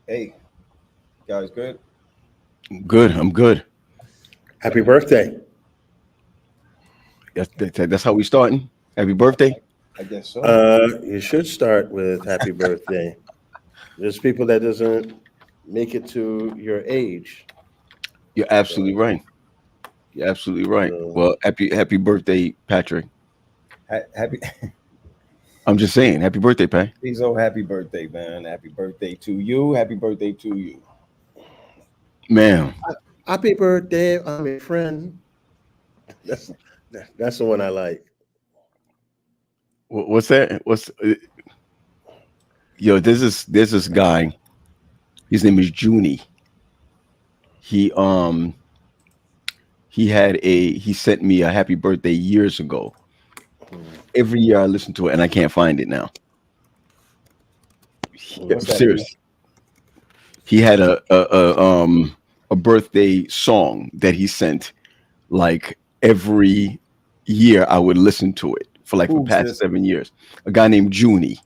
Hey, guys, good? Good. I'm good. Happy birthday. That's how we starting. Happy birthday. I guess so. You should start with happy birthday. There's people that doesn't make it to your age. You're So, absolutely right. You're absolutely right. so Well, happy birthday, Patrick. Happy, I'm just saying, happy birthday, Pat. please, oh, happy birthday, man. Happy birthday to you. Happy birthday to you. Man, happy birthday, I'm a friend. That's that's the one I like. what's that? Yo? There's this guy. His name is Junie. He he sent me a happy birthday years ago. Hmm. Every year I listen to it and I can't find it now. Yeah, What's Hmm. that mean? serious. He had a birthday song that he sent like every year. I would listen to it for like the Who's past this? 7 years. A guy named Junie.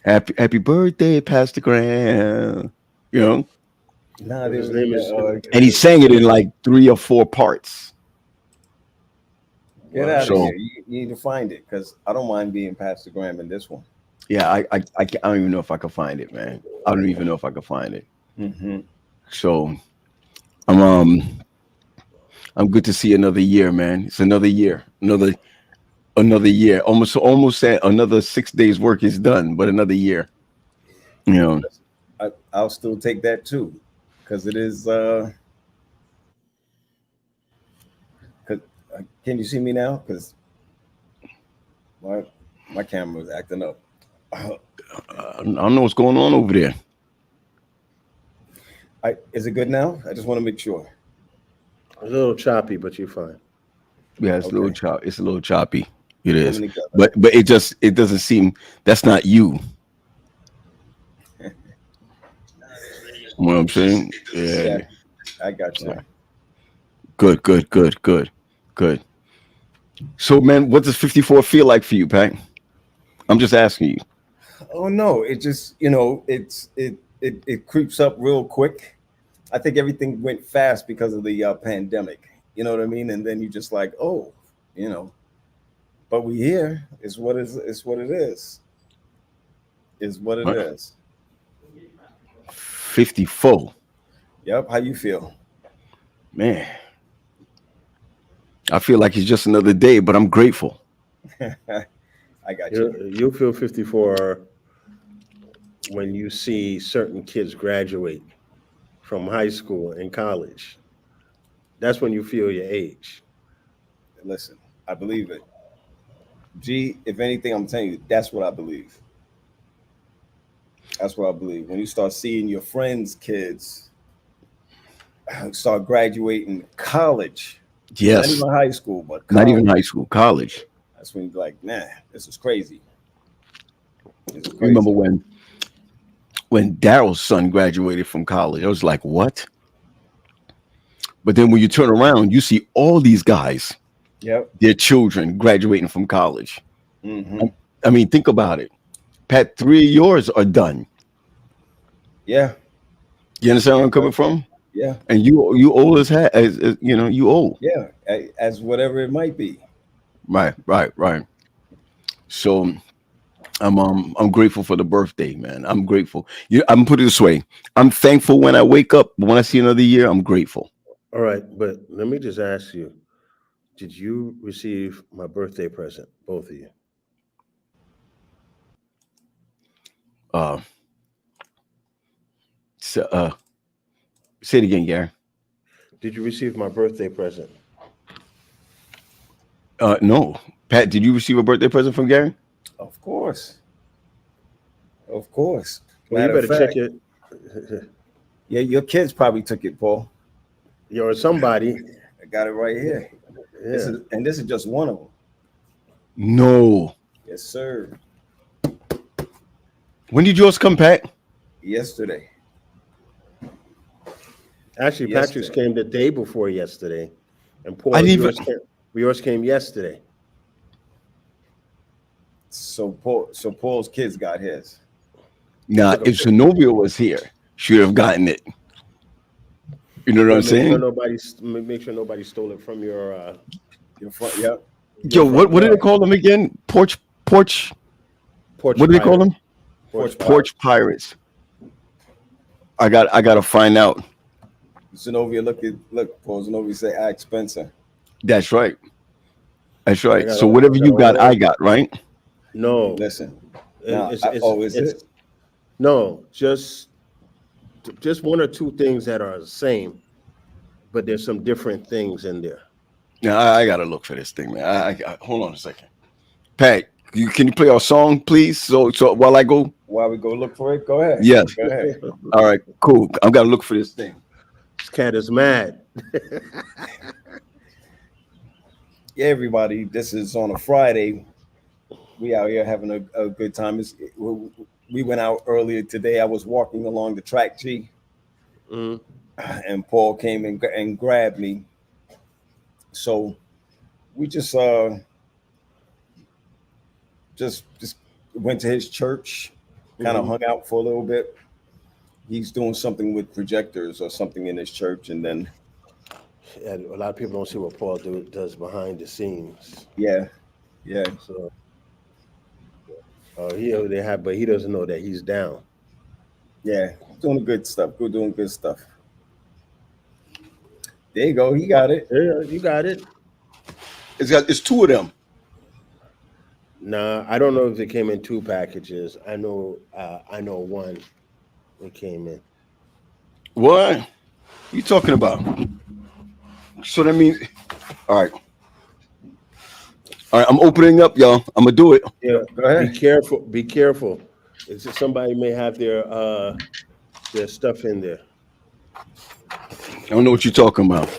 Happy birthday, Pastor Graham. You know, Nah, His there, name is and he sang it in like 3 or 4 parts. get wow. out of So here. You need to find it because I don't mind being Pastor Graham in this one. yeah, I don't even know if I could find it, man. I don't even know if I could find it. Mm-hmm. So I'm um I'm good to see another year, man. It's another year, another year. Almost said another 6 days work is done, but another year. You know, I'll still take that too because it is. 'Cause, can you see me now? Because my my camera was acting up. I don't know what's going on over there. Is it good now? I just want to make sure. A little choppy, but you're fine. Yeah, it's a little Okay, chop. It's a little choppy. It coming is, together. but it doesn't seem that's not you. You know what I'm saying? Yeah, Yeah. I got you. Yeah. Good. So, man, what does 54 feel like for you, Pat? I'm just asking you. Oh no, it just it creeps up real quick. I think everything went fast because of the pandemic. You know what I mean? And then you just like, oh, you know, but we here is what is what it is what it Right? is. 54, Yep. How you feel? man. I feel like it's just another day, but I'm grateful. I got you. You feel 54 when you see certain kids graduate from high school and college. That's when you feel your age. Listen, I believe it. G, if anything, I'm telling you, that's what I believe. That's what I believe. When you start seeing your friends' kids start graduating college, not Yes, even high school, but not even college. high school, college. That's when you're like, nah, this is crazy. This is You remember crazy. when Daryl's son graduated from college? I was like, what? But then when you turn around, you see all these guys, Yep. their children graduating from college. Hmm. I, I mean, think about it. Pat, 3 of yours are done. Yeah. You understand where I'm Uh, coming from? yeah. And you old as you know, you old. Yeah. As whatever it might be. Right. So I'm grateful for the birthday, man. I'm grateful. I'm put it this way. I'm thankful when I wake up. But when I see another year, I'm grateful. All right, but let me just ask you, did you receive my birthday present, both of you? Uh, so, say it again, Gary. Did you receive my birthday present? No, Pat, did you receive a birthday present from Gary? Of course. Of course. Well, you Matter of better check fact, it. yeah, your kids probably took it, Paul. Or somebody. I got it right here. Yeah. This is just one of them. No. Yes, sir. When did yours come, Pat? Yesterday. Actually, Patrick's Yesterday. came the day before yesterday, and I Paul, didn't even. yours came yesterday. So Paul's kids got his. Now, if Zenobia was here, she would have gotten it. You know what I'm saying? Make sure nobody stole it from your front. Yep. Yo, what do they call them again? Porch. What do they call them? Porch pirates. I gotta find out. Zenobia, look, Paul Zenobia say, ask Spencer. That's right. So whatever you got, I got, right? No. Listen. No, just one or two things that are the same, but there's some different things in there. Now I gotta look for this thing, man. I hold on a second. Pat, can you play our song, please? So while I go. While we go look for it, go ahead. Yes. Go ahead. All right, cool. I've got to look for this thing. This cat is mad. Yeah, everybody. This is on a Friday. We out here having a good time. We went out earlier today. I was walking along the track, G, and Paul came and grabbed me. So we just went to his church, kind of hung out for a little bit. He's doing something with projectors or something in his church, and then a lot of people don't see what Paul does behind the scenes. Yeah. So but he doesn't know that he's down. Yeah, doing good stuff. Doing good stuff. There you go. He got it. Yeah, you got it. It's two of them. Nah, I don't know if it came in two packages. I know one. It came in. What you talking about? So that means, all right. I'm opening up, y'all. I'm gonna do it. Yeah, go ahead. Be careful. It's just somebody may have their stuff in there. I don't know what you're talking about.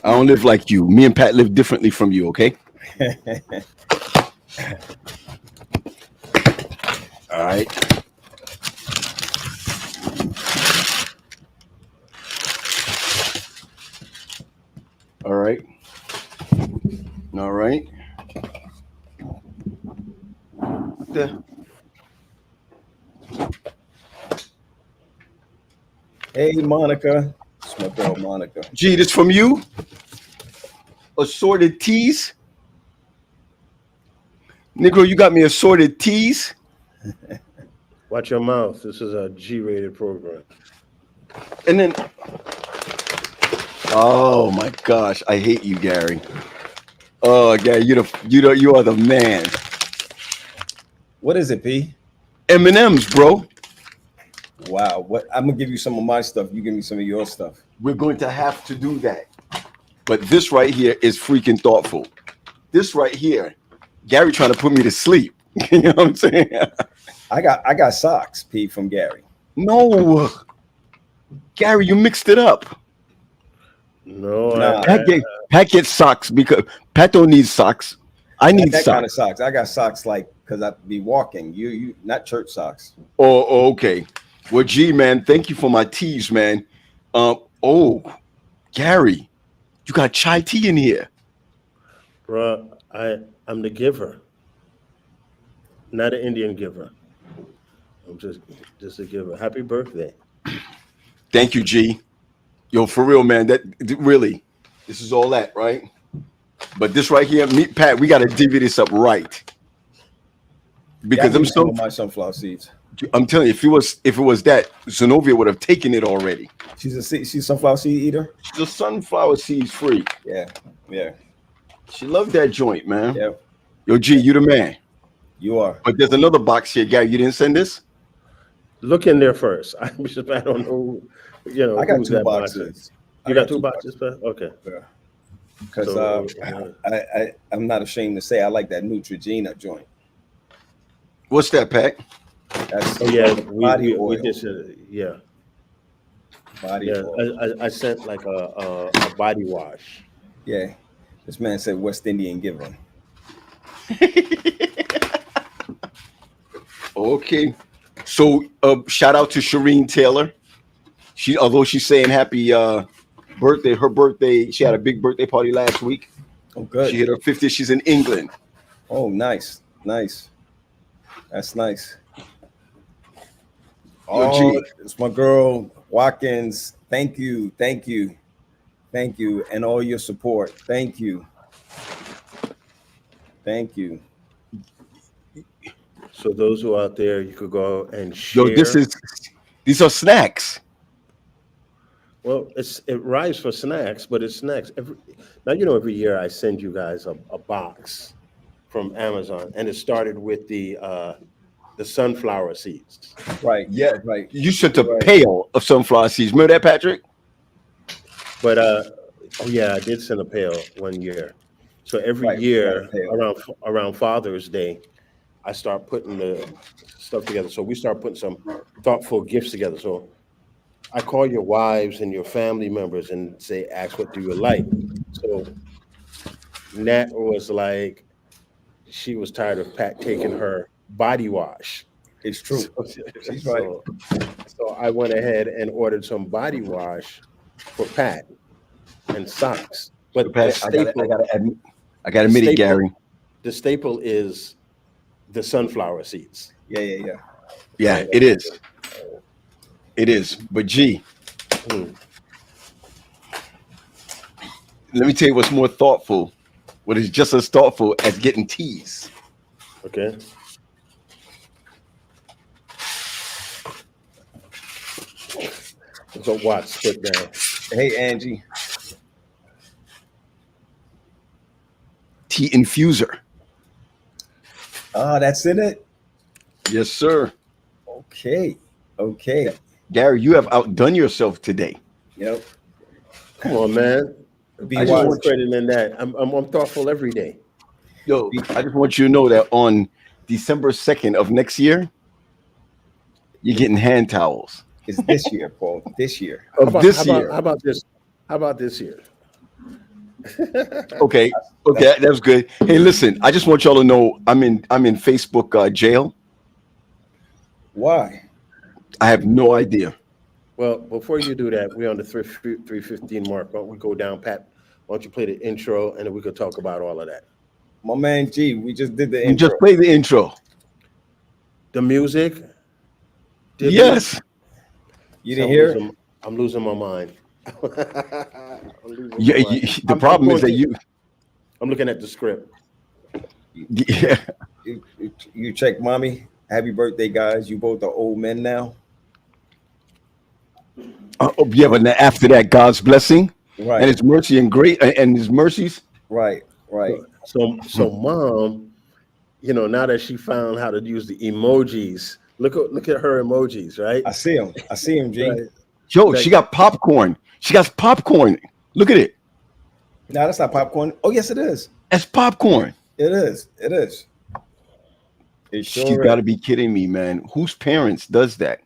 I don't live like you. Me and Pat live differently from you, okay? All right. All right. All right. Hey, Monica. It's my girl, Monica. Gee, this from you? Assorted teas? Negro, you got me assorted teas? Watch your mouth. This is a G-rated program. And then, oh my gosh, I hate you, Gary. Oh, Gary, you are the man. What is it, P? M&M's, bro. Wow. What? I'm gonna give you some of my stuff. You give me some of your stuff. We're going to have to do that. But this right here is freaking thoughtful. This right here, Gary trying to put me to sleep. You know what I'm saying? I got socks, P, from Gary. No, Gary, you mixed it up. No, Nah. Pat gets socks because Pat don't need socks. I need that socks. kind of socks. I got socks like because I be walking. You not church socks. Oh, okay. Well, gee, man, thank you for my teas, man. Gary, you got chai tea in here. Bro, I'm the giver, not an Indian giver. I'm just a giver. Happy birthday. Thank you, G. Yo, for real, man. That really, this is all that, right? But this right here, me, Pat, we got to divvy this up right. Because my sunflower seeds. I'm telling you, if it was that, Zenobia would have taken it already. She's sunflower seed eater. She's a sunflower seeds freak. Yeah. She loved that joint, man. Yeah. Yo, G, you the man. You are. But there's another box here, Gary. You didn't send this? Look in there first. I don't know. I got two boxes. You got two boxes, Pat? Okay. Because I'm not ashamed to say I like that Neutrogena joint. What's that, Pat? That's body oil. Body oil. I sent like a body wash. Yeah. This man said West Indian giver. Okay. So shout out to Shireen Taylor. Although she's saying happy birthday, her birthday, she had a big birthday party last week. Oh, good. She hit her 50th. She's in England. Oh, nice. That's nice. Oh, it's my girl Watkins. Thank you, thank you, thank you, and all your support. Thank you, thank you. So those who are out there, you could go and share. Yo, these are snacks. Well, it rhymes for snacks, but it's snacks. Every year I send you guys a box from Amazon, and it started with the sunflower seeds. Right, Yeah, right. you sent a Right. pail of sunflower seeds. Remember that, Patrick? But oh yeah, I did send a pail one year. So every Right, year right, pail. around Father's Day, I start putting the stuff together. So we start putting some thoughtful gifts together. So I call your wives and your family members and say, ask what do you like. So Nat was like, she was tired of Pat taking her body wash. It's true. She's right. So I went ahead and ordered some body wash for Pat and socks. But the I gotta admit it, staple- Gary. the staple is the sunflower seeds. Yeah. Yeah, it is. It is. But G, Hmm. let me tell you what's more thoughtful. What is just as thoughtful as getting teas. Okay. So Watts put down. Hey, Angie. Tea infuser. Oh, that's in it. Yes, sir. Okay. Gary, you have outdone yourself today. Yep. Come on, man. Be I just wise. want credit in that. I'm thoughtful every day. Yo, I just want you to know that on December 2nd of next year, you're getting hand towels. It's this year, Paul. This year. Of this year. How about this? How about this year? Okay, that's good. Hey, listen, I just want y'all to know I'm in Facebook jail. Why? I have no idea. Well, before you do that, we're on the 3:15 mark. Why don't we go down, Pat? Why don't you play the intro and then we could talk about all of that. My man G, we just did the You intro. just play the intro. The music? Did Yes. You didn't hear it? I'm losing my mind. Yeah. The problem is that I'm looking at the script. Yeah. You check, mommy. Happy birthday, guys. You both are old men now. Yeah, but then after that, God's blessing Right. and His mercy and great and His mercies. Right. So mom, now that she found how to use the emojis, look at her emojis, right? I see him, G. Right. Yo, she got popcorn. She got popcorn. Look at it. No, that's not popcorn. Oh, yes, it is. That's popcorn. It is. It sure You got to be kidding me, man. Whose parents does that?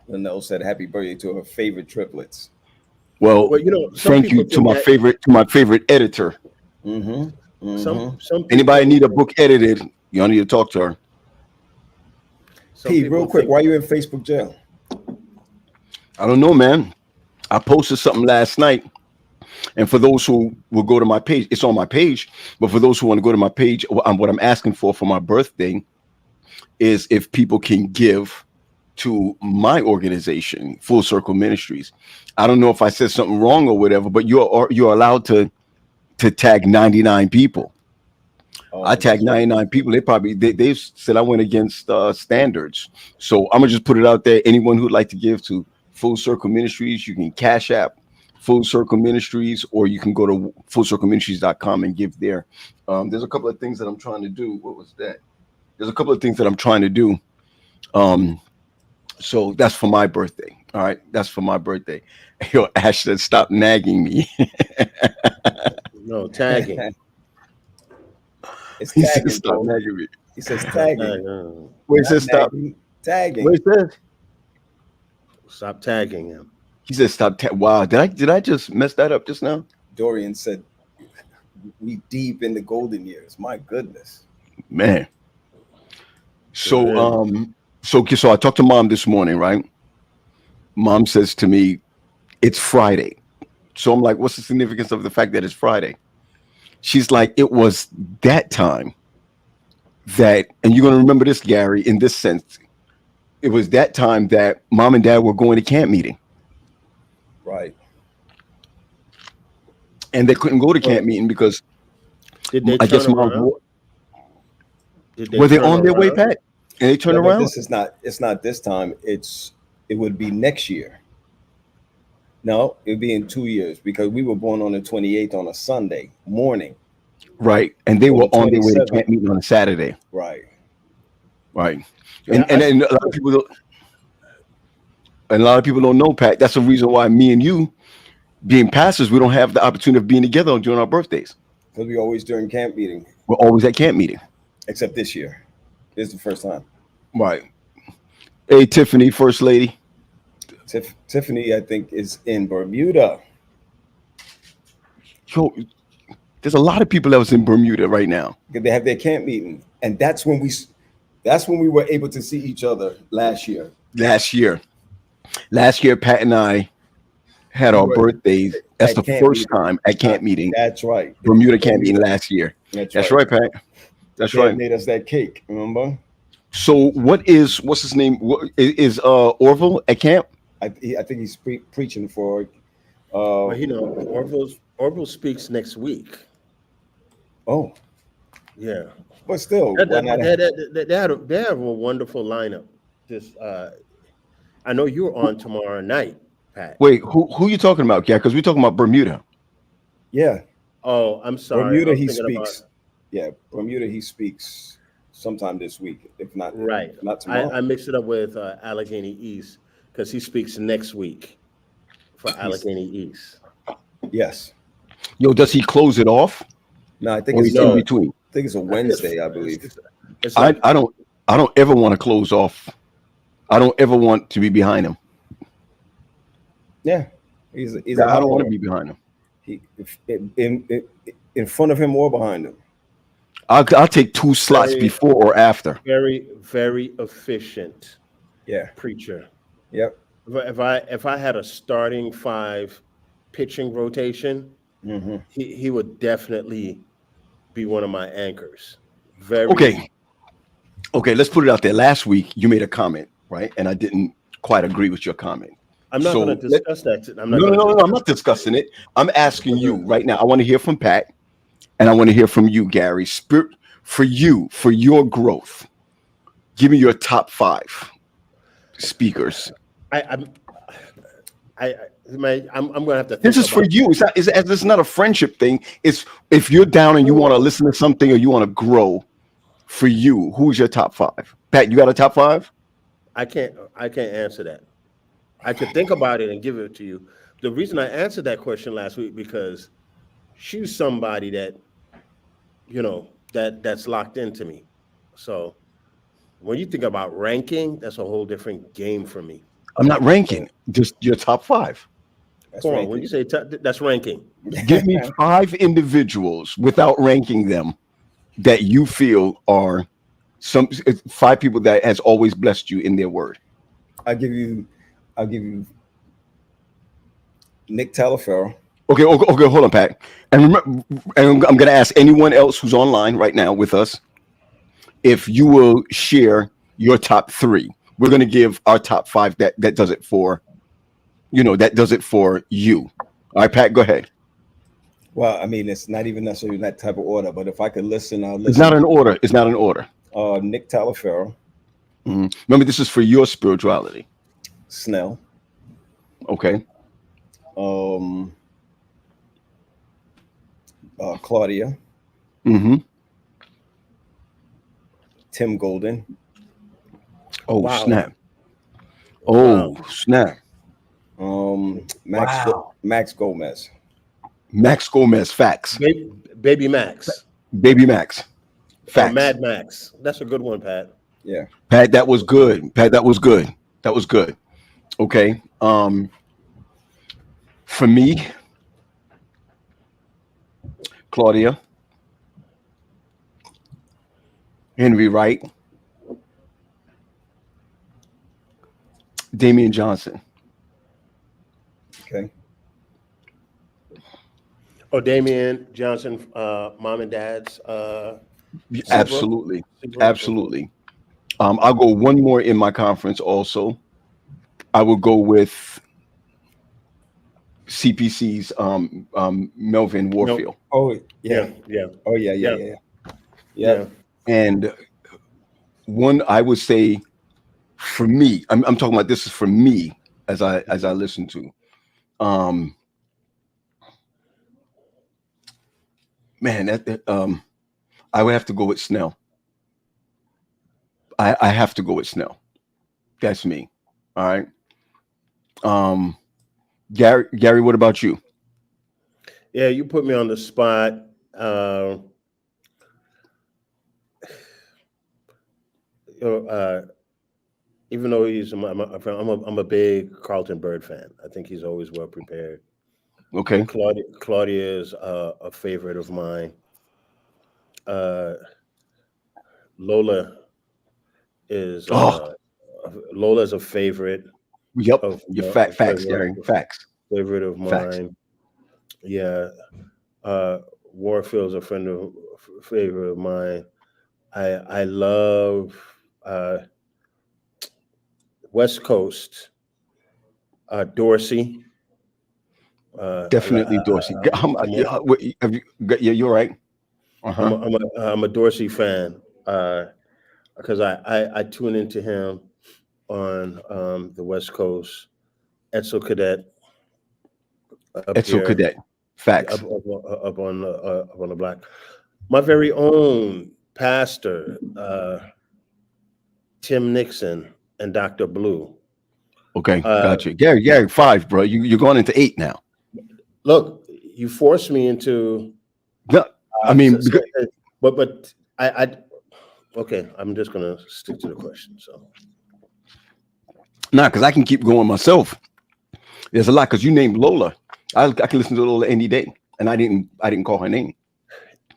Linnell said happy birthday to her favorite triplets. Well, Well, some thank you people to think my favorite editor. Mm-hmm. Some Anybody need a book edited? You don't need to talk to her. P, real quick, why you in Facebook jail? I don't know, man. I posted something last night. And for those who will go to my page, it's on my page. But for those who want to go to my page, what I'm asking for my birthday is if people can give to my organization, Full Circle Ministries. I don't know if I said something wrong or whatever, but you're allowed to tag 99 people. Oh, I tagged 99 people. They said I went against standards. So I'm gonna just put it out there. Anyone who'd like to give to Full Circle Ministries, you can Cash App Full Circle Ministries, or you can go to fullcircleministries.com and give there. There's a couple of things that I'm trying to do. What was that? There's a couple of things that I'm trying to do. So that's for my birthday. All right, that's for my birthday. Yo, Ashton, stop nagging me. No, tagging. It's He tagging, said, stop bro. nagging me. He says tagging. Wait, says stop. Tagging. Wait, says. Stop tagging him. He said stop. Wow, did I just mess that up just now? Dorian said, "We deep in the golden years." My goodness. Man. So so I talked to mom this morning, right? Mom says to me, it's Friday. So I'm like, what's the significance of the fact that it's Friday? She's like, it was that time that, and you're going to remember this, Gary, in this sense, it was that time that mom and dad were going to camp meeting, Right. and they couldn't go to camp meeting because Did they I guess turn mom around? Did they were they turn on their way, around? Pat? And they turned Yeah, but around. this is not. It's not this time. It would be next year. No, it'd be in 2 years because we were born on the 28th on a Sunday morning. Right, and they Or were the on their way to 27th. camp meeting on a Saturday. Right. Right, Yeah, and a lot of people don't, and a lot of people don't know, Pat. That's the reason why me and you, being pastors, we don't have the opportunity of being together during our birthdays. Because we always during camp meeting, We're always at camp meeting. except this year. This is the first time. Right. Hey, Tiffany, First Lady. Tiffany, I think, is in Bermuda. Yo, there's a lot of people that was in Bermuda right now. They have their camp meeting, and that's when we were able to see each other last year. Last year, Pat and I had our We were birthdays. That's at the camp first meeting. time at camp meeting. That's right. Bermuda camp meeting last year. That's right, Pat. That's They right. made us that cake. Remember? So what's his name? What is Orville at camp? I think he's preaching for. Well, you know, Orville speaks next week. Oh, Yeah. but still, why not? They have a wonderful lineup. Just I know you're on tomorrow night, Pat. Wait, who you talking about? Yeah, because we're talking about Bermuda. Yeah, Oh, I'm sorry. Bermuda. I'm He thinking about- speaks. Yeah, Bermuda. He speaks sometime this week, if not Right. not tomorrow. I mixed it up with Allegheny East because he speaks next week for Allegheny East. Yes. Yo, does he close it off? No, I think Or it's he's in between? I think it's a Wednesday, I believe. It's like, I don't ever want to close off. I don't ever want to be behind him. Yeah, he's I don't want to be behind him. He, in front of him or behind him. I'll take 2 slots before or after. very, very efficient Yeah. preacher. Yep. If I had a starting 5 pitching rotation, Mm-hmm. he would definitely be one of my anchors. Very Okay, let's put it out there. Last week you made a comment, right? And I didn't quite agree with your comment. I'm not So going to discuss that. No, I'm not discussing it. I'm asking you right now. I want to hear from Pat, and I want to hear from you, Gary. Spirit for you, for your growth. Give me your top 5 speakers. I'm going to have to. This is for you. It's not a friendship thing. It's if you're down and you want to listen to something or you want to grow. For you, who's your top 5? Pat, you got a top 5? I can't answer that. I could think about it and give it to you. The reason I answered that question last week because she's somebody that, that's locked into me. So when you think about ranking, that's a whole different game for me. I'm not ranking. Just your top 5. That's Hold on, right. when you say that's ranking, Give me 5 individuals without ranking them that you feel are 5 people that has always blessed you in their word. I'll give you Nick Talaferro. Okay, hold on, Pat. And remember, and I'm going to ask anyone else who's online right now with us if you will share your top 3. We're going to give our top 5 that does it for, that does it for you. All right, Pat, go ahead. Well, I mean, it's not even necessarily that type of order, but if I could listen, I'll listen. It's not an order. It's not an order. Nick Talaferro, Remember, this is for your spirituality. Snell, Okay. Claudia, Mm-hmm. Tim Golden, Oh, Wow. snap. Oh, snap. Max Gomez. Max Gomez, facts. Baby Max, Baby Max, or facts. Mad Max. That's a good one, Pat. Yeah. Pat, that was good. Pat, that was good. That was good. Okay. For me, Claudia, Henry Wright, Damian Johnson. Okay. Oh, Damian Johnson, mom and dad's. Absolutely. Seabrook? Absolutely. I'll go one more in my conference also. I will go with CPC's Melvin No. Warfield. Oh Yeah, yeah. yeah, Oh yeah. Yeah. yeah, Yeah. yeah. Yep. And one I would say for me, I'm talking about this is for me as I listen to. Man, I would have to go with Snell. I have to go with Snell. That's me. All right. Gary, what about you? Yeah, you put me on the spot. You know, even though I'm a big Carlton Bird fan. I think he's always well prepared. Okay. Claudia is a favorite of mine. Lola is Oh, Lola's a favorite yep. of Your my, facts, Gary. Facts. favorite of Facts. mine. Yeah, Warfield's a favorite of mine. I love West Coast Dorsey. Definitely Dorsey. Have you, yeah, you're right. Uh-huh. I'm a Dorsey fan because I tune into him on the West Coast. Edsel Cadet up Etzel here, Cadet. Facts. up on the block. My very own pastor, Tim Nixon and Dr. Blue. Okay, Uh, gotcha. Gary, 5, bro. You're going into 8 now. Look, you forced me into. No, I mean, But I okay. I'm just gonna stick to the question. So nah, because I can keep going myself. There's a lot because you named Lola. I can listen to Lola any day, and I didn't call her name.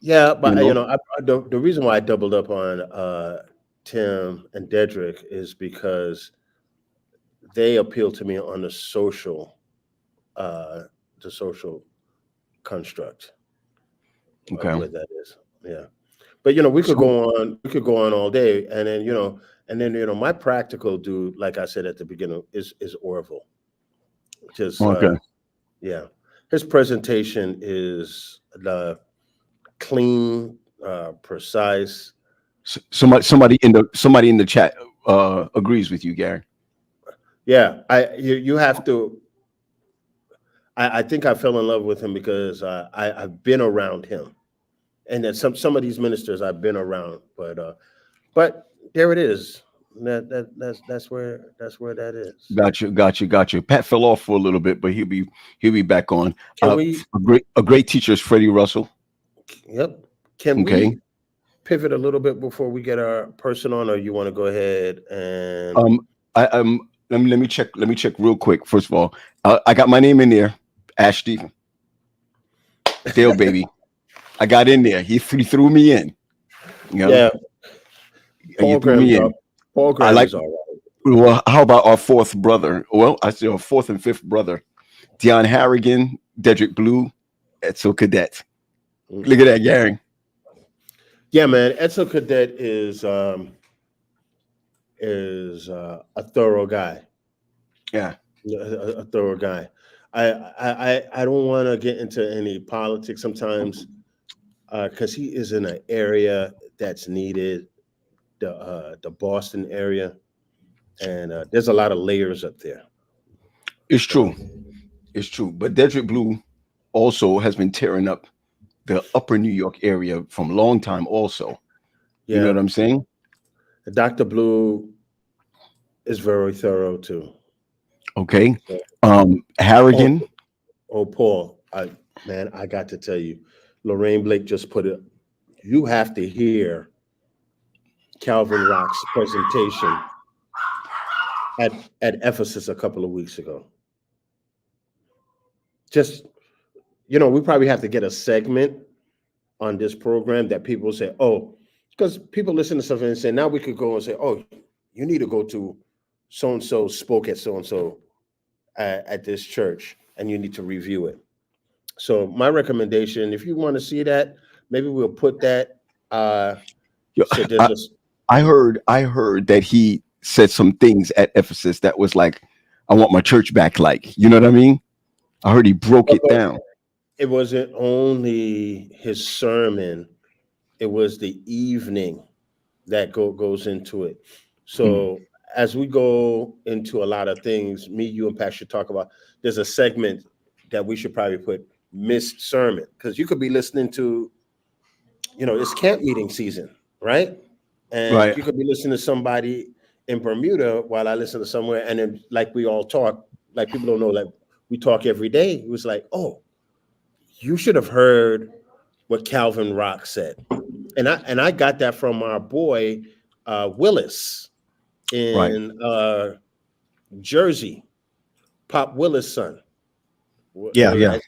yeah, but You know? you know, the reason why I doubled up on Tim and Dedrick is because they appeal to me on the social construct Okay. of what that is. Yeah. But you know, we could go on all day, and then my practical dude, like I said at the beginning, is Orville. Just Okay. yeah, his presentation is clean, precise. Somebody in the chat agrees with you, Gary. Yeah, you have to. I think I fell in love with him because I've been around him, and then some of these ministers I've been around, but there it is. That's where that is. Got you. Pat fell off for a little bit, but he'll be back on. Can we? A great teacher is Freddie Russell. Yep. Can Okay. we pivot a little bit before we get our person on, or you want to go ahead and? Let me check real quick. First of all, I got my name in there, Ashby Dale, baby. I got in there. He threw me in. You know? Yeah. You threw me in. Paul Graham is all right. Well, how about our fourth brother? Well, I say our fourth and fifth brother, Dion Harrigan, Dedrick Blue, Edsel Cadet. Look at that, Gary. Yeah, man. Edsel Cadet is a thorough guy. Yeah, a thorough guy. I don't want to get into any politics sometimes because he is in an area that's needed, the Boston area, and there's a lot of layers up there. it's true. It's true. But Dedrick Blue also has been tearing up the upper New York area from a long time also. Yeah. You know what I'm saying? Dr. Blue is very thorough too. Okay. Harrigan. Paul, I got to tell you, Lorraine Blake just put it. You have to hear Calvin Rock's presentation at Ephesus a couple of weeks ago. Just, we probably have to get a segment on this program that people say, oh, because people listen to stuff and say, now we could go and say, oh, you need to go to so-and-so spoke at so-and-so at this church, and you need to review it. So my recommendation, if you want to see that, maybe we'll put that. I heard that he said some things at Ephesus that was like, I want my church back. Like, you know what I mean? I heard he broke it down. It wasn't only his sermon, it was the evening that goes into it. So as we go into a lot of things, me, you, and Pat should talk about, there's a segment that we should probably put missed sermon, because you could be listening to, it's camp meeting season, right? And Right. you could be listening to somebody in Bermuda while I listen to somewhere, and then like we all talk, like people don't know, like we talk every day. It was like, oh, you should have heard what Calvin Rock said. And I got that from our boy Willis in Jersey, Pop Willis' son. Yeah.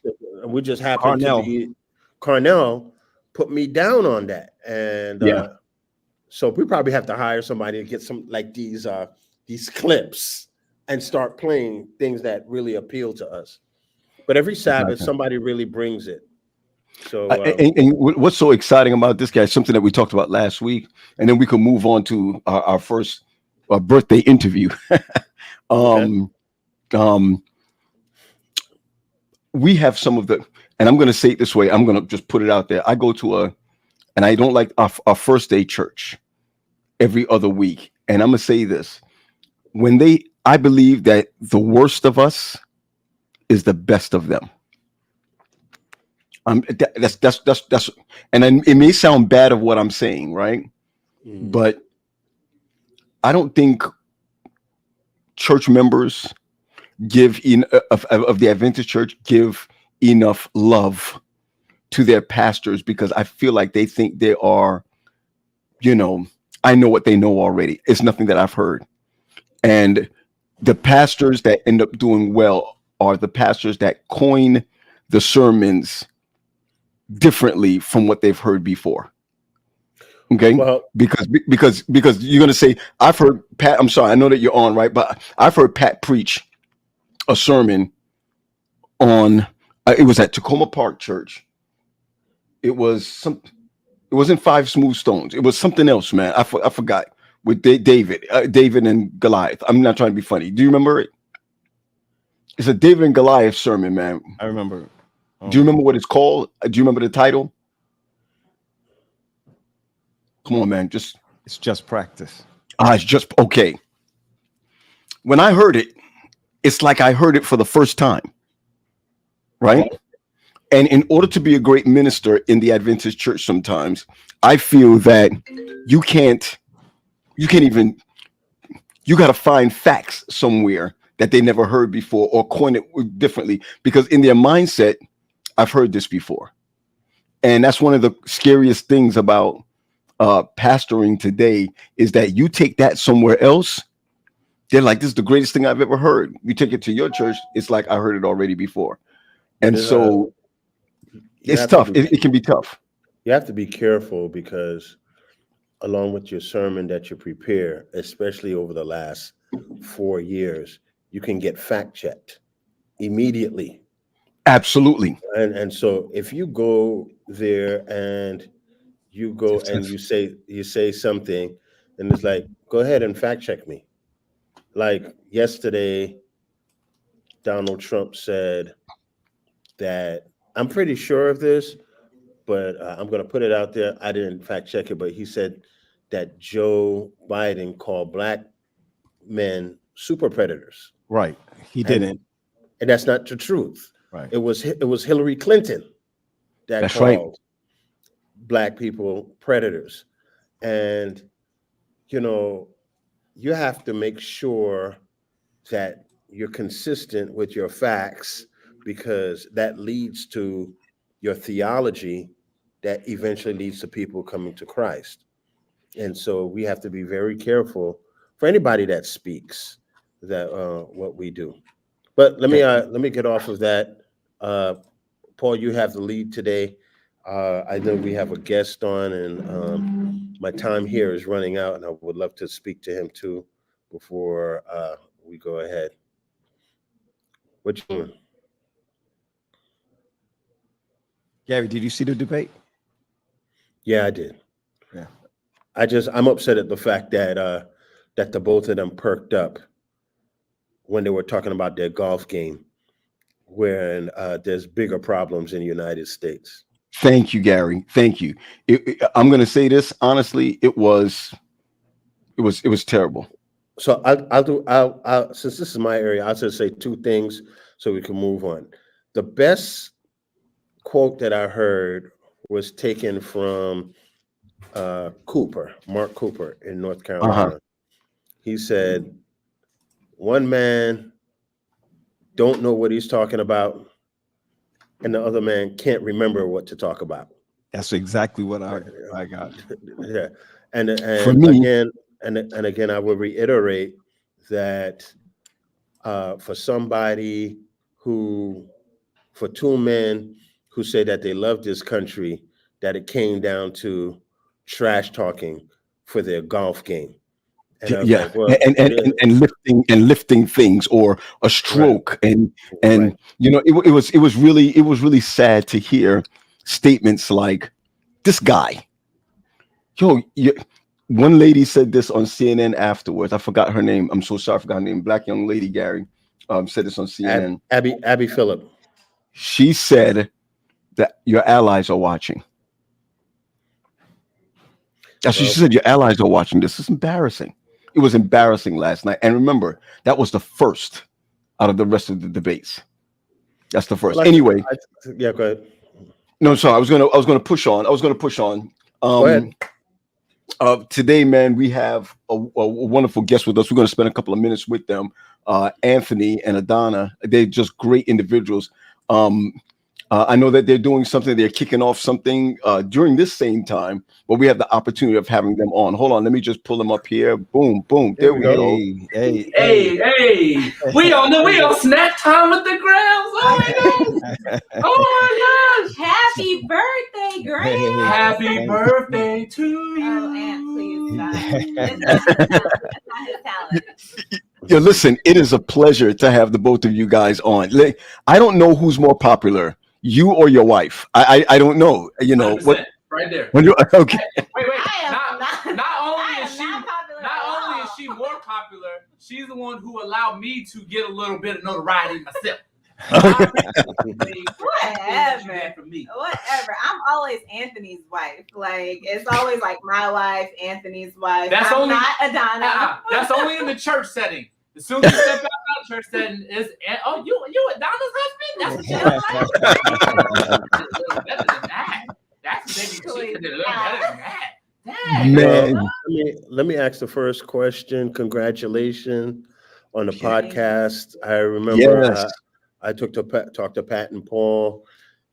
We just happened to be, Carnell put me down on that. And so we probably have to hire somebody to get some like these clips and start playing things that really appeal to us. But every Sabbath, somebody really brings it. So, and what's so exciting about this guy? Something that we talked about last week, and then we can move on to our first birthday interview. We have some of the, and I'm going to say it this way. I'm going to just put it out there. I go to and I don't like our first day church every other week. And I'm going to say this: I believe that the worst of us is the best of them. That's, and it may sound bad of what I'm saying, right? But I don't think church members give of the Adventist church give enough love to their pastors, because I feel like they think they are, I know what they know already. It's nothing that I've heard. And the pastors that end up doing well are the pastors that coin the sermons differently from what they've heard before. Okay. Well, because you're going to say, I've heard Pat, I'm sorry, I know that you're on, right? But I've heard Pat preach a sermon on, it was at Tacoma Park Church. It wasn't Five Smooth Stones. It was something else, man. I forgot, with David and Goliath. I'm not trying to be funny. Do you remember it? It's a David and Goliath sermon, man. I remember. Do you remember what it's called? Do you remember the title? Come on, man. It's just practice. It's just okay. When I heard it, it's like I heard it for the first time. Right? And in order to be a great minister in the Adventist church, sometimes I feel that you got to find facts somewhere that they never heard before, or coin it differently, because in their mindset, I've heard this before. And that's one of the scariest things about pastoring today, is that you take that somewhere else, they're like, this is the greatest thing I've ever heard. You take it to your church, it's like, I heard it already before. And so it's tough. It can be tough. You have to be careful, because along with your sermon that you prepare, especially over the last 4 years, you can get fact checked immediately. Absolutely. And so if you go there and you go and you say something, and it's like, go ahead and fact check me. Like yesterday, Donald Trump said that, I'm pretty sure of this, but I'm going to put it out there. I didn't fact check it, but he said that Joe Biden called black men super predators. Right. He didn't. And that's not the truth. Right. It was Hillary Clinton that called black people predators. And, you have to make sure that you're consistent with your facts, because that leads to your theology that eventually leads to people coming to Christ. And so we have to be very careful for anybody that speaks that what we do. But let me get off of that. Paul, you have the lead today. I know we have a guest on, and my time here is running out, and I would love to speak to him too before we go ahead. What you doing? Gary, did you see the debate? Yeah, I did. Yeah. I'm upset at the fact that that the both of them perked up when they were talking about their golf game, when there's bigger problems in the United States. Thank you, Gary. Thank you. I'm going to say this honestly. It was terrible. So I'll since this is my area, I'll just say two things so we can move on. The best quote that I heard was taken from Mark Cooper in North Carolina. He said, "One man don't know what he's talking about, and the other man can't remember what to talk about." That's exactly what I got. Yeah, and For me, again, and again, I will reiterate that for somebody for two men who say that they love this country, that it came down to trash talking for their golf game. And I was yeah, like, well, and lifting things or a stroke, and right. you know, it was really sad to hear statements like this guy. Yo, one lady said this on CNN afterwards. I forgot her name. I'm so sorry, I forgot her name. Black young lady, Gary, said this on CNN. Abby Phillip. She said that your allies are watching. She said your allies are watching. This is embarrassing. It was embarrassing last night. And remember, that was the first out of the rest of the debates. That's the first. Anyway, yeah, go ahead. No, sorry. I was gonna push on. Go ahead. Today, man, we have a wonderful guest with us. We're going to spend a couple of minutes with them. Anthony and Adana, they're just great individuals. I know that they're doing something. They're kicking off something during this same time, but we have the opportunity of having them on. Hold on, let me just pull them up here. Boom, boom. There we go. Hey. We on snack time with the Grams. Oh my gosh. Oh my gosh. Happy birthday, Grams. Happy birthday to you. Oh, Aunt, please stop. That's not his talent. Yeah, listen, it is a pleasure to have the both of you guys on. Like, I don't know who's more popular, you or your wife. I don't know. You know what? Right there. When you okay. Wait. Not only is she more popular, she's the one who allowed me to get a little bit of notoriety myself. Whatever. I'm always Anthony's wife. Like, it's always like my wife, Anthony's wife. That's I'm only not Adana. That's only in the church setting. As soon as you step out of the church setting, you Adana's husband? That's what better than that. That's maybe she could do a little better than that. Dang. Man. Let me ask the first question. Congratulations on the podcast. I remember I talked to Pat and Paul,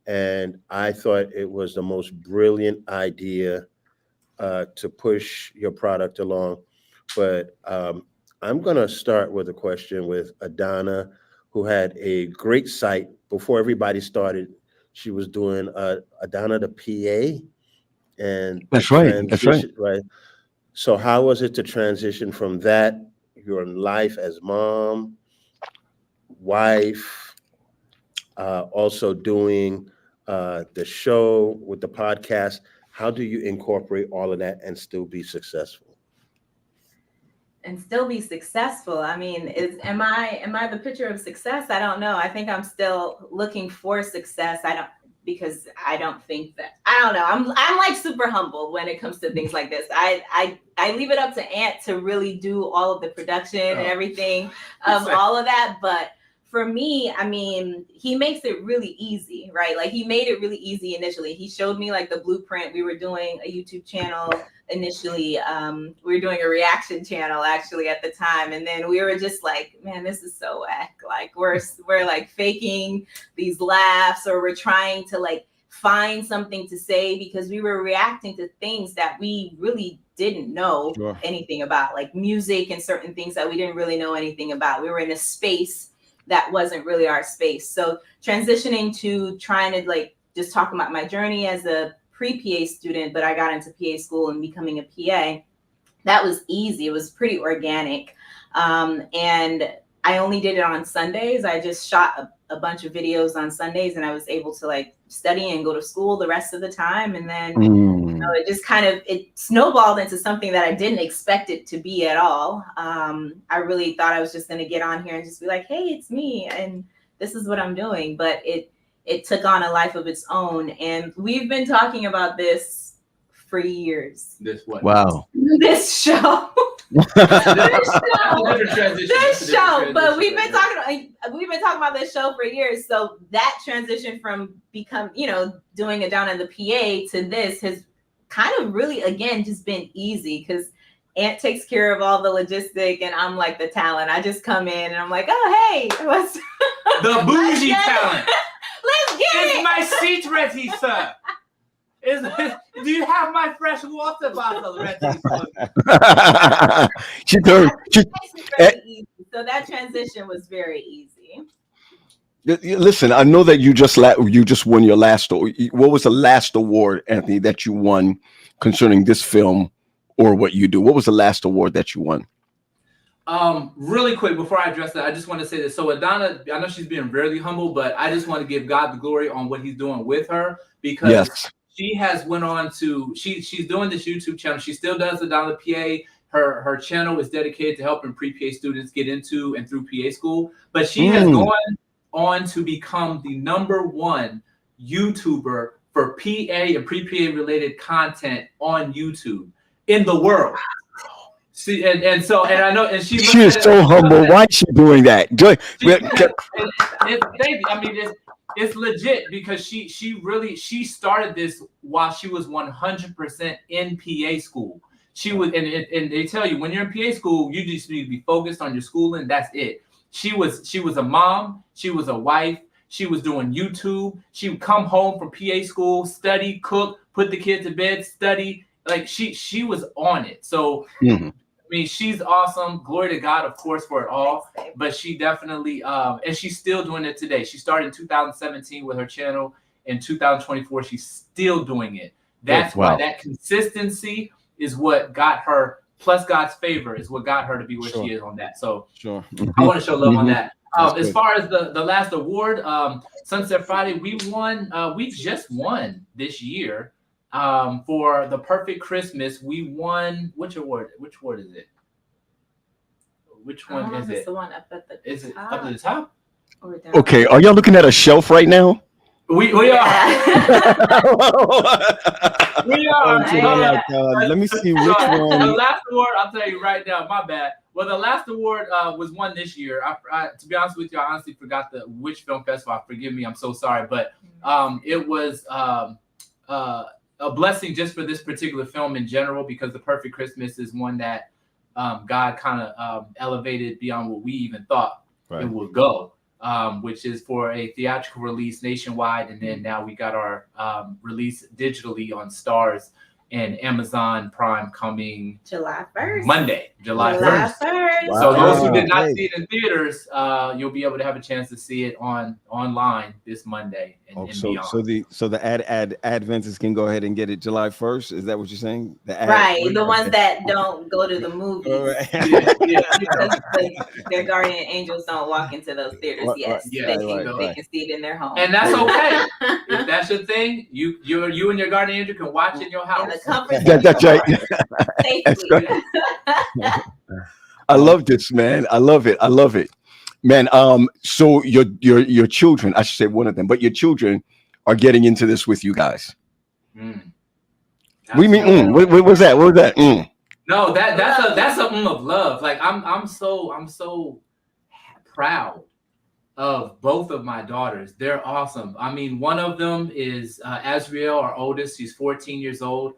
and I thought it was the most brilliant idea to push your product along. But I'm going to start with a question with Adana, who had a great site before everybody started. She was doing Adana the PA, and that's right. Right. So how was it to transition from that, your life as mom, wife, also doing the show with the podcast? How do you incorporate all of that and still be successful? And still be successful. I mean, am I the picture of success? I don't know. I think I'm still looking for success. Because I don't think that, I don't know. I'm like super humble when it comes to things like this. I leave it up to Ant to really do all of the production and everything of all of that. But for me, I mean, he makes it really easy, right? Like, he made it really easy initially. He showed me like the blueprint. We were doing a YouTube channel initially. We were doing a reaction channel actually at the time. And then we were just like, man, this is so whack. Like, we're like faking these laughs, or we're trying to like find something to say, because we were reacting to things that we really didn't know anything about, like music and certain things that we didn't really know anything about. We were in a space that wasn't really our space. So transitioning to trying to like just talk about my journey as a pre-PA student, but I got into PA school and becoming a PA, that was easy. It was pretty organic. And I only did it on Sundays. I just shot a bunch of videos on Sundays, and I was able to like study and go to school the rest of the time. And then know, it just kind of it snowballed into something that I didn't expect it to be at all. I really thought I was just going to get on here and just be like, hey, it's me and this is what I'm doing. But it took on a life of its own. And we've been talking about this for years. This what? Wow. This show. This show, but we've been talking about this show for years. So that transition from doing it down in the PA to this has kind of really again just been easy because Aunt takes care of all the logistic and I'm like the talent. I just come in and I'm like, oh hey, what's the bougie talent? Let's get Is it. my seat ready, sir? Do you have my fresh water bottle ready? She turned. Very easy. So that transition was very easy. Listen, I know that you just won your last. What was the last award, Anthony, that you won concerning this film or what you do? What was the last award that you won? Really quick before I address that, I just want to say this. So Adana, I know she's being really humble, but I just want to give God the glory on what He's doing with her because. Yes. She has went on to she's doing this YouTube channel. She still does Adana PA. Her channel is dedicated to helping pre-PA students get into and through PA school. But she has gone on to become the #1 YouTuber for PA and pre-PA related content on YouTube in the world. See, and I know, and she is so humble. Why is she doing that? It's legit because she started this while she was 100% in PA school. She was, and they tell you when you're in PA school, you just need to be focused on your schooling. That's it. She was a mom. She was a wife. She was doing YouTube. She would come home from PA school, study, cook, put the kids to bed, study. Like she was on it. So. I mean, she's awesome. Glory to God, of course, for it all. But she definitely, and she's still doing it today. She started in 2017 with her channel. In 2024, she's still doing it. That's why that consistency is what got her, plus God's favor is what got her to be where she is on that. So I want to show love on that. As far as the last award, Sunset Friday, we just won this year. For the perfect Christmas, we won which award? Which award is it? Which one is it? The one up at the is it up at the top? Okay, are y'all looking at a shelf right now? We are. We are. Let me see which one. The last award, I'll tell you right now. My bad. Well, the last award was won this year. I to be honest with you, I honestly forgot which film festival. Forgive me, I'm so sorry, but it was a blessing just for this particular film in general, because The Perfect Christmas is one that God kind of elevated beyond what we even thought it would go, which is for a theatrical release nationwide. And then now we got our release digitally on Starz and Amazon Prime coming July 1st. Monday, July 1st. Wow. So those who did not see it in theaters, you'll be able to have a chance to see it online this Monday and beyond. So the adventists can go ahead and get it July 1st. Is that what you're saying? The ones that don't go to the movies. Because their guardian angels don't walk into those theaters. They can see it in their home. And that's okay. If that's your thing, you and your guardian angel can watch in your house. That's right. That's right. I love this, man. I love it, man. So your children, I should say one of them, but your children are getting into this with you guys. We mean, what was that? What was that? No, that's a of love. Like I'm so proud of both of my daughters. They're awesome. I mean, one of them is Azriel, our oldest. She's 14 years old.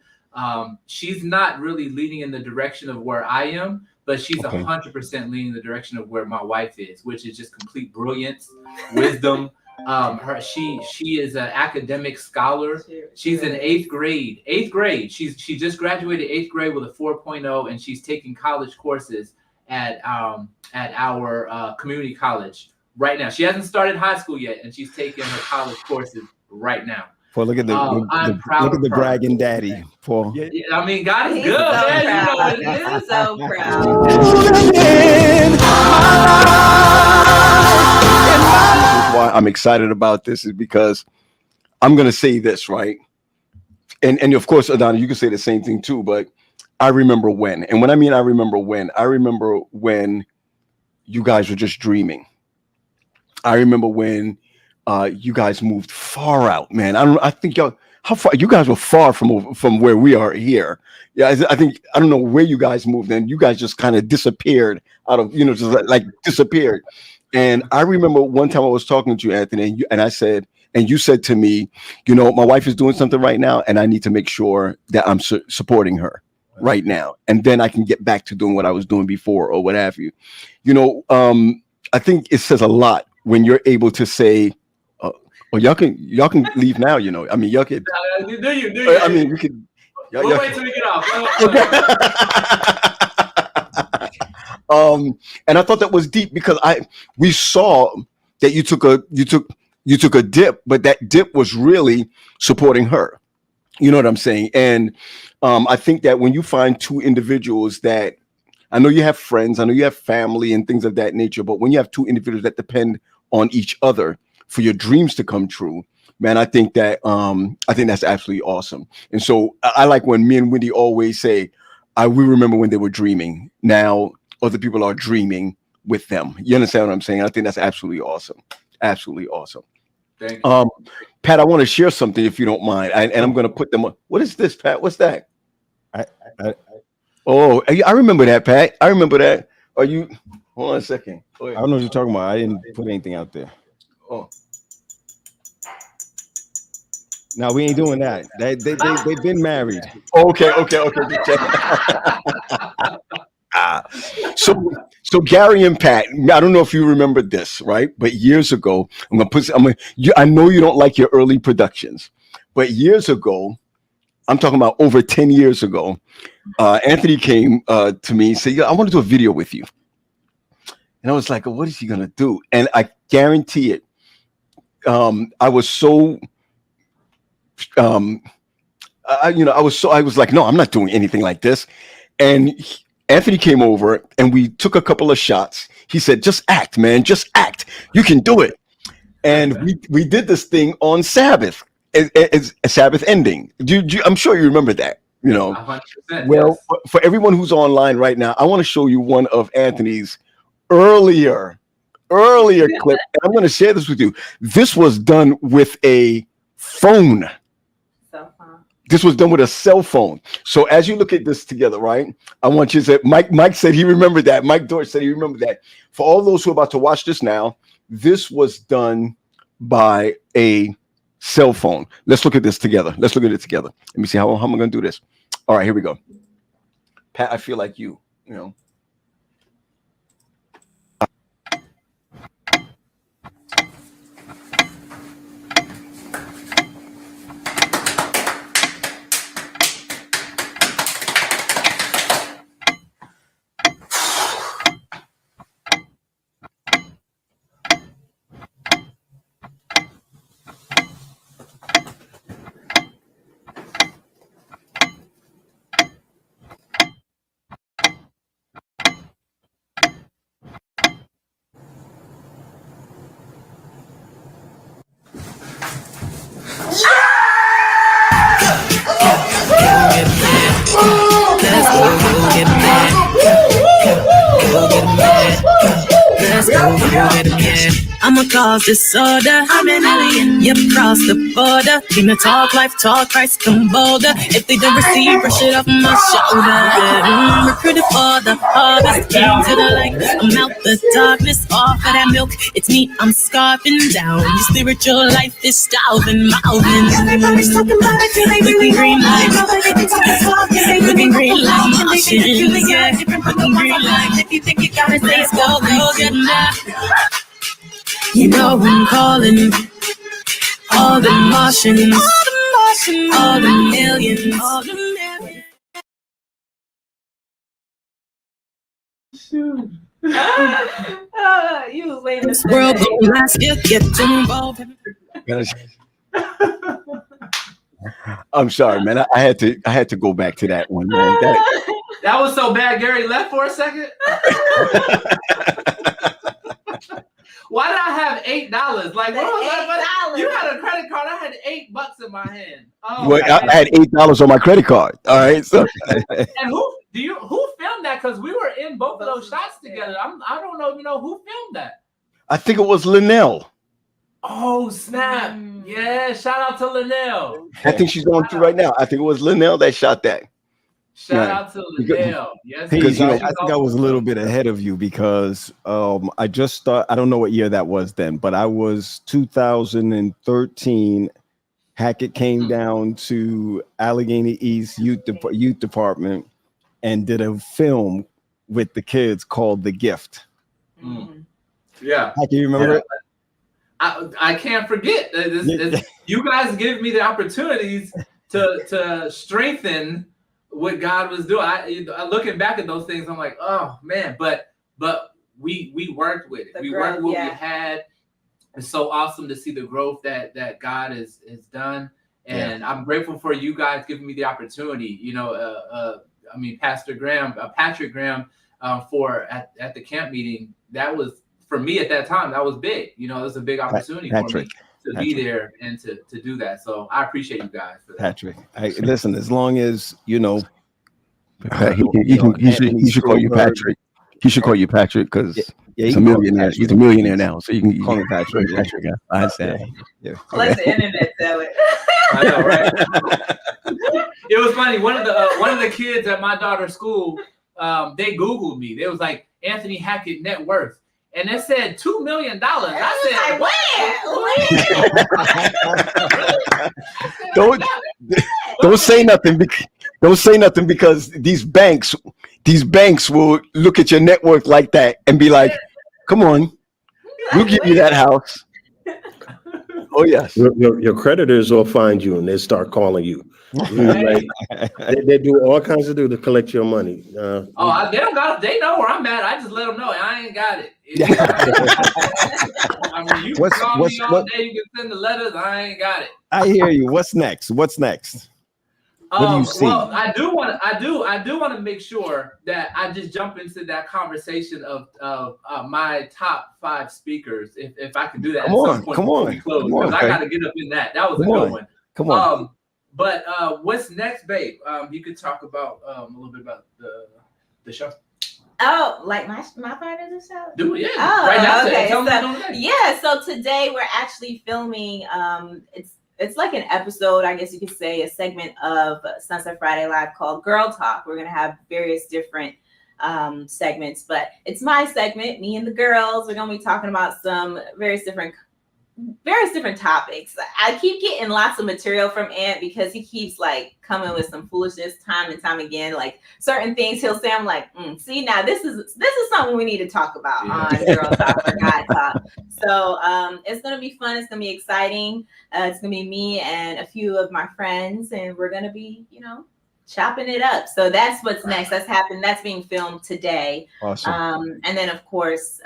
She's not really leading in the direction of where I am, but she's 100% leaning in the direction of where my wife is, which is just complete brilliance, wisdom. She is an academic scholar. She's in eighth grade. She just graduated 8th grade with a 4.0, and she's taking college courses at our community college right now. She hasn't started high school yet, and she's taking her college courses right now. Well, look at the bragging daddy, Paul. Yeah, I mean, God is good. He's so proud. Why I'm excited about this is because I'm going to say this, right? and of course, Adana, you can say the same thing too, but I remember when. And when I mean I remember when you guys were just dreaming. I remember when you guys moved far out, man. I think y'all, how far you guys were far from where we are here. Yeah, I think I don't know where you guys moved, and you guys just kind of disappeared out of, just like disappeared. And I remember one time I was talking to you, Anthony, and I said, and you said to me, my wife is doing something right now, and I need to make sure that I'm supporting her right now, and then I can get back to doing what I was doing before or what have you. I think it says a lot when you're able to say, well, y'all can leave now. I mean, y'all can. Do you? I mean, we could. We'll wait till we get off. And I thought that was deep because we saw that you took a dip, but that dip was really supporting her. You know what I'm saying? And I think that when you find two individuals that, I know you have friends, I know you have family and things of that nature, but when you have two individuals that depend on each other for your dreams to come true, man, I think that's absolutely awesome. And so I like when me and Wendy always say, we remember when they were dreaming. Now other people are dreaming with them. You understand what I'm saying? I think that's absolutely awesome. Absolutely awesome. Thank you. Pat, I want to share something if you don't mind. And I'm going to put them on. What is this, Pat? What's that? Oh, I remember that, Pat. I remember that. Hold on a second. I don't know what you're talking about. I didn't put anything out there. Oh. No, we ain't doing that. They've been married. Okay. So Gary and Pat, I don't know if you remember this, right? But years ago, I know you don't like your early productions, but years ago, I'm talking about over 10 years ago, Anthony came to me and said, "Yeah, I want to do a video with you." And I was like, "What is he gonna do?" And I guarantee it, I was so. I was like, no, I'm not doing anything like this. And Anthony came over and we took a couple of shots. He said, "Just act, man, just act. You can do it." And we did this thing on Sabbath. It's a Sabbath ending. I'm sure you remember that, 100%, Well, yes. for everyone who's online right now, I want to show you one of Anthony's earlier clip. And I'm going to share this with you. This was done with a phone. This was done with a cell phone. So as you look at this together, right? I want you to say, Mike said he remembered that. Mike Dorch said he remembered that. For all those who are about to watch this now, this was done by a cell phone. Let's look at this together. Let's look at it together. Let me see how am I going to do this. All right, here we go. Pat, I feel like you. I'ma cause disorder. I'm an alien. Yep, cross the border. Came to talk life, talk Christ, come bolder. If they don't receive, brush it off my shoulder. Recruited for the harvest, came to the light. I'm out the darkness, off of that milk. It's me, I'm scarfing down. Your spiritual life is starving, Malvin. Everybody's talking about it, looking green like looking green like Martians, yeah. Looking green like if you think you gotta say it's go get now. You know I'm calling all the Martians, all the millions, all the millions. You was waiting to This say world that. don't last, you get involved. I'm sorry, man. I had to go back to that one, man. That was so bad. Gary left for a second. Why did I have $8? Like, The what was I? $8. You had a credit card. I had $8 in my hand. Oh, Well, I man. had $8 on my credit card. All right, so And who filmed that? Because we were in both of those shots together. I don't know, who filmed that. I think it was Linnell. Oh snap! Yeah, shout out to Linnell. I think she's on through right now. I think it was Linnell that shot that. Shout Yeah. out to Linnell. Yes, Because you know, I think I was a little bit ahead of you because I just started. I don't know what year that was then, but I was 2013. Hackett came down to Allegheny East Youth Department and did a film with the kids called The Gift. Yeah. Hackett, you remember it? I can't forget. You guys give me the opportunities to strengthen what God was doing. I looking back at those things, I'm like, oh man, but we worked with it. We worked with what we had. It's so awesome to see the growth that God has done, and I'm grateful for you guys giving me the opportunity. Patrick Graham, for at the camp meeting. That was, for me at that time, that was big. It was a big opportunity for me to be there and to do that. So I appreciate you guys for that. Patrick, listen, as long as He should call you Patrick. He should call you Patrick because he's a millionaire. He's a millionaire now, so you can call him Patrick. Patrick. Yeah, I understand. Yeah. Let the internet tell it. I know, right? It was funny. One of the kids at my daughter's school, they Googled me. They was like, Anthony Hackett net worth. And it said $2 million. I Like, said, Don't say nothing. Don't say nothing because these banks will look at your net worth like that and be like, "Come on, we'll give you that house." Oh yes, Your creditors will find you and they start calling you. Like, they do all kinds of to collect your money. they don't got. They know where I'm at. I just let them know I ain't got it. You can call me all day. You can send the letters. I ain't got it. I hear you. What's next? What do you see? Well, I do want to make sure that I just jump into that conversation of my top 5 speakers, if I can do that. Come on. Because I got to get up in that. That was a good one. Come on. But what's next, babe? You could talk about a little bit about the show. Oh, like my part of the show? Dude, yeah. Oh, right now, okay. tell me what you're doing today. So today we're actually filming. It's like an episode, I guess you could say, a segment of Sunset Friday Live called Girl Talk. We're gonna have various different segments, but it's my segment, me and the girls. We're gonna be talking about some various different topics. I keep getting lots of material from Ant because he keeps like coming with some foolishness time and time again. Like certain things he'll say, I'm like, see, now this is something we need to talk about on Girl Talk or God Talk. So it's gonna be fun. It's gonna be exciting. It's gonna be me and a few of my friends, and we're gonna be, chopping it up. So that's what's next. That's happened. That's being filmed today. Awesome. And then of course,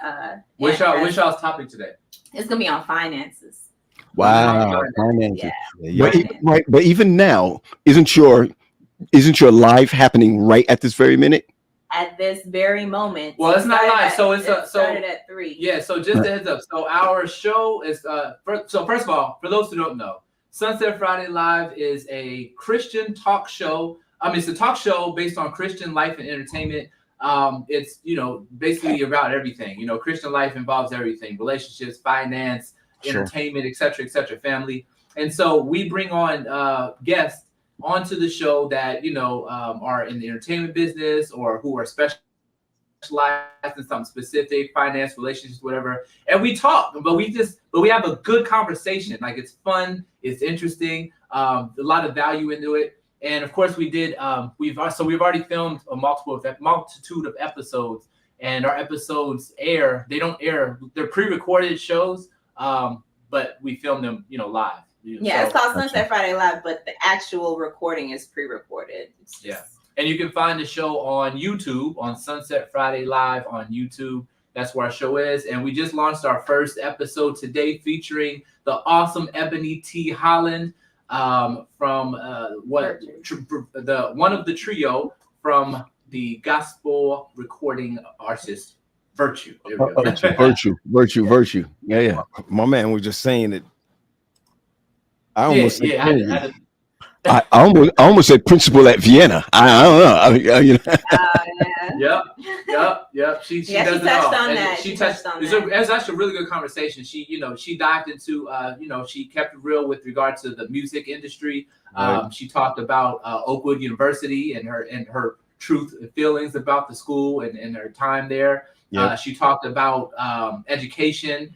Which y'all's topic today? it's gonna be on finances. Wow, finances. But even now, isn't your live happening right at this very minute? At this very moment. Well, it's not live, so it started at 3. Yeah, so just a heads up. So our show is first of all, for those who don't know, Sunset Friday Live is a Christian talk show. It's a talk show based on Christian life and entertainment. It's basically about everything. Christian life involves everything: relationships, finance, entertainment, etc., family. And so we bring on guests onto the show that are in the entertainment business or who are specialized in something specific, finance, relationships, whatever. And we talk, but we have a good conversation. Like, it's fun, it's interesting, a lot of value into it. And of course, we did. We've already filmed a multitude of episodes, and our episodes air. They don't air; they're pre-recorded shows, but we film them, live. It's called Sunset Friday Live, but the actual recording is pre-recorded. And you can find the show on YouTube, on Sunset Friday Live on YouTube. That's where our show is, and we just launched our first episode today, featuring the awesome Ebony T. Holland. From one of the trio from the gospel recording artist Virtue. There we go. Virtue. Yeah. My man was just saying it. I almost said Kennedy. I almost said principal at Vienna. I don't know. You know. Yep. She Yeah, does she it all. touched on And that. She She touched touched on it that. was actually a really good conversation. She dived into she kept it real with regard to the music industry. Right. She talked about Oakwood University and her truth and feelings about the school and her time there. Yep. She talked about education,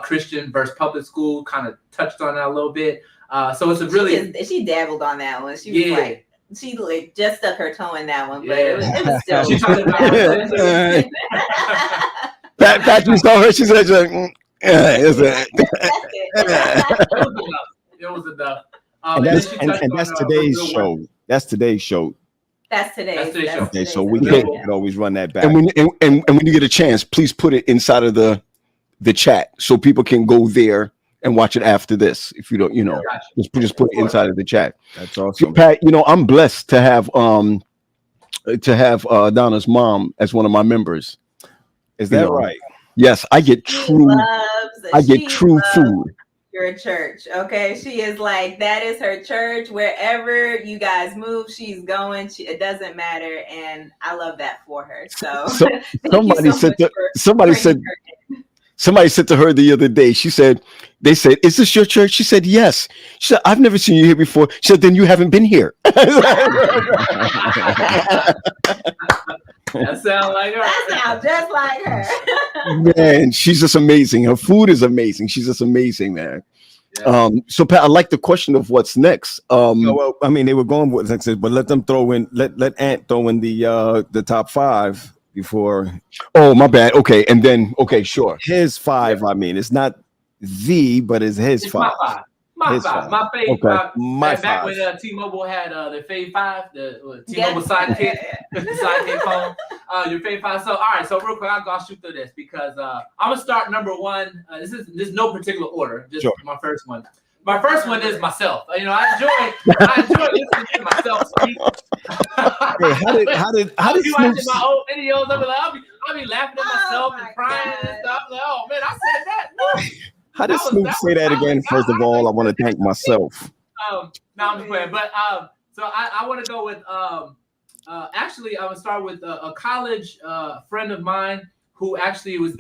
Christian versus public school. Kind of touched on that a little bit. So it's a really She dabbled on that one. She was like, she like just stuck her toe in that one, but it was still. She talked about Pat, you saw her. She said, That's it. It was enough. And that's today's show. That's today's show. That's today's show. Okay, so we Okay. could always run that back. and when you get a chance, please put it inside of the chat so people can go there and watch it after this. If you don't, just put it inside of the chat. That's So, awesome. Pat, I'm blessed to have Donna's mom as one of my members. Is that right? Yes, I get She true. loves- I get she true loves food. Your church, okay? She is like, that is her church. Wherever you guys move, she's going. It doesn't matter, and I love that for her. So, So- thank you somebody so said much to- for somebody bringing said her in. Somebody said to her the other day, they said, is this your church? She said, yes. She said, I've never seen you here before. She said, then you haven't been here. That sounds like her. That sounds just like her. Man, she's just amazing. Her food is amazing. She's just amazing, man. Yeah. So Pat, I like the question of what's next. Well, I mean, they were going with it, but let them throw in. Let Ant throw in the top 5 before Oh, my bad. Okay. And then, okay, sure. his 5. I mean, it's not but it's his It's 5. my five. My His five. five. My fave. Okay. My back 5. when T-Mobile had the Fave 5, the Yeah. T-Mobile sidekick, the sidekick phone. Your Fave 5. So, all right. So, real quick, I'll shoot through this because I'm gonna start number 1. This is no particular order. Just Sure. my first one. My first one is myself. I enjoy listening to myself speak. Hey, how did I'll be watching Snoop? my old videos. I'll be laughing at myself Oh and my crying and God. stuff. Like, oh man, I said that. No. How did That was- Snoop that say was- that that again? was- First of all, I want to thank myself. No, I'm just playing. But so I want to go with actually I would start with a college friend of mine who actually was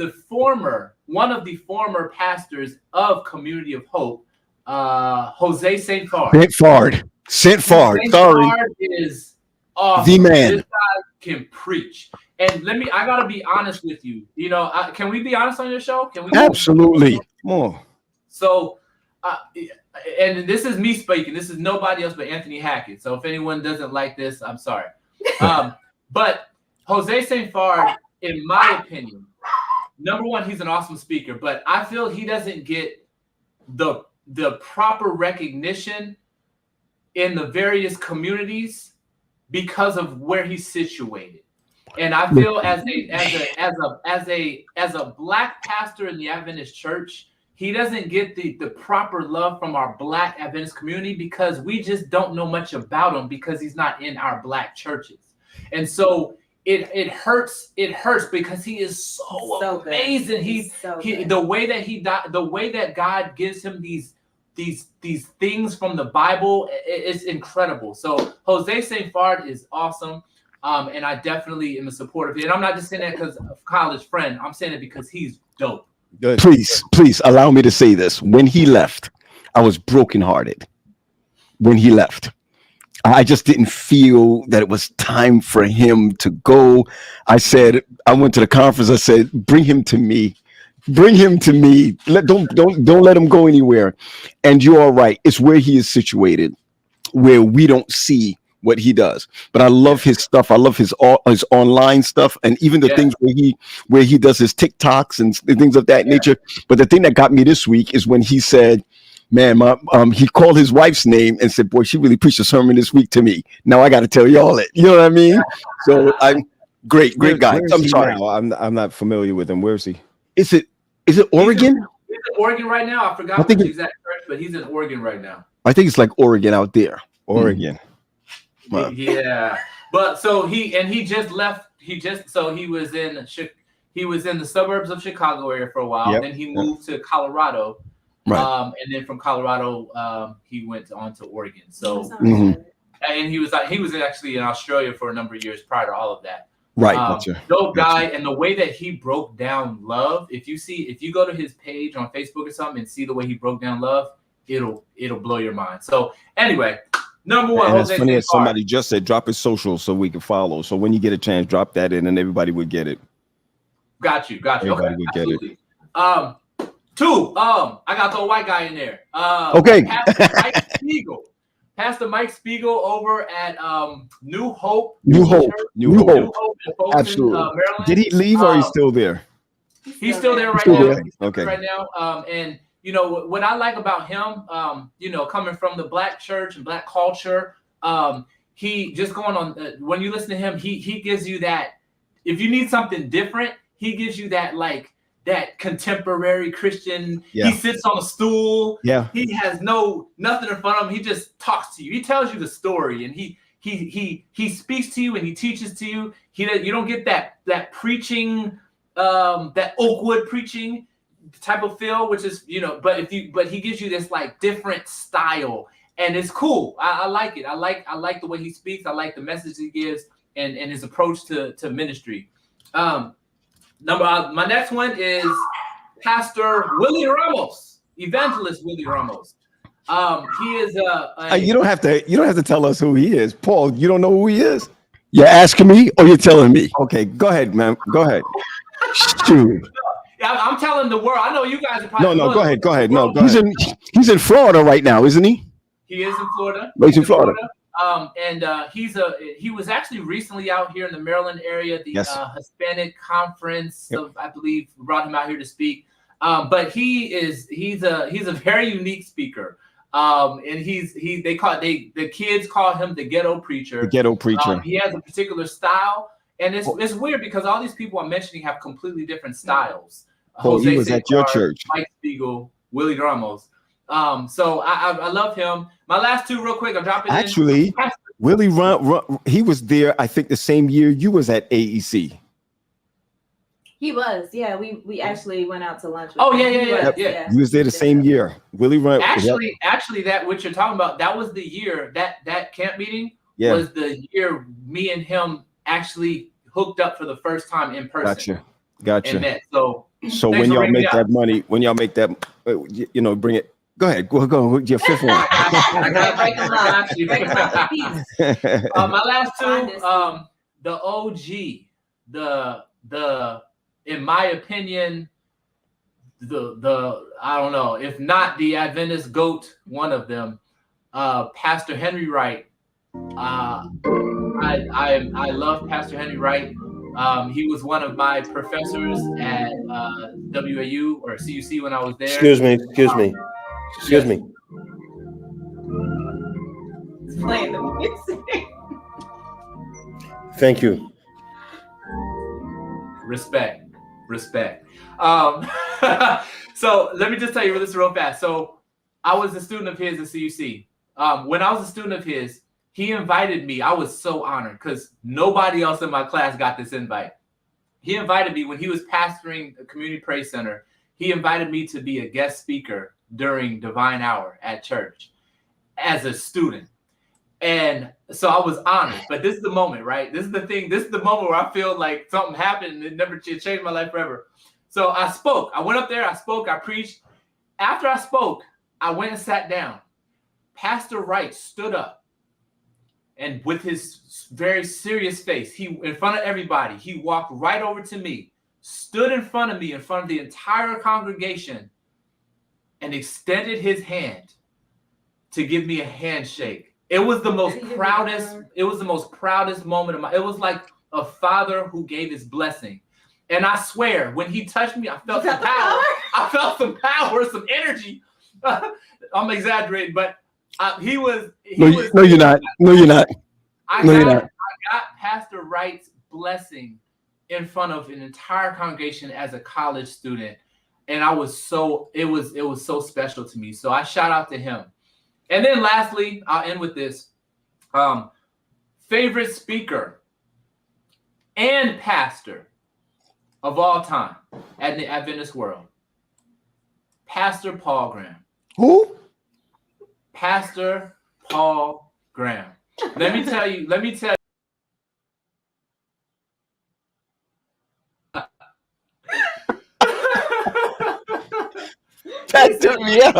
one of the former pastors of Community of Hope, Jose St. Fard. Saint Fard. St. Sorry. Fard is awesome. The man. This guy can preach. And I gotta be honest with you. Can we be honest on your show? Can we? Absolutely. More. So, and this is me speaking. This is nobody else but Anthony Hackett. So if anyone doesn't like this, I'm sorry. But Jose St. Fard, in my opinion, number one, he's an awesome speaker, but I feel he doesn't get the proper recognition in the various communities because of where he's situated. And I feel as a Black pastor in the Adventist church, he doesn't get the proper love from our Black Adventist community because we just don't know much about him because he's not in our Black churches. And so it hurts because he is so good. amazing. He's so good. The way that he died, the way that God gives him these things from the Bible, it's incredible. So Jose St. Fard is awesome. And I definitely am a supporter of it. And I'm not just saying that because of college friend. I'm saying it because he's dope. Good. Please allow me to say this. When he left, I was brokenhearted. When he left, I just didn't feel that it was time for him to go. I went to the conference. I said, bring him to me. Bring him to me. Don't let him go anywhere. And you are right. It's where he is situated, where we don't see what he does. But I love his stuff. I love his online stuff, and even the things where he does his TikToks and things of that nature. But the thing that got me this week is when he said, man, he called his wife's name and said, boy, she really preached a sermon this week to me. Now I got to tell y'all it. You know what I mean? So I'm great guy. Where's I'm he sorry. now? I'm not familiar with him. Where is he? Is it Oregon? He's in Oregon right now. I forgot which exact church, but he's in Oregon right now. I think it's like Oregon out there. Oregon. Wow. Yeah. But so he just left. He was in he was in the suburbs of Chicago area for a while. Yep. Then he moved to Colorado. Right. And then from Colorado, he went on to Oregon. So, Mhm. and he was actually in Australia for a number of years prior to all of that. Right. Gotcha. Dope guy, and the way that he broke down love. If you go to his page on Facebook or something and see the way he broke down love, it'll blow your mind. So anyway, number one, And it's Jose funny that St. Barr. somebody just said drop his social so we can follow. So when you get a chance, drop that in and everybody would get it. Got you. Everybody Okay, would get it. absolutely. Two, I got the white guy in there. Okay. Pastor Mike Spiegel. Pastor Mike Spiegel over at New Hope. New Hope. Church. New New Hope. Hope in Folsom, Absolutely. Maryland. Did he leave or he's Um, still there? He's still there right Still now. there. Okay. Right now. And you know what I like about him, you know, coming from the Black church and Black culture, he just going on. When you listen to him, he gives you that. If you need something different, he gives you that that contemporary Christian. Yeah. He sits on a stool. Yeah. He has nothing in front of him. He just talks to you. He tells you the story, and he speaks to you and he teaches to you. You don't get that preaching, that Oakwood preaching type of feel, which is, you know, but he gives you this like different style, and it's cool. I like it. I like the way he speaks. I like the message he gives and his approach to ministry. My next one is Pastor Willie Ramos, Evangelist Willie Ramos. He is You don't have to tell us who he is. Paul, you don't know who he is? You're asking me or you're telling me? Okay, go ahead, man. Go ahead. Shoot. I'm telling the world. I know you guys are probably No, go ahead. No, go He's ahead. he's in Florida right now, isn't he? He is in Florida. He's in Florida. He was actually recently out here in the Maryland area, the Yes. Hispanic Conference, Yep. I believe, brought him out here to speak. But he's a very unique speaker. And the kids call him the ghetto preacher. The ghetto preacher. He has a particular style, and it's weird because all these people I'm mentioning have completely different styles. Paul, he Jose was St. at your Barr, church. Mike Spiegel, Willie Ramos. So I love him. My last two, real quick, I'll drop it in. Actually, Willie he was there, I think, the same year you was at AEC. He was, yeah. We actually went out to lunch. With Oh, him. yeah, He yeah, was, yeah. You was there the same year. Willie Run. Actually, that what you're talking about, that was the year that camp meeting Yeah. was the year me and him actually hooked up for the first time in person. Gotcha. And met. So So thanks when for y'all bringing make me that money, when y'all make that, bring it. Go ahead. Go with your fifth one. I gotta break them out, actually. Break them out the piece. My last Find two, this. the OG, the in my opinion, the I don't know, if not the Adventist GOAT, one of them, Pastor Henry Wright. I love Pastor Henry Wright. He was one of my professors at WAU or CUC when I was there. Excuse me. It's playing the music. Thank you. Respect. So let me just tell you this real fast. So I was a student of his at CUC. When I was a student of his, he invited me. I was so honored because nobody else in my class got this invite. He invited me when he was pastoring a community praise center. He invited me to be a guest speaker during Divine Hour at church as a student. And so I was honored, but this is the moment, right? This is the thing. This is the moment where I feel like something happened and it changed my life forever. So I spoke. I went up there. I spoke. I preached. After I spoke, I went and sat down. Pastor Wright stood up, and with his very serious face, in front of everybody, he walked right over to me, stood in front of me, in front of the entire congregation, and extended his hand to give me a handshake. It was the most proudest. It was the most proudest moment of my. It was like a father who gave his blessing, and I swear, when he touched me, I felt some power. I felt some power, some energy. I'm exaggerating, but he was. No, you're not. I you're got not. Pastor Wright's blessing in front of an entire congregation as a college student, and it was so special to me. So I shout out to him. And then lastly, I'll end with this. Favorite speaker and pastor of all time at the Adventist world. Pastor Paul Graham. Who? Pastor Paul Graham. Let me tell you. That took me out.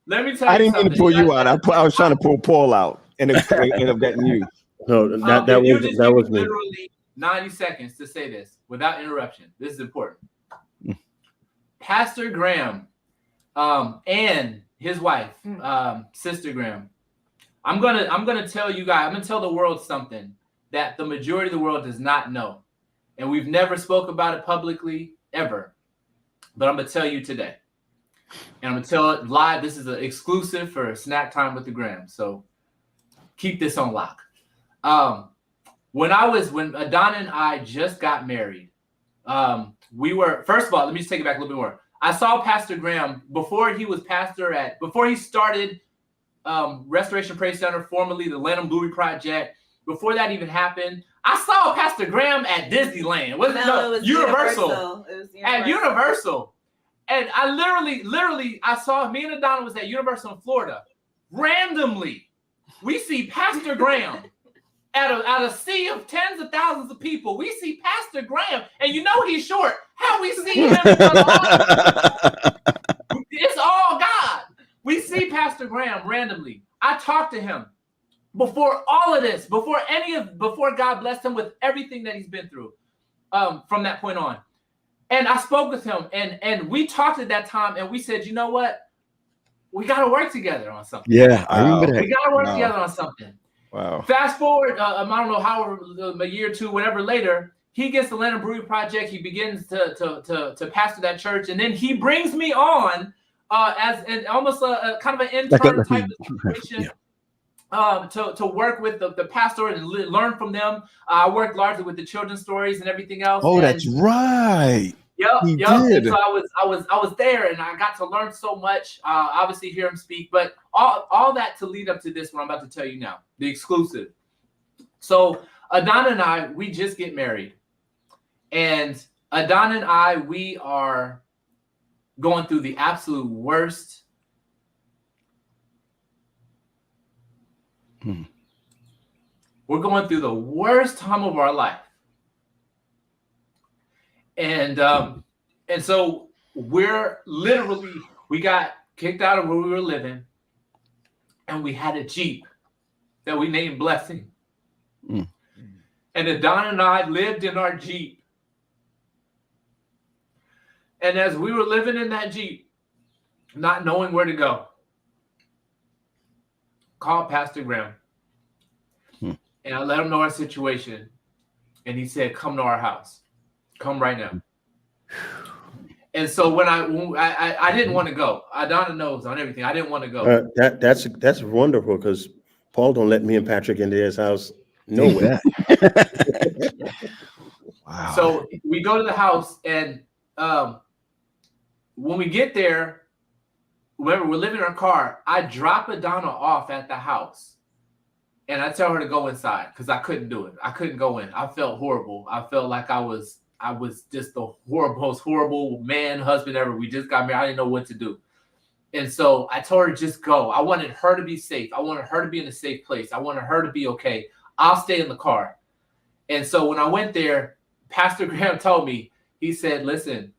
Let me tell you. I didn't mean to something. pull you out. I was trying to pull Paul out, and it ended up getting you. No, that If you was just that give was me me. literally 90 seconds to say this without interruption. This is important. Pastor Graham and his wife, Sister Graham. I'm gonna tell you guys, I'm gonna tell the world something that the majority of the world does not know. And we've never spoke about it publicly ever. But I'm gonna tell you today. And I'm gonna tell it live. This is an exclusive for Snack Time with the Graham. So keep this on lock. When Adana and I just got married, we were, first of all, let me just take it back a little bit more. I saw Pastor Graham before he started Restoration Praise Center, formerly the Lanham Louis Project. Before that even happened, I saw Pastor Graham at Disneyland. It was Universal. It was At Universal. And I literally, I saw, me and Adana was at Universal in Florida. Randomly, we see Pastor Graham at a sea of tens of thousands of people. We see Pastor Graham, and you know he's short. How we see him? It's all God. We see Pastor Graham randomly. I talked to him before all of this, before God blessed him with everything that he's been through from that point on. And I spoke with him, and we talked at that time, and we said, you know what? We got to work together on something. Yeah, I remember that. We got to work together on something. Wow. Fast forward, I don't know, however, a year or two, whatever later, he gets the Lanham Brewery Project. He begins to pastor that church, and then he brings me on as almost a kind of an intern type of situation. Yeah. To work with the pastor and learn from them. I worked largely with the children's stories and everything else. Oh, that's right. Yep. Did. And so I was there, and I got to learn so much. Obviously, hear him speak, but all that to lead up to this, what I'm about to tell you now, the exclusive. So Adana and I, we just get married, and Adana and I, we are going through the absolute worst. We're going through the worst time of our life. And so we got kicked out of where we were living, and we had a Jeep that we named Blessing. And Adana and I lived in our Jeep. And as we were living in that Jeep, not knowing where to go, called Pastor Graham. And I let him know our situation. And he said, come to our house. Come right now. And so when I didn't want to go. Adana knows on everything. I didn't want to go. That's wonderful, because Paul don't let me and Patrick into his house. No way. Wow. So we go to the house, and when we get there, remember, we're living in our car. I drop Adana off at the house. And I tell her to go inside because I couldn't do it. I couldn't go in. I felt horrible. I felt like I was just the most horrible man, husband ever. We just got married. I didn't know what to do. And so I told her to just go. I wanted her to be safe. I wanted her to be in a safe place. I wanted her to be okay. I'll stay in the car. And so when I went there, Pastor Graham told me, he said, listen,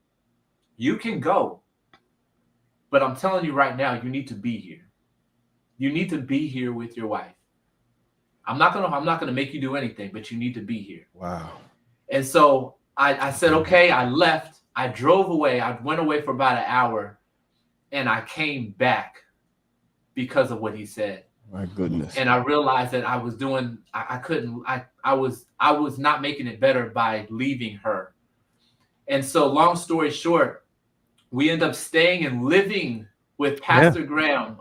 you can go, but I'm telling you right now, you need to be here. You need to be here with your wife. I'm not gonna make you do anything, but you need to be here. Wow. And so I said, okay, I left. I drove away. I went away for about an hour, and I came back because of what he said. My goodness. And I realized that I was doing, I was not making it better by leaving her. And so long story short, we end up staying and living with Pastor Graham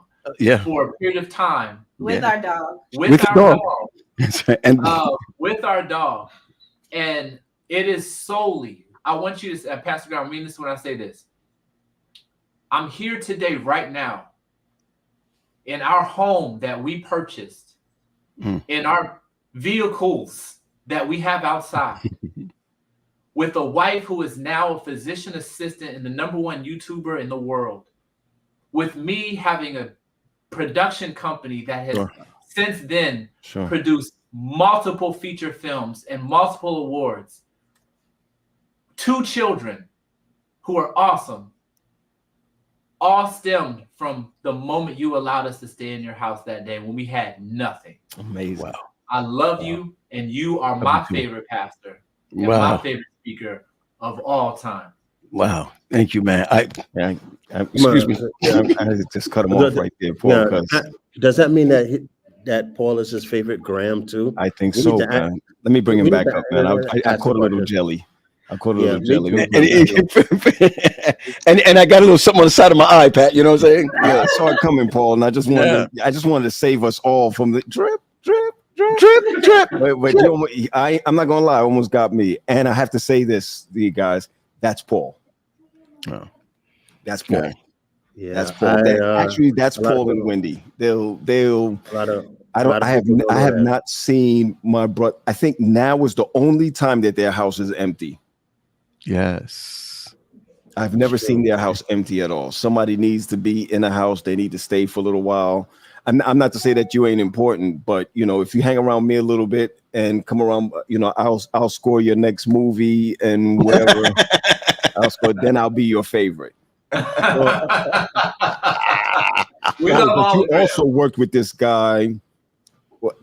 for a period of time. With our dog. With our dog. And with our dog. And it is solely, I want you to, Pastor Graham, I mean this when I say this. I'm here today, right now, in our home that we purchased, in our vehicles that we have outside, with a wife who is now a physician assistant and the #1 YouTuber in the world, with me having a production company that has since then produced multiple feature films and multiple awards, 2 children who are awesome, all stemmed from the moment you allowed us to stay in your house that day when we had nothing. Amazing. Wow. I love you, and you are my favorite pastor and my favorite speaker of all time. Wow. Thank you, man. Excuse me. I had to just cut him off right there, Paul. Now, 'Cause does that mean that Paul is his favorite Graham too? I think We so, need to man. Let me bring him we need back to- up, man. I ask caught a about little this. jelly. I caught a Yeah, little me jelly. too. And I got a little something on the side of my eye, Pat. You know what I'm saying? Yeah, I saw it coming, Paul, and I just wanted to save us all from the drip. But I'm not gonna lie, it almost got me. And I have to say this to you guys: that's Paul. Oh. That's Paul. Yeah. Yeah, That's Paul. That's a lot Paul of- and Wendy. They'll. a lot of I have people don't know that. not seen my brother. I think now is the only time that their house is empty. Yes. I've never seen their house empty at all. Somebody needs to be in the house. They need to stay for a little while. I'm not to say that you ain't important, but you know, if you hang around me a little bit and come around, you know, I'll score your next movie and whatever. Then I'll be your favorite. We But love all you of them. also worked with this guy.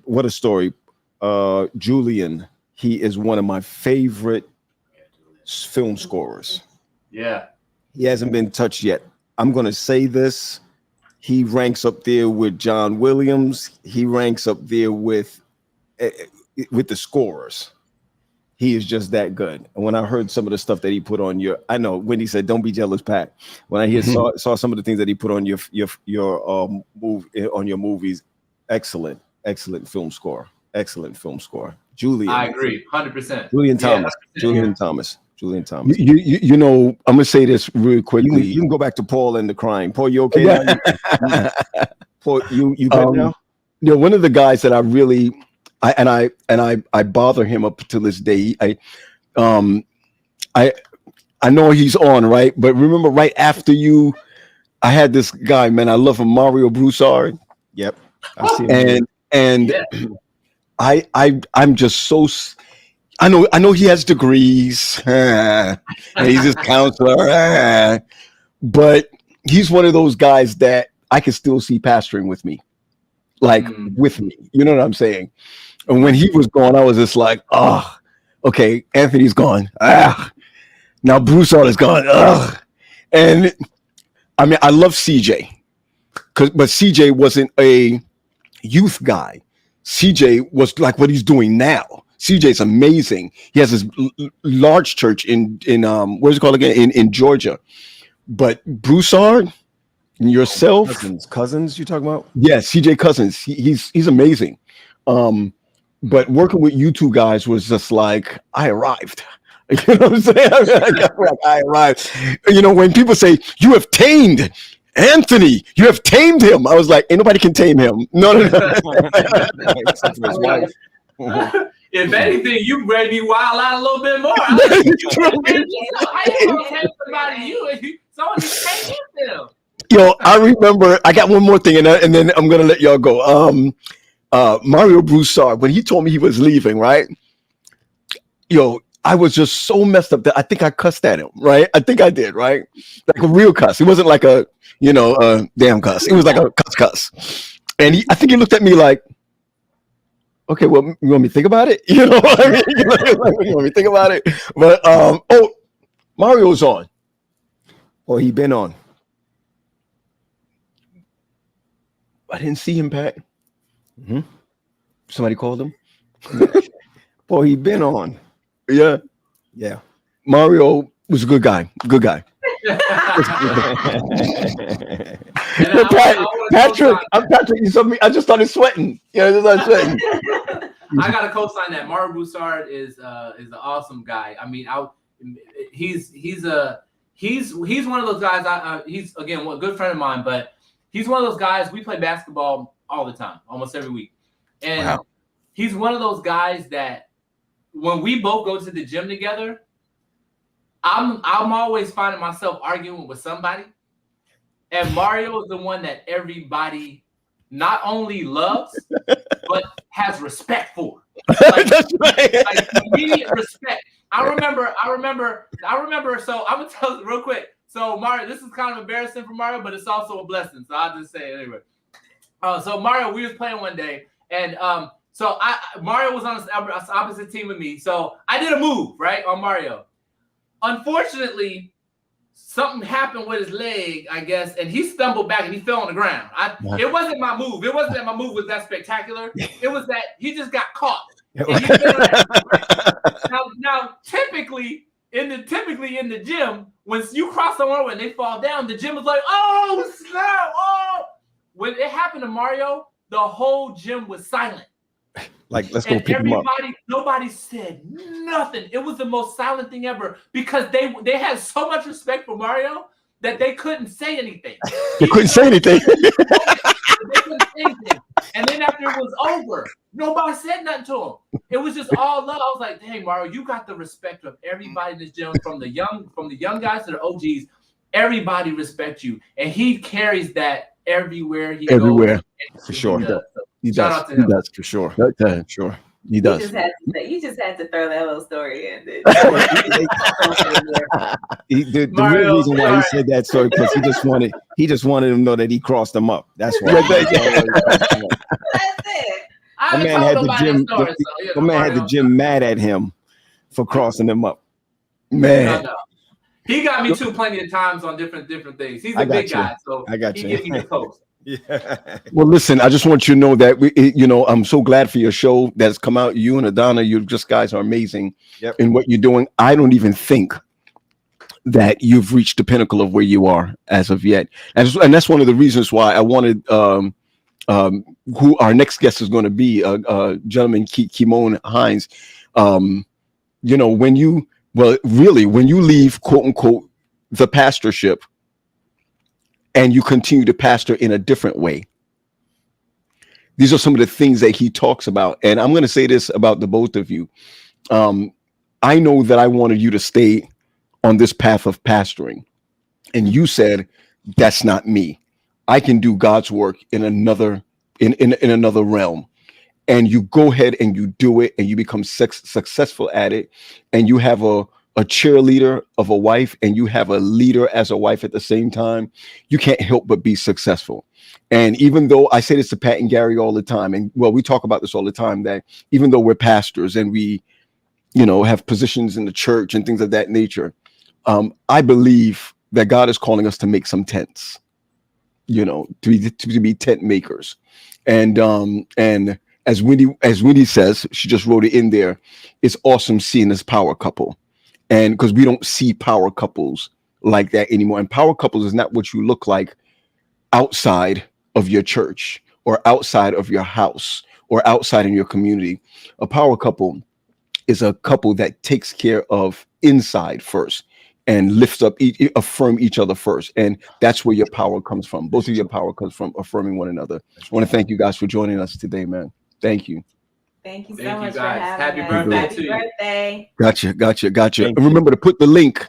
What a story. Julian. He is one of my favorite film scorers. Yeah. He hasn't been touched yet. I'm going to say this. He ranks up there with John Williams. He ranks up there with the scorers. He is just that good. And when I heard some of the stuff that he put on I know when he said, "Don't be jealous, Pat." When I saw some of the things that he put on your on your movies, excellent film score. Excellent film score. Julian. I agree, 100%. Julian Thomas. Yeah, Julian Thomas. Julian Thomas. You know, I'm gonna say this real quickly. You can go back to Paul and the crime. Paul, you okay now? Paul, you good now? You know, one of the guys that I really I bother him up to this day. I know he's on, right? But remember, right after you, I had this guy, man. I love him, Mario Broussard. Yep. I've seen him. And Yeah. I'm just so. I know he has degrees. And he's his counselor. But he's one of those guys that I can still see pastoring with me. Like with me. You know what I'm saying? And when he was gone, I was just like, oh, okay, Anthony's gone. Now Broussard is gone. And I mean, I love CJ. But CJ wasn't a youth guy. CJ was like what he's doing now. CJ's amazing. He has this large church in where's it called again? In Georgia. But Broussard and yourself. Cousins you talking about? Yeah, CJ Cousins. He's amazing. But working with you two guys was just like I arrived. You know what I'm saying? I arrived. You know, when people say you have tamed Anthony, you have tamed him. I was like, ain't nobody can tame him. No. Except for his wife. If anything, you made me wild out a little bit more. I was like, how you gonna tame somebody? Someone just came in them. Yo, I remember. I got one more thing, and then I'm gonna let y'all go. Mario Broussard, when he told me he was leaving, right? Yo, I was just so messed up that I think I cussed at him, right? I think I did, right? Like a real cuss. It wasn't like a, damn cuss. It was like a cuss. And I think he looked at me like, okay, well, you want me to think about it? You know what I mean? You want me to think about it? But, Mario's on. Or he been on. I didn't see him, Pat. Mm-hmm. Somebody called him? Boy, he been on. Yeah. Yeah. Mario was a good guy. Good guy. Patrick, you saw me. I just started sweating. Yeah, I just started sweating. I got to co-sign that. Mario Broussard is an awesome guy. I mean, he's one of those guys. He's again a good friend of mine, but he's one of those guys. We play basketball all the time, almost every week, and he's one of those guys that when we both go to the gym together, I'm always finding myself arguing with somebody, and Mario is the one that everybody not only loves but has respect for. Like, That's right. like immediate respect. I remember. So I'm gonna tell you real quick. So Mario, this is kind of embarrassing for Mario, but it's also a blessing. So I'll just say it anyway. So Mario, we was playing one day, and so Mario was on the opposite team with me. So I did a move right on Mario. Unfortunately, something happened with his leg, I guess, and he stumbled back and he fell on the ground. It wasn't my move. It wasn't that my move was that spectacular. It was that he just got caught. And he fell down. Now, typically in the gym, when you cross someone and they fall down, the gym is like, oh snap! Oh, when it happened to Mario, the whole gym was silent. Like, let's go pick him up. Nobody said nothing. It was the most silent thing ever because they had so much respect for Mario that they couldn't say anything. They couldn't say anything. They couldn't say anything. And then after it was over, nobody said nothing to him. It was just all love. I was like, dang, Mario, you got the respect of everybody in this gym, from the young guys to the OGs. Everybody respects you. And he carries that everywhere he goes. For sure. He Shout does. out to him. He does, for sure. Sure. He does. You just had to throw that little story in. The real reason why he said that story, because he just wanted him to know that he crossed him up. That's why. That's it. I The man haven't had told the nobody gym. that story, so, you know, The man had Mario. the gym mad at him for crossing him up. Man. No. He got me too plenty of times on different things. He's a I got big you. guy, so I got he you. give me the post. Yeah. Well, listen, I just want you to know that I'm so glad for your show that's come out. You and Adana, you just guys are amazing in what you're doing. I don't even think that you've reached the pinnacle of where you are as of yet, and that's one of the reasons why I wanted who our next guest is going to be, gentleman Kimon Hines. When you leave, quote unquote, the pastorship, and you continue to pastor in a different way. These are some of the things that he talks about. And I'm going to say this about the both of you. I know that I wanted you to stay on this path of pastoring. And you said, that's not me. I can do God's work in another realm. And you go ahead and you do it, and you become successful at it. And you have a cheerleader of a wife, and you have a leader as a wife at the same time. You can't help but be successful. And even though I say this to Pat and Gary all the time, and we talk about this all the time, that even though we're pastors and we, have positions in the church and things of that nature, I believe that God is calling us to make some tents, to be tent makers. And as Wendy says, she just wrote it in there. It's awesome seeing this power couple. And because we don't see power couples like that anymore. And power couples is not what you look like outside of your church or outside of your house or outside in your community. A power couple is a couple that takes care of inside first and lifts up, affirm each other first. And that's where your power comes from. Both of your power comes from affirming one another. I want to thank you guys for joining us today, man. Thank you. Thank you so Thank you, much for guys. having Happy us. birthday Happy to you. birthday. Gotcha. Thank And remember to put the link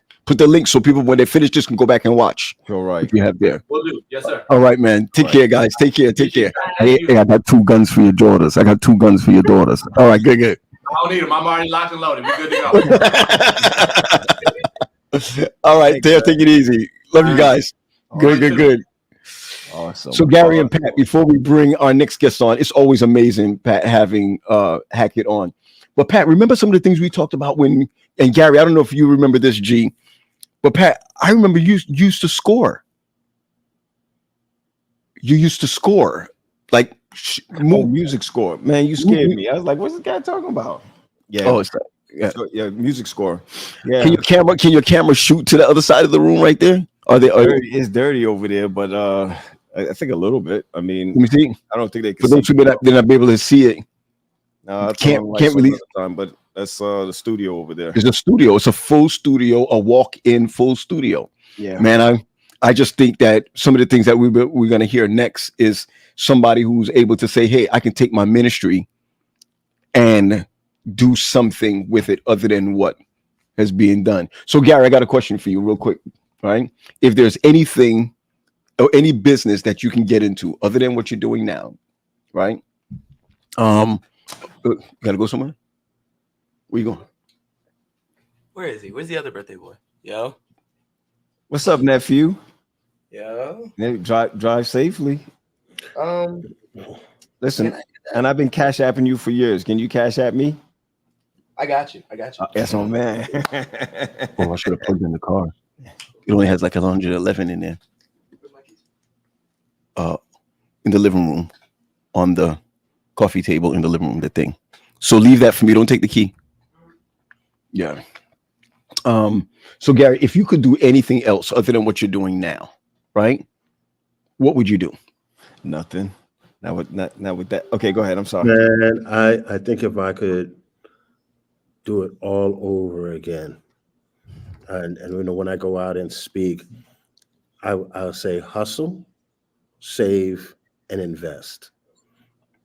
so people, when they finish this, can go back and watch. All right. If you have there. Will do. Yes, sir. All right, man. Take care, guys. Take care. Hey, Hey, I got 2 guns for your daughters. All right, good. I don't need them. I'm already locked and loaded. We're good to go. All right, Thanks, there. Take it easy. Love you guys. Good. Awesome. So Gary and Pat, before we bring our next guest on, it's always amazing, Pat, having Hackett on. But Pat, remember some of the things we talked about and Gary, I don't know if you remember this, G, but Pat, I remember you used to score. You used to score, like music score. Man, you scared me. I was like, what's this guy talking about? Yeah. Music score. Yeah. Can your camera shoot to the other side of the room right there? It's dirty over there, but I think a little bit. I mean, let me see. I don't think they can For those who may not be able to see it. No, Can't really time, but that's the studio over there. It's a studio. It's a full studio, a walk-in full studio. Yeah, man. I just think that some of the things that we're going to hear next is somebody who's able to say, hey, I can take my ministry and do something with it other than what has been done. So Gary, I got a question for you real quick, right? If there's anything or any business that you can get into other than what you're doing now, right? Gotta go somewhere? Where you going? Where is he? Where's the other birthday boy? Yo. What's up, nephew? Yo. Hey, drive safely. Listen, Can and I've been cash apping you for years. Can you cash app me? I got you. I got you. That's my man. Oh, I should have plugged in the car. It only has like 111 in there. In the living room, on the coffee table in the living room, the thing. So leave that for me. Don't take the key. Yeah. So Gary, if you could do anything else other than what you're doing now, right? What would you do? Nothing. Not with that. Okay, go ahead. I'm sorry. Man, I think if I could do it all over again, and you know, when I go out and speak, I'll say hustle, save, and invest.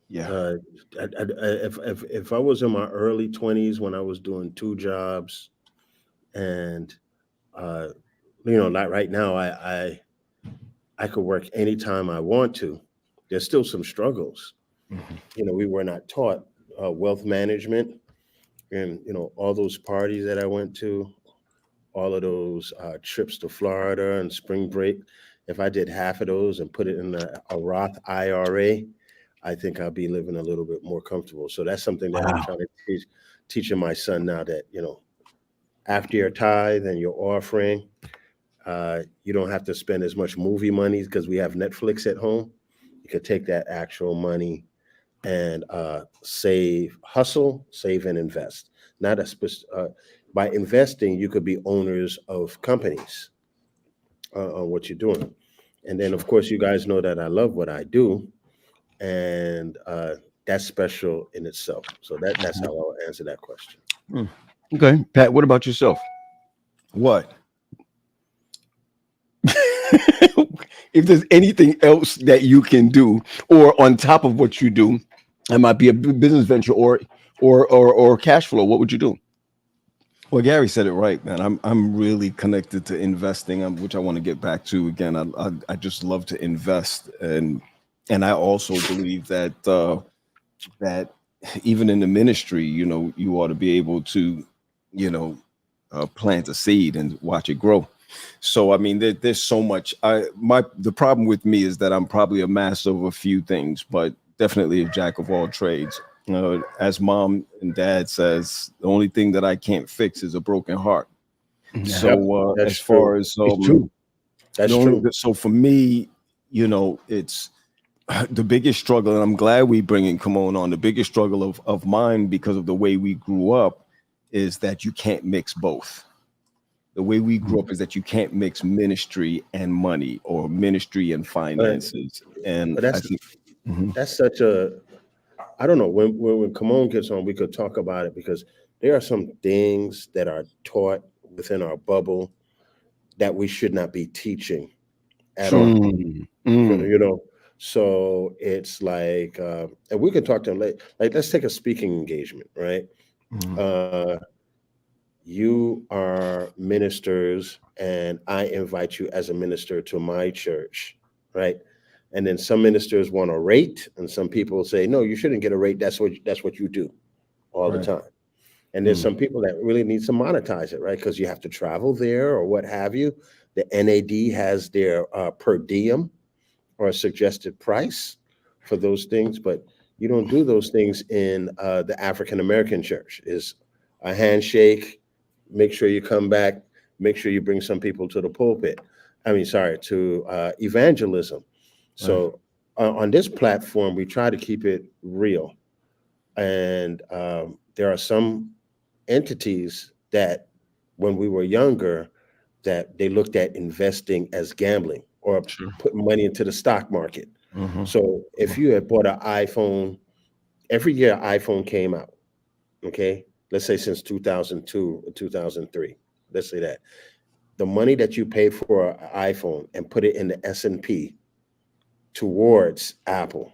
Yeah. If I was in my early 20s when I was doing 2 jobs, and you know, like right now, I could work anytime I want to. There's still some struggles. Mhm. You know, we were not taught wealth management, and you know, all those parties that I went to, all of those trips to Florida and spring break. If I did half of those and put it in a Roth IRA, I think I'll be living a little bit more comfortable. So that's something that I'm trying to teaching my son now, that, you know, after your tithe and your offering, you don't have to spend as much movie money because we have Netflix at home. You could take that actual money and save, hustle, save, and invest. Not by investing, you could be owners of companies on what you're doing. And then, of course, you guys know that I love what I do, and that's special in itself. So that's how I'll answer that question. Okay, Pat, what about yourself? What? If there's anything else that you can do, or on top of what you do, it might be a business venture or cash flow, what would you do? Well, Gary said it right, man. I'm really connected to investing, which I want to get back to again. I just love to invest, and I also believe that that even in the ministry, you know, you ought to be able to, you know, plant a seed and watch it grow. So I mean, there's so much. The problem with me is that I'm probably a master of a few things, but definitely a jack of all trades. As mom and dad says, the only thing that I can't fix is a broken heart. So That's as far true. as It's true. That's true. so for me, you know, it's the biggest struggle, and I'm glad we bringing Kimon on. The biggest struggle of mine, because of the way we grew up, is that you can't mix both. The way we grew up is that you can't mix ministry and money, or ministry and finances. And But I think, that's such a, I don't know, when Kimon gets on, we could talk about it, because there are some things that are taught within our bubble that we should not be teaching at all. You know, so it's like, and we can talk to them like let's take a speaking engagement, right? You are ministers, and I invite you as a minister to my church, right? And then some ministers want a rate, and some people say, no, you shouldn't get a rate. That's what you do all the time. And there's some people that really need to monetize it, right? Because you have to travel there or what have you. The NAD has their per diem or a suggested price for those things, but you don't do those things in the African American church. Is a handshake, make sure you come back, make sure you bring some people to the pulpit. To evangelism. So on this platform, we try to keep it real. And there are some entities that when we were younger, that they looked at investing as gambling or putting money into the stock market. So if you had bought an iPhone, every year iPhone came out, okay? Let's say since 2002 or 2003, let's say that. The money that you pay for an iPhone and put it in the S&P towards Apple,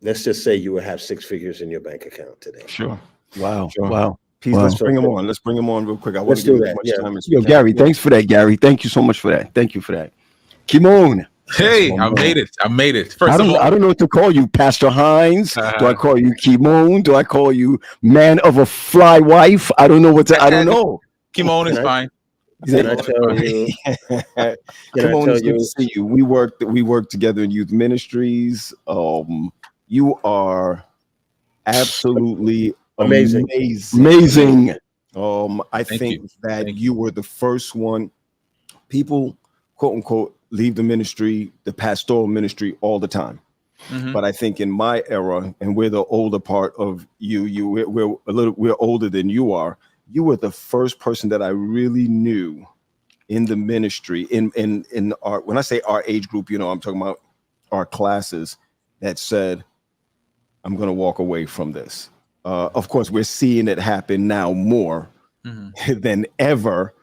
let's just say you would have 6 figures in your bank account today. Sure. Wow. Wow. Peace. Wow. Let's bring him on. Let's bring him on real quick. I want Let's to give do him as that, much yeah. time as we Yo, can. Gary, thanks for that, Gary. Thank you so much for that. Thank you for that. Kimon. Hey, my I man. made it. I made it. I First of don't all, know what to call you, Pastor Hines. Do I call you Kimon? Do I call you man of a fly wife? I don't know what to. I don't know. Kimon is Can I- fine. Can I tell you? Can I Come on, tell it's good you? to see you. We work together in youth ministries. You are absolutely Amazing. Amazing. I Thank think you. that Thank you were the first one. People, quote unquote, leave the ministry, the pastoral ministry, all the time. Mhm. But I think in my era, and we're the older part of we're older than you are. You were the first person that I really knew in the ministry, in our, when I say our age group, I'm talking about our classes, that said, I'm going to walk away from this. Of course, we're seeing it happen now more Mhm. than ever,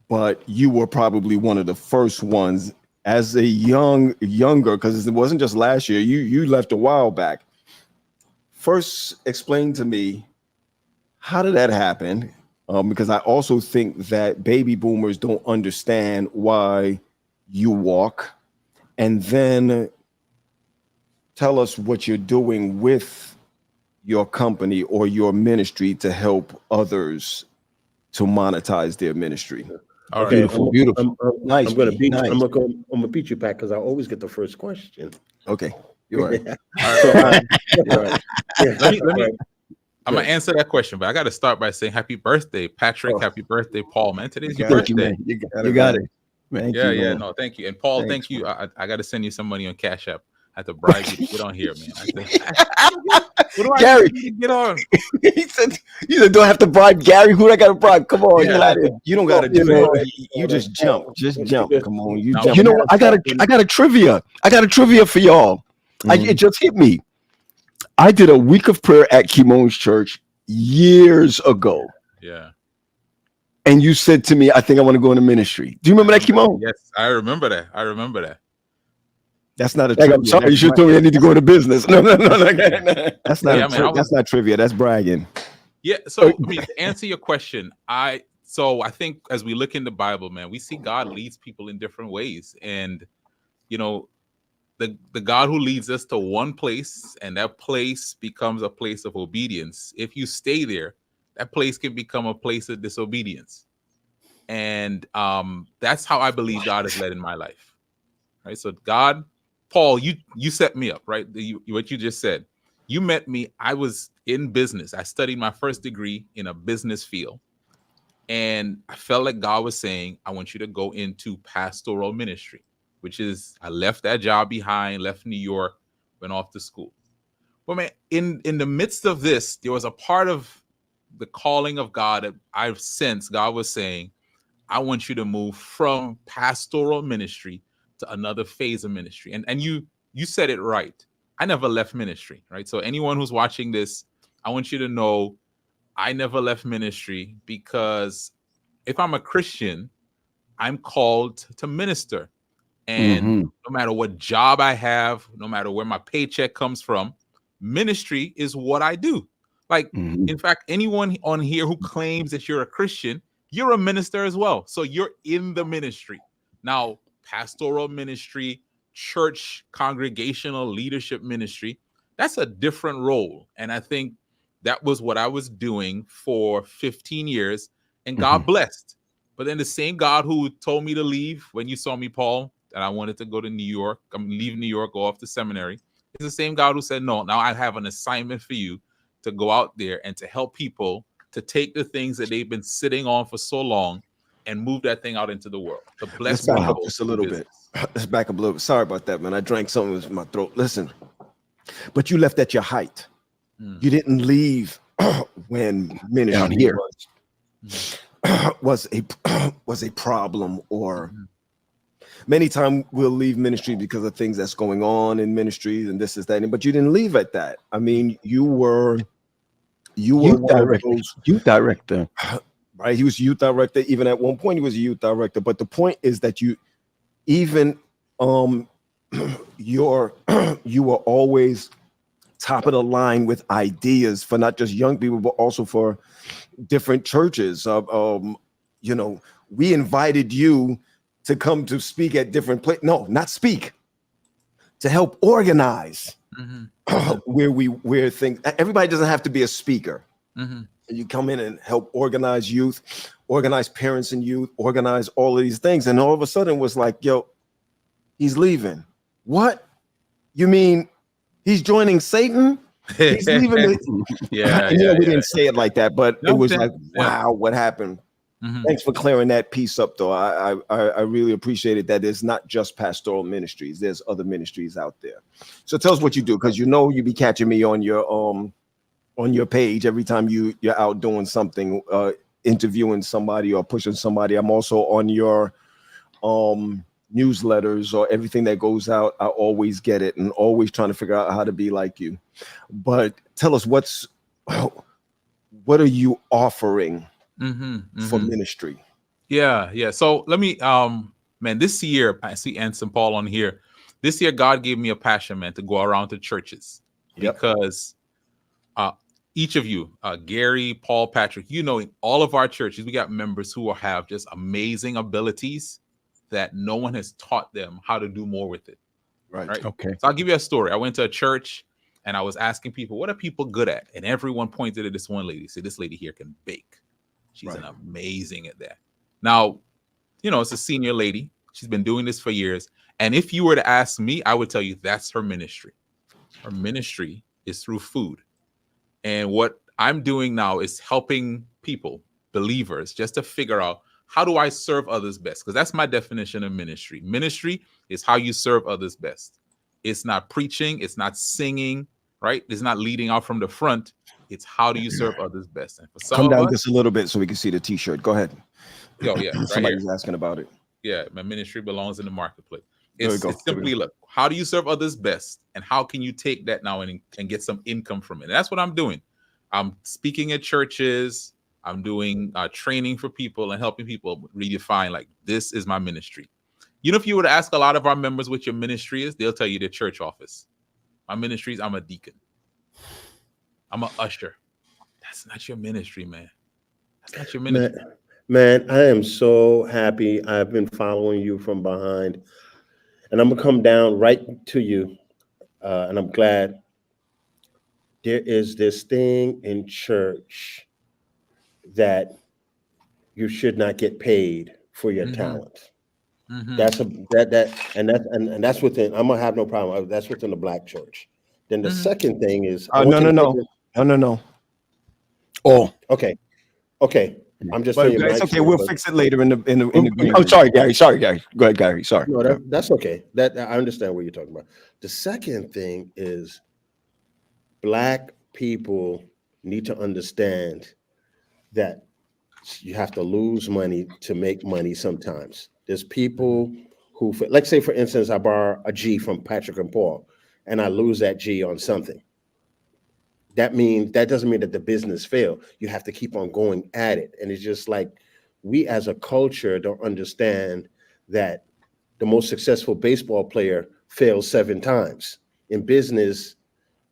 but you were probably one of the first ones as a younger, because it wasn't just last year. You left a while back. First, explain to me, how did that happen? Because I also think that baby boomers don't understand why you walk. And then tell us what you're doing with your company or your ministry to help others to monetize their ministry. All right. Beautiful, beautiful. Nice, I'm gonna B, beat. nice. I'm gonna beat you, Pat, because I always get the first question. Okay, you're right. So, right. Yeah, Let me- right. I'm gonna answer that question, but I got to start by saying happy birthday, Patrick. Oh. Happy birthday, Paul. Man, today's your Thank you, birthday. man. You got it. Thank Yeah, you, yeah, man. no, thank you. And Paul, Thanks, thank you. I got to send you some money on Cash App. I have to bribe you to get on here, man. What do I Gary. do to get on? he said, do I have to bribe Gary? Who I got to bribe? Come on. Yeah. You don't got to do know, it. You just jump. Just jump. Come on. You Now, jump. You know what? I got a trivia. I got a trivia for y'all. It just hit me. I did a week of prayer at Kimon's church years ago. Yeah. And you said to me, I think I want to go into ministry. Do you remember that, Kimon? Yes, I remember that. I remember that. That's not a Like, trivia. I'm sorry, you That's should tell me I need to go into business. No. That's not Yeah, a man, I was- that's not trivia. That's bragging. Yeah. So, I mean, to answer your question, I think as we look in the Bible, man, we see God leads people in different ways, and the God who leads us to one place, and that place becomes a place of obedience. If you stay there, that place can become a place of disobedience, and that's how I believe God has led in my life. Right. So, God, Paul, you set me up, right? What you just said. You met me. I was in business. I studied my first degree in a business field. And I felt like God was saying, I want you to go into pastoral ministry, which is, I left that job behind, left New York, went off to school. Well, man, in the midst of this, there was a part of the calling of God that I've sensed God was saying, I want you to move from pastoral ministry to another phase of ministry. And you said it right. I never left ministry, right? So anyone who's watching this, I want you to know I never left ministry, because if I'm a Christian, I'm called to minister. And no matter what job I have, no matter where my paycheck comes from, ministry is what I do. Like, in fact, anyone on here who claims that you're a Christian, you're a minister as well. So you're in the ministry. Now, pastoral ministry, church congregational leadership ministry, that's a different role. And I think that was what I was doing for 15 years, and God blessed. But then the same God who told me to leave when you saw me, Paul, and I wanted to go to New York, leave New York, go off to seminary, is the same God who said, no, now I have an assignment for you to go out there and to help people to take the things that they've been sitting on for so long and move that thing out into the world. To bless Let's back up people just a little business. bit. Let's back up a little bit. Sorry about that, man. I drank something in my throat. Listen, but you left at your height. You didn't leave when ministry Down here. was a problem, or many times we'll leave ministry because of things that's going on in ministries and this is that. But you didn't leave at that. I mean, you were Youth one of director. those, Youth director. right? He was youth director. Even at one point, he was a youth director. But the point is that you were always top of the line with ideas for not just young people, but also for different churches. You know, we invited you to come to speak at different places. No, not speak, to help organize where things. Everybody doesn't have to be a speaker. You come in and help organize youth, organize parents and youth, organize all of these things. And all of a sudden was like, yo, he's leaving. What? You mean he's joining Satan? He's leaving. We didn't say it like that, but it was like, wow, what happened? Thanks for clearing that piece up, though. I really appreciate it. That it's not just pastoral ministries. There's other ministries out there. So tell us what you do, because you know you be catching me on your page every time you're out doing something, interviewing somebody or pushing somebody. I'm also on your newsletters or everything that goes out. I always get it and always trying to figure out how to be like you. But tell us what are you offering for ministry? Yeah. So let me, man, this year, I see Anson Paul on here. This year, God gave me a passion, man, to go around to churches because each of you, Gary, Paul, Patrick, you know, in all of our churches, we got members who have just amazing abilities that no one has taught them how to do more with it. Right. Okay. So I'll give you a story. I went to a church and I was asking people, what are people good at? And everyone pointed at this one lady. Said, this lady here can bake. She's an amazing at that. Now, you know, it's a senior lady. She's been doing this for years. And if you were to ask me, I would tell you that's her ministry. Her ministry is through food. And what I'm doing now is helping people, believers, just to figure out, how do I serve others best? Because that's my definition of ministry. Ministry is how you serve others best. It's not preaching. It's not singing, right? It's not leading out from the front. It's how do you serve others best? And for some Come down of us, just a little bit so we can see the T-shirt. Go ahead. Oh, yeah. Right Somebody's here. asking about it. Yeah, my ministry belongs in the marketplace. There we It's, go. it's simply, look, how do you serve others best? And how can you take that now and get some income from it? And that's what I'm doing. I'm speaking at churches. I'm doing training for people and helping people redefine, like, this is my ministry. You know, if you were to ask a lot of our members what your ministry is, they'll tell you their church office. My ministry is I'm a deacon. I'm an usher. That's not your ministry, man. That's not your ministry. Man, I am so happy. I've been following you from behind, and I'm gonna come down right to you, and I'm glad. There is this thing in church that you should not get paid for your talent. That's that's within. I'm gonna have no problem. That's within the Black church. Then the second thing is No. Oh, okay. I'm just. But it's okay. We'll fix it later in the. I'm sorry, Gary. Go ahead, Gary. Sorry. No, that's okay. That I understand what you're talking about. The second thing is Black people need to understand that you have to lose money to make money sometimes. There's people who, let's say, for instance, I borrow a G from Patrick and Paul, and I lose that G on something. That doesn't mean that the business failed. You have to keep on going at it. And it's just like, we as a culture don't understand that the most successful baseball player fails 7 times. In business,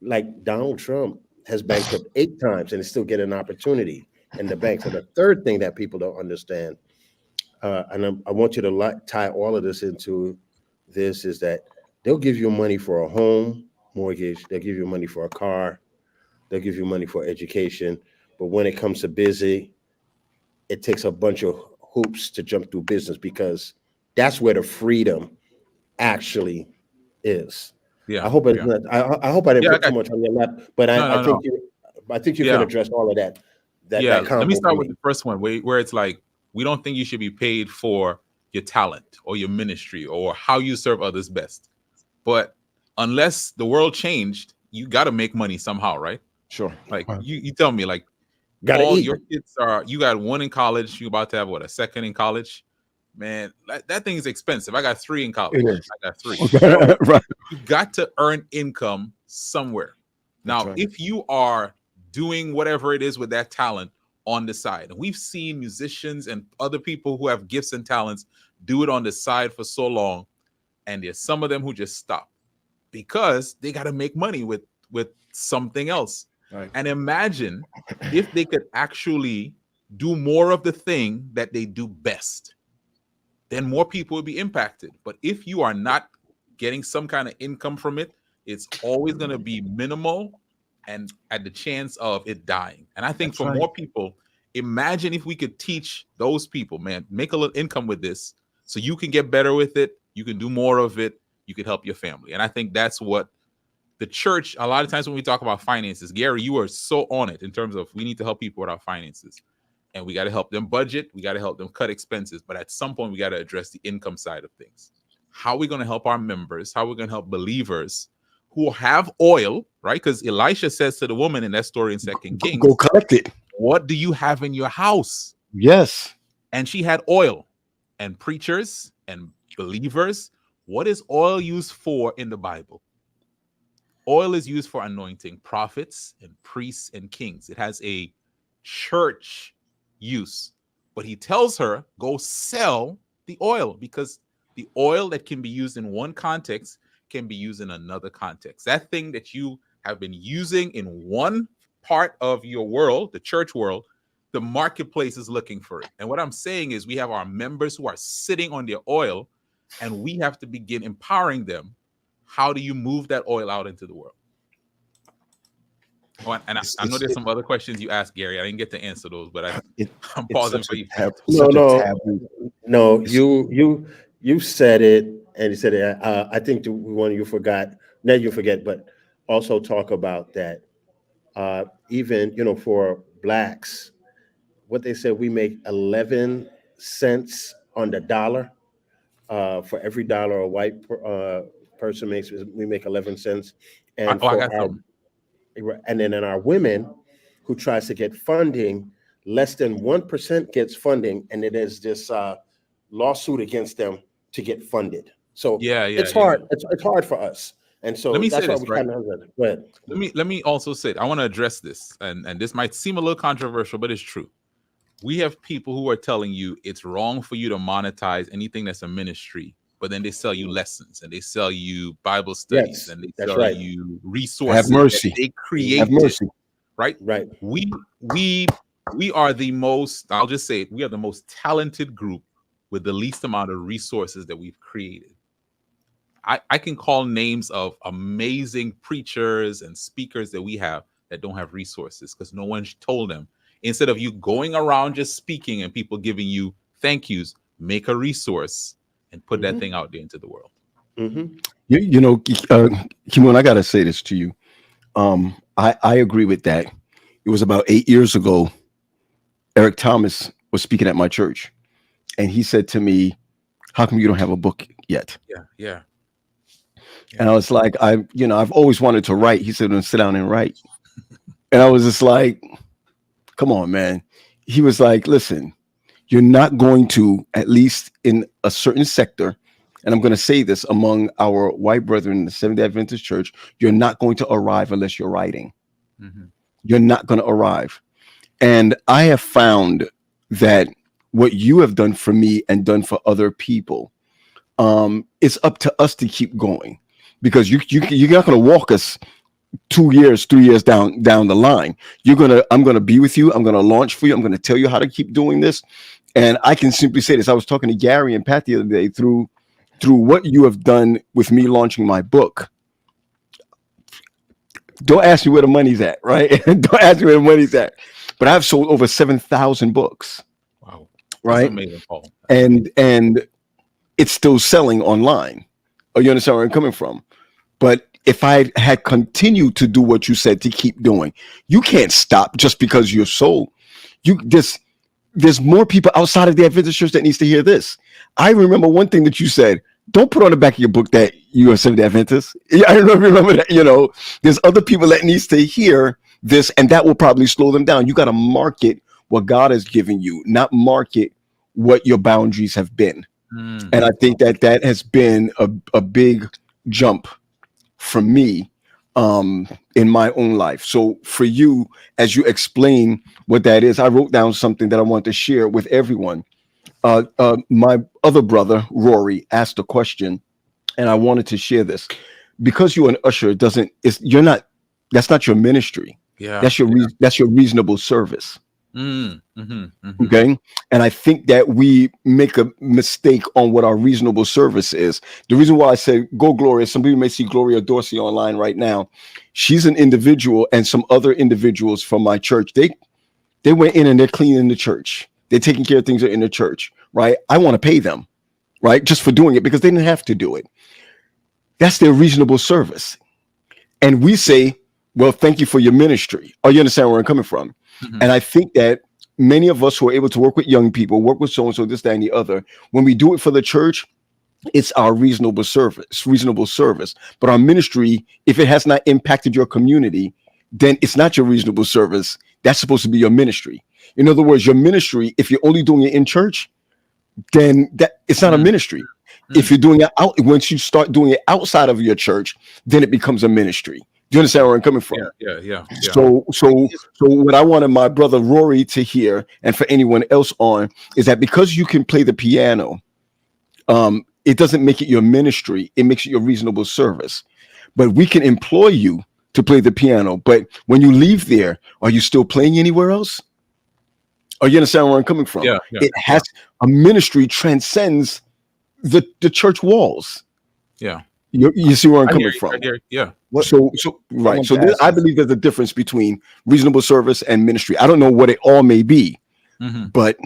like Donald Trump has bankrupt 8 times and is still getting an opportunity in the bank. So the third thing that people don't understand, and I want you to tie all of this into this, is that they'll give you money for a home mortgage. They'll give you money for a car. They'll give you money for education. But when it comes to busy, it takes a bunch of hoops to jump through business, because that's where the freedom actually is. Yeah. I hope I didn't put too much on your lap, but I think you can address all of that. Let me start with the first one, where it's like, we don't think you should be paid for your talent or your ministry or how you serve others best. But unless the world changed, you got to make money somehow, right? Sure. Like you tell me, like, your kids you got 1 in college, you about to have a second in college. Man, that thing is expensive. I got 3 in college. I got 3. Right. You got to earn income somewhere. Now, if you are doing whatever it is with that talent on the side, and we've seen musicians and other people who have gifts and talents do it on the side for so long, and there's some of them who just stop because they got to make money with with something else. Right. And imagine if they could actually do more of the thing that they do best, then more people will be impacted. But if you are not getting some kind of income from it, it's always going to be minimal and at the chance of it dying. And I think for more people, imagine if we could teach those people, man, make a little income with this so you can get better with it. You can do more of it. You can help your family. And I think that's what the church, a lot of times when we talk about finances, Gary, you are so on it in terms of we need to help people with our finances. And we got to help them budget. We got to help them cut expenses. But at some point, we got to address the income side of things. How are we going to help our members? How are we going to help believers who have oil, right? Because Elisha says to the woman in that story in 2 Kings, Go collect it. what do you have in your house? Yes. And she had oil. And preachers and believers, what is oil used for in the Bible? Oil is used for anointing prophets and priests and kings. It has a church use. But he tells her, go sell the oil, because the oil that can be used in one context can be used in another context. That thing that you have been using in one part of your world, the church world, the marketplace is looking for it. And what I'm saying is we have our members who are sitting on their oil, and we have to begin empowering them. How do you move that oil out into the world? Oh, and I know there's some other questions you asked, Gary. I didn't get to answer those, but I'm pausing for you. No, you said it, and you said it. I think the one you forgot, not you forget, but also talk about that. Even for blacks, what they said, we make 11 cents on the dollar. For every dollar a white person makes, we make 11 cents. And and then in our women who tries to get funding, less than 1% gets funding, and it is this lawsuit against them to get funded. So it's hard. It's hard for us. And so let me that's say why this, we right? kind of go ahead. Let me also say, I want to address this, and this might seem a little controversial, but it's true. We have people who are telling you it's wrong for you to monetize anything that's a ministry, but then they sell you lessons, and they sell you Bible studies, and they sell you resources. Have mercy. They create. Have mercy. Right. We are the most, I'll just say it, we are the most talented group with the least amount of resources that we've created. I can call names of amazing preachers and speakers that we have that don't have resources because no one told them. Instead of you going around just speaking and people giving you thank yous, make a resource and put that thing out there into the world. Kimon, I got to say this to you. I agree with that. It was about 8 years ago. Eric Thomas was speaking at my church, and he said to me, how come you don't have a book yet? Yeah. And I was like, I've always wanted to write. He said, sit down and write. And I was just like, come on, man. He was like, listen, you're not going to, at least in a certain sector, and I'm going to say this among our white brethren in the Seventh-day Adventist Church, you're not going to arrive unless you're writing. You're not going to arrive. And I have found that what you have done for me and done for other people, it's up to us to keep going, because you're not going to walk us 2 years, 3 years down the line. I'm going to be with you. I'm going to launch for you. I'm going to tell you how to keep doing this. And I can simply say this. I was talking to Gary and Pat the other day through what you have done with me launching my book. Don't ask me where the money's at, right? Don't ask me where the money's at. But I've sold over 7,000 books. Wow. Right. That's amazing, Paul. And it's still selling online. Oh, you understand where I'm coming from? But if I had continued to do what you said to keep doing, you can't stop just because you're sold. There's more people outside of the Adventist Church that needs to hear this. I remember one thing that you said. Don't put on the back of your book that you are Seventh-day Adventist. I don't know if you remember that. There's other people that needs to hear this, and that will probably slow them down. You got to market what God has given you, not market what your boundaries have been. And I think that has been a big jump for me in my own life. So for you, as you explain what that is, I wrote down something that I want to share with everyone. My other brother, Rory, asked a question, and I wanted to share this. Because you're an usher, you're not That's not your ministry. Yeah. That's your reasonable service. Mm-hmm. Okay. And I think that we make a mistake on what our reasonable service is. The reason why I say go Gloria, some people may see Gloria Dorsey online right now. She's an individual, and some other individuals from my church. They went in and they're cleaning the church. They're taking care of things in the church, right? I want to pay them, right? Just for doing it, because they didn't have to do it. That's their reasonable service. And we say, well, thank you for your ministry. Oh, you understand where I'm coming from? Mm-hmm. And I think that many of us who are able to work with young people, work with so-and-so, this, that, and the other, when we do it for the church, it's our reasonable service. But our ministry, if it has not impacted your community, then it's not your reasonable service. That's supposed to be your ministry. In other words, your ministry, if you're only doing it in church, then that it's not a ministry. If you're doing it out, once you start doing it outside of your church, then it becomes a ministry. Do you understand where I'm coming from? Yeah. So what I wanted my brother Rory to hear, and for anyone else on, is that because you can play the piano, it doesn't make it your ministry. It makes it your reasonable service. But we can employ you to play the piano. But when you leave there, are you still playing anywhere else? Are you understand where I'm coming from? Yeah. It has a ministry transcends the church walls. Yeah. You see where I'm coming from? Yeah. So I believe there's a difference between reasonable service and ministry. I don't know what it all may be, but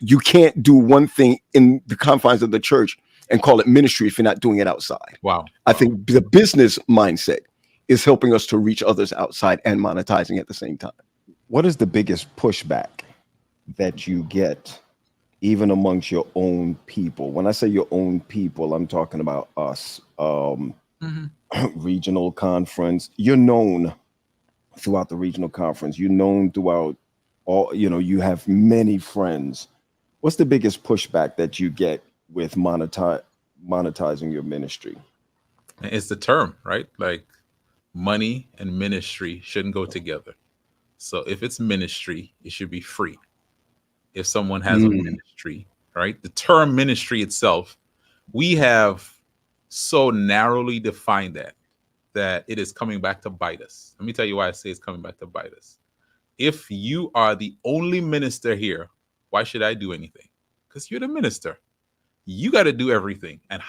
you can't do one thing in the confines of the church and call it ministry if you're not doing it outside. Wow. I think the business mindset is helping us to reach others outside and monetizing at the same time. What is the biggest pushback that you get even amongst your own people? When I say your own people, I'm talking about us. Regional conference. You're known throughout the regional conference. You're known throughout all, you have many friends. What's the biggest pushback that you get with monetizing your ministry? It's the term, right? Like money and ministry shouldn't go together. So if it's ministry, it should be free. If someone has a ministry, right? The term ministry itself, we have so narrowly defined that it is coming back to bite us. Let me tell you why I say it's coming back to bite us. If you are the only minister here, why should I do anything? Because you're the minister. You got to do everything. And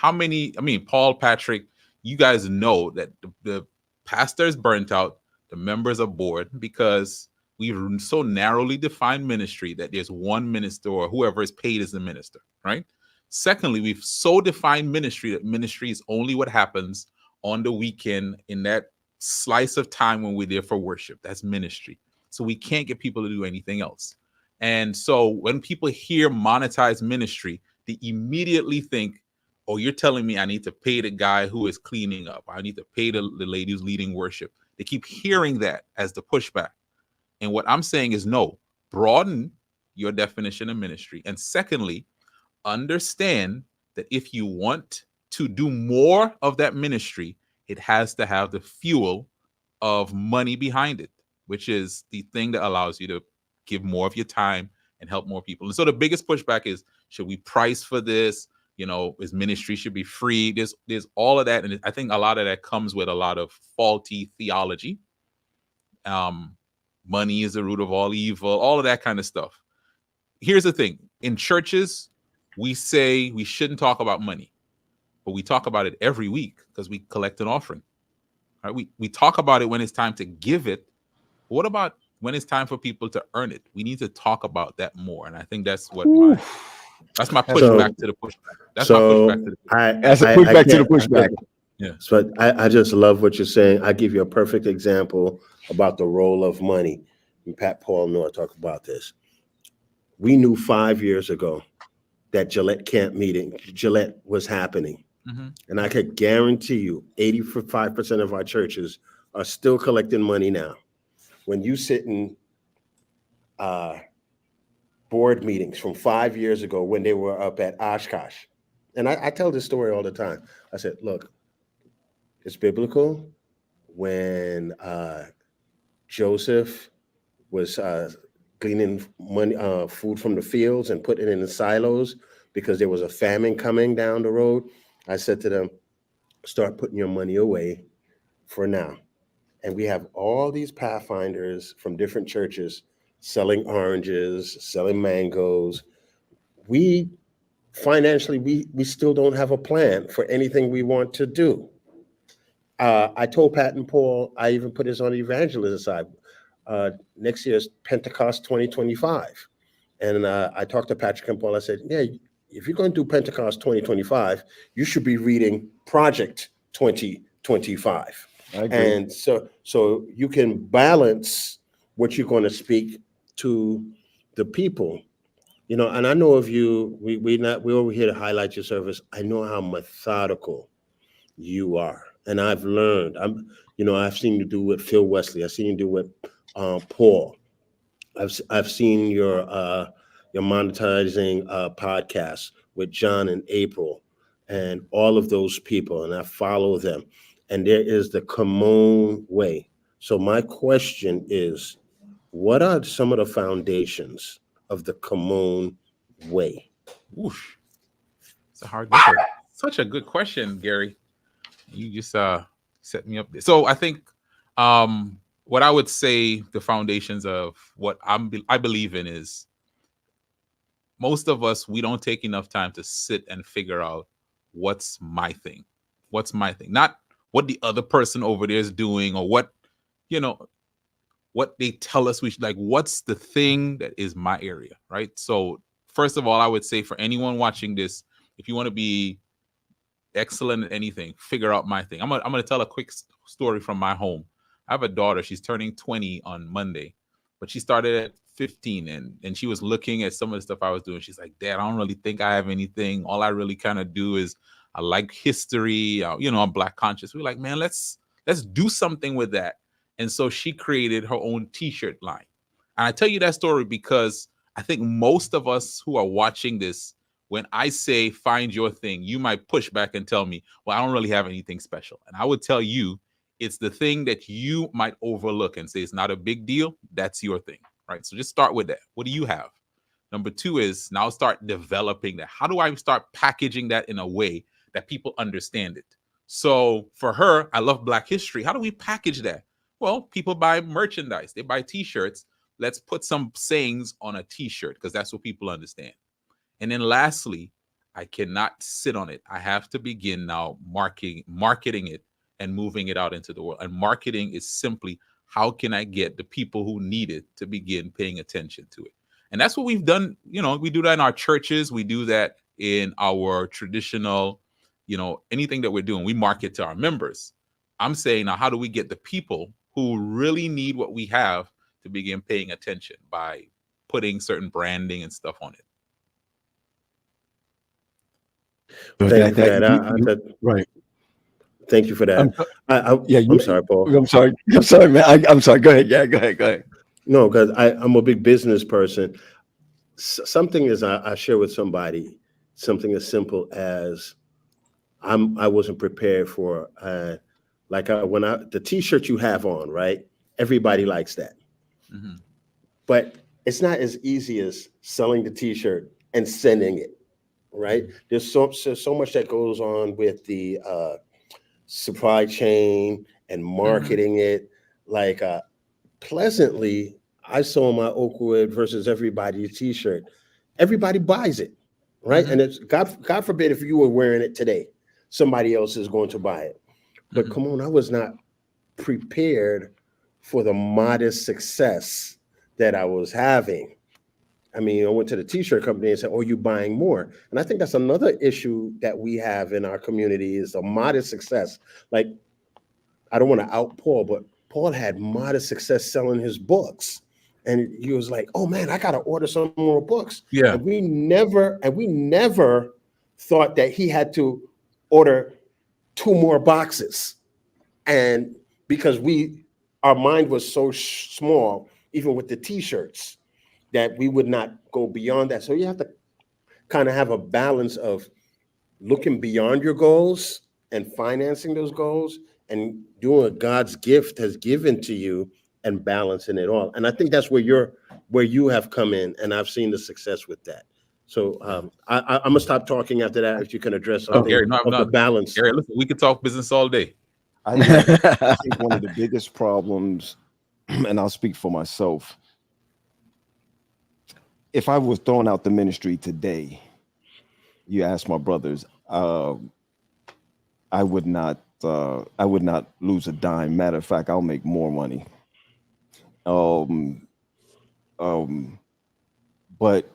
Paul, Patrick, you guys know that the pastor is burnt out, the members are bored, because we've so narrowly defined ministry that there's one minister or whoever is paid as the minister, right? Secondly, we've so defined ministry that ministry is only what happens on the weekend in that slice of time when we're there for worship. That's ministry. So we can't get people to do anything else. And so when people hear monetized ministry, they immediately think, oh, you're telling me I need to pay the guy who is cleaning up. I need to pay the lady who's leading worship. They keep hearing that as the pushback. And what I'm saying is no, broaden your definition of ministry. And secondly, understand that if you want to do more of that ministry, it has to have the fuel of money behind it, which is the thing that allows you to give more of your time and help more people. And so the biggest pushback is, should we price for this? Is ministry should be free? There's all of that. And I think a lot of that comes with a lot of faulty theology. Money is the root of all evil, all of that kind of stuff. Here's the thing. In churches, we say we shouldn't talk about money, but we talk about it every week because we collect an offering. Right? We talk about it when it's time to give it. But what about when it's time for people to earn it? We need to talk about that more. And I think that's what that's my pushback to the pushback. That's my pushback to the pushback. That's a pushback to the pushback. Yeah. So I just love what you're saying. I give you a perfect example about the role of money. And Pat Paul Noah talked about this. We knew 5 years ago that Gillette was happening. Mm-hmm. And I could guarantee you 85% of our churches are still collecting money now. When you sit in board meetings from 5 years ago when they were up at Oshkosh, and I tell this story all the time. I said, look, it's biblical. When Joseph was gleaning money, food from the fields and putting it in the silos because there was a famine coming down the road, I said to them, start putting your money away for now. and we have all these pathfinders from different churches selling oranges, selling mangoes. We financially, we still don't have a plan for anything we want to do. I told Pat and Paul, I even put this on the evangelism side. Next year's Pentecost 2025. And I talked to Patrick and Paul. I said, yeah, if you're going to do Pentecost 2025, you should be reading Project 2025. And so you can balance what you're going to speak to the people. You know, and I know of you, we're over here to highlight your service. I know how methodical you are. And I've learned, I've seen you do with Phil Wesley. I've seen you do with Paul. I've seen your monetizing podcast with John and April and all of those people, and I follow them. And there is the Kimon way. So my question is, what are some of the foundations of the Kimon way? Whoosh. It's a hard question. Such a good question, Gary. You just set me up there. So I think what I would say the foundations of what I believe in is most of us, we don't take enough time to sit and figure out what's my thing. What's my thing? Not what the other person over there is doing or what they tell us we should, like, what's the thing that is my area, right? So first of all, I would say for anyone watching this, if you want to be excellent at anything, figure out my thing. I'm gonna tell a quick story from my home. I have a daughter. She's turning 20 on Monday, but she started at 15 and she was looking at some of the stuff I was doing. She's like, Dad, I don't really think I have anything. All I really kind of do is I like history. I'm Black conscious. We're like, man, let's do something with that. And so she created her own t-shirt line. And I tell you that story because I think most of us who are watching this, when I say find your thing, you might push back and tell me, well, I don't really have anything special. And I would tell you, it's the thing that you might overlook and say it's not a big deal. That's your thing, right? So just start with that. What do you have? Number two is now start developing that. How do I start packaging that in a way that people understand it? So for her, I love Black history. How do we package that? Well, people buy merchandise. They buy t-shirts. Let's put some sayings on a t-shirt because that's what people understand. And then lastly, I cannot sit on it. I have to begin now marketing it and moving it out into the world. And marketing is simply, how can I get the people who need it to begin paying attention to it? And that's what we've done. We do that in our churches. We do that in our traditional, anything that we're doing. We market to our members. I'm saying now, how do we get the people who really need what we have to begin paying attention by putting certain branding and stuff on it? Thank you for that. Right. Thank you for that. I'm sorry, Paul. I'm sorry, man. I'm sorry. Go ahead. Yeah, go ahead. No, because I'm a big business person. Something is I share with somebody something as simple as I wasn't prepared for the t-shirt you have on, right? Everybody likes that. Mm-hmm. But it's not as easy as selling the t-shirt and sending it, right? There's so much that goes on with the supply chain and marketing it. Like pleasantly, I saw my Oakwood versus Everybody t-shirt. Everybody buys it, right? Mm-hmm. And it's God forbid if you were wearing it today, somebody else is going to buy it. But come on, I was not prepared for the modest success that I was having. I mean, I went to the t-shirt company and said, "Oh, you buying more?" And I think that's another issue that we have in our community is a modest success. Like, I don't want to out Paul, but Paul had modest success selling his books. And he was like, "Oh man, I got to order some more books." Yeah. And we never thought that he had to order 2 more boxes. And because our mind was so small, even with the t-shirts, that we would not go beyond that. So you have to kind of have a balance of looking beyond your goals and financing those goals and doing what God's gift has given to you and balancing it all. And I think that's where you have come in, and I've seen the success with that. So I'm gonna stop talking after that. If you can address something Gary, the balance. Gary, listen, we could talk business all day. I think one of the biggest problems, and I'll speak for myself, if I was throwing out the ministry today, you ask my brothers, I would not lose a dime. Matter of fact, I'll make more money. But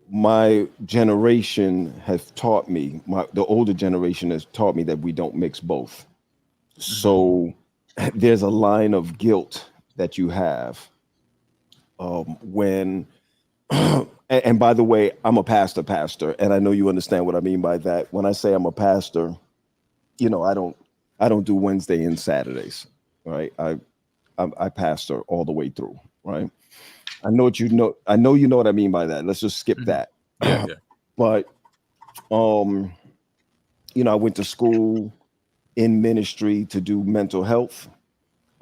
my generation has taught me, the older generation has taught me that we don't mix both. So there's a line of guilt that you have when, and by the way, I'm a pastor, and I know you understand what I mean by that. When I say I'm a pastor, you know, I don't do Wednesday and Saturdays, right? I pastor all the way through, right? I know you know what I mean by that. Let's just skip that. Yeah. But you know, I went to school in ministry to do mental health.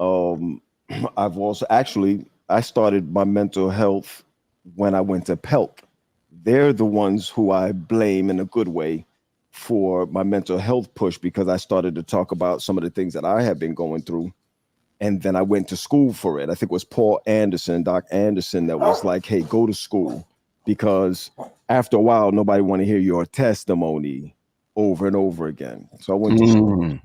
I've also I started my mental health when I went to PELC. They're the ones who I blame in a good way for my mental health push, because I started to talk about some of the things that I have been going through. And then I went to school for it. I think it was Paul Anderson, Doc Anderson, that was like, hey, go to school, because after a while, nobody want to hear your testimony over and over again. So I went to school.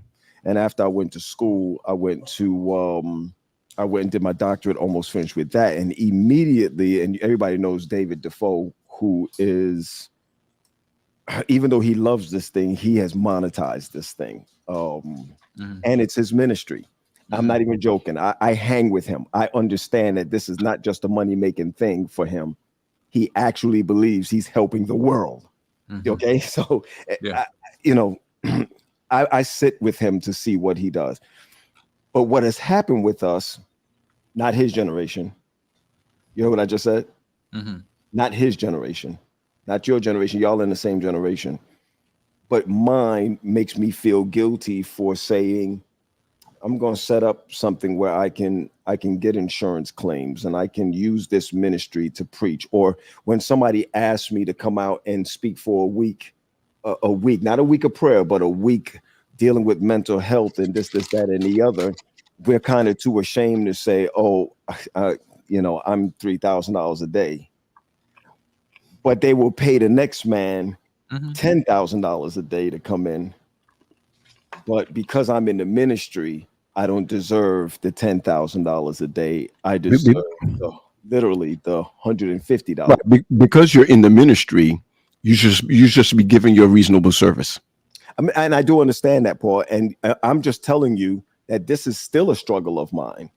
And after I went to school, I went and did my doctorate, almost finished with that. And immediately, and everybody knows David Defoe, who is, even though he loves this thing, he has monetized this thing. And it's his ministry. I'm not even joking. I hang with him. I understand that this is not just a money-making thing for him. He actually believes he's helping the world. Okay, so I sit with him to see what he does. But what has happened with us, not his generation. You know what I just said? Not his generation, not your generation. Y'all in the same generation. But mine makes me feel guilty for saying, I'm going to set up something where I can get insurance claims and I can use this ministry to preach. Or when somebody asks me to come out and speak for a week, not a week of prayer, but a week dealing with mental health and this, that, and the other, we're kind of too ashamed to say, oh, you know, I'm $3,000 a day. But they will pay the next man $10,000 a day to come in. But because I'm in the ministry, I don't deserve the $10,000 a day. I deserve literally the $150. Because you're in the ministry, you just be giving your reasonable service. I mean, and I do understand that, Paul. And I'm just telling you that this is still a struggle of mine.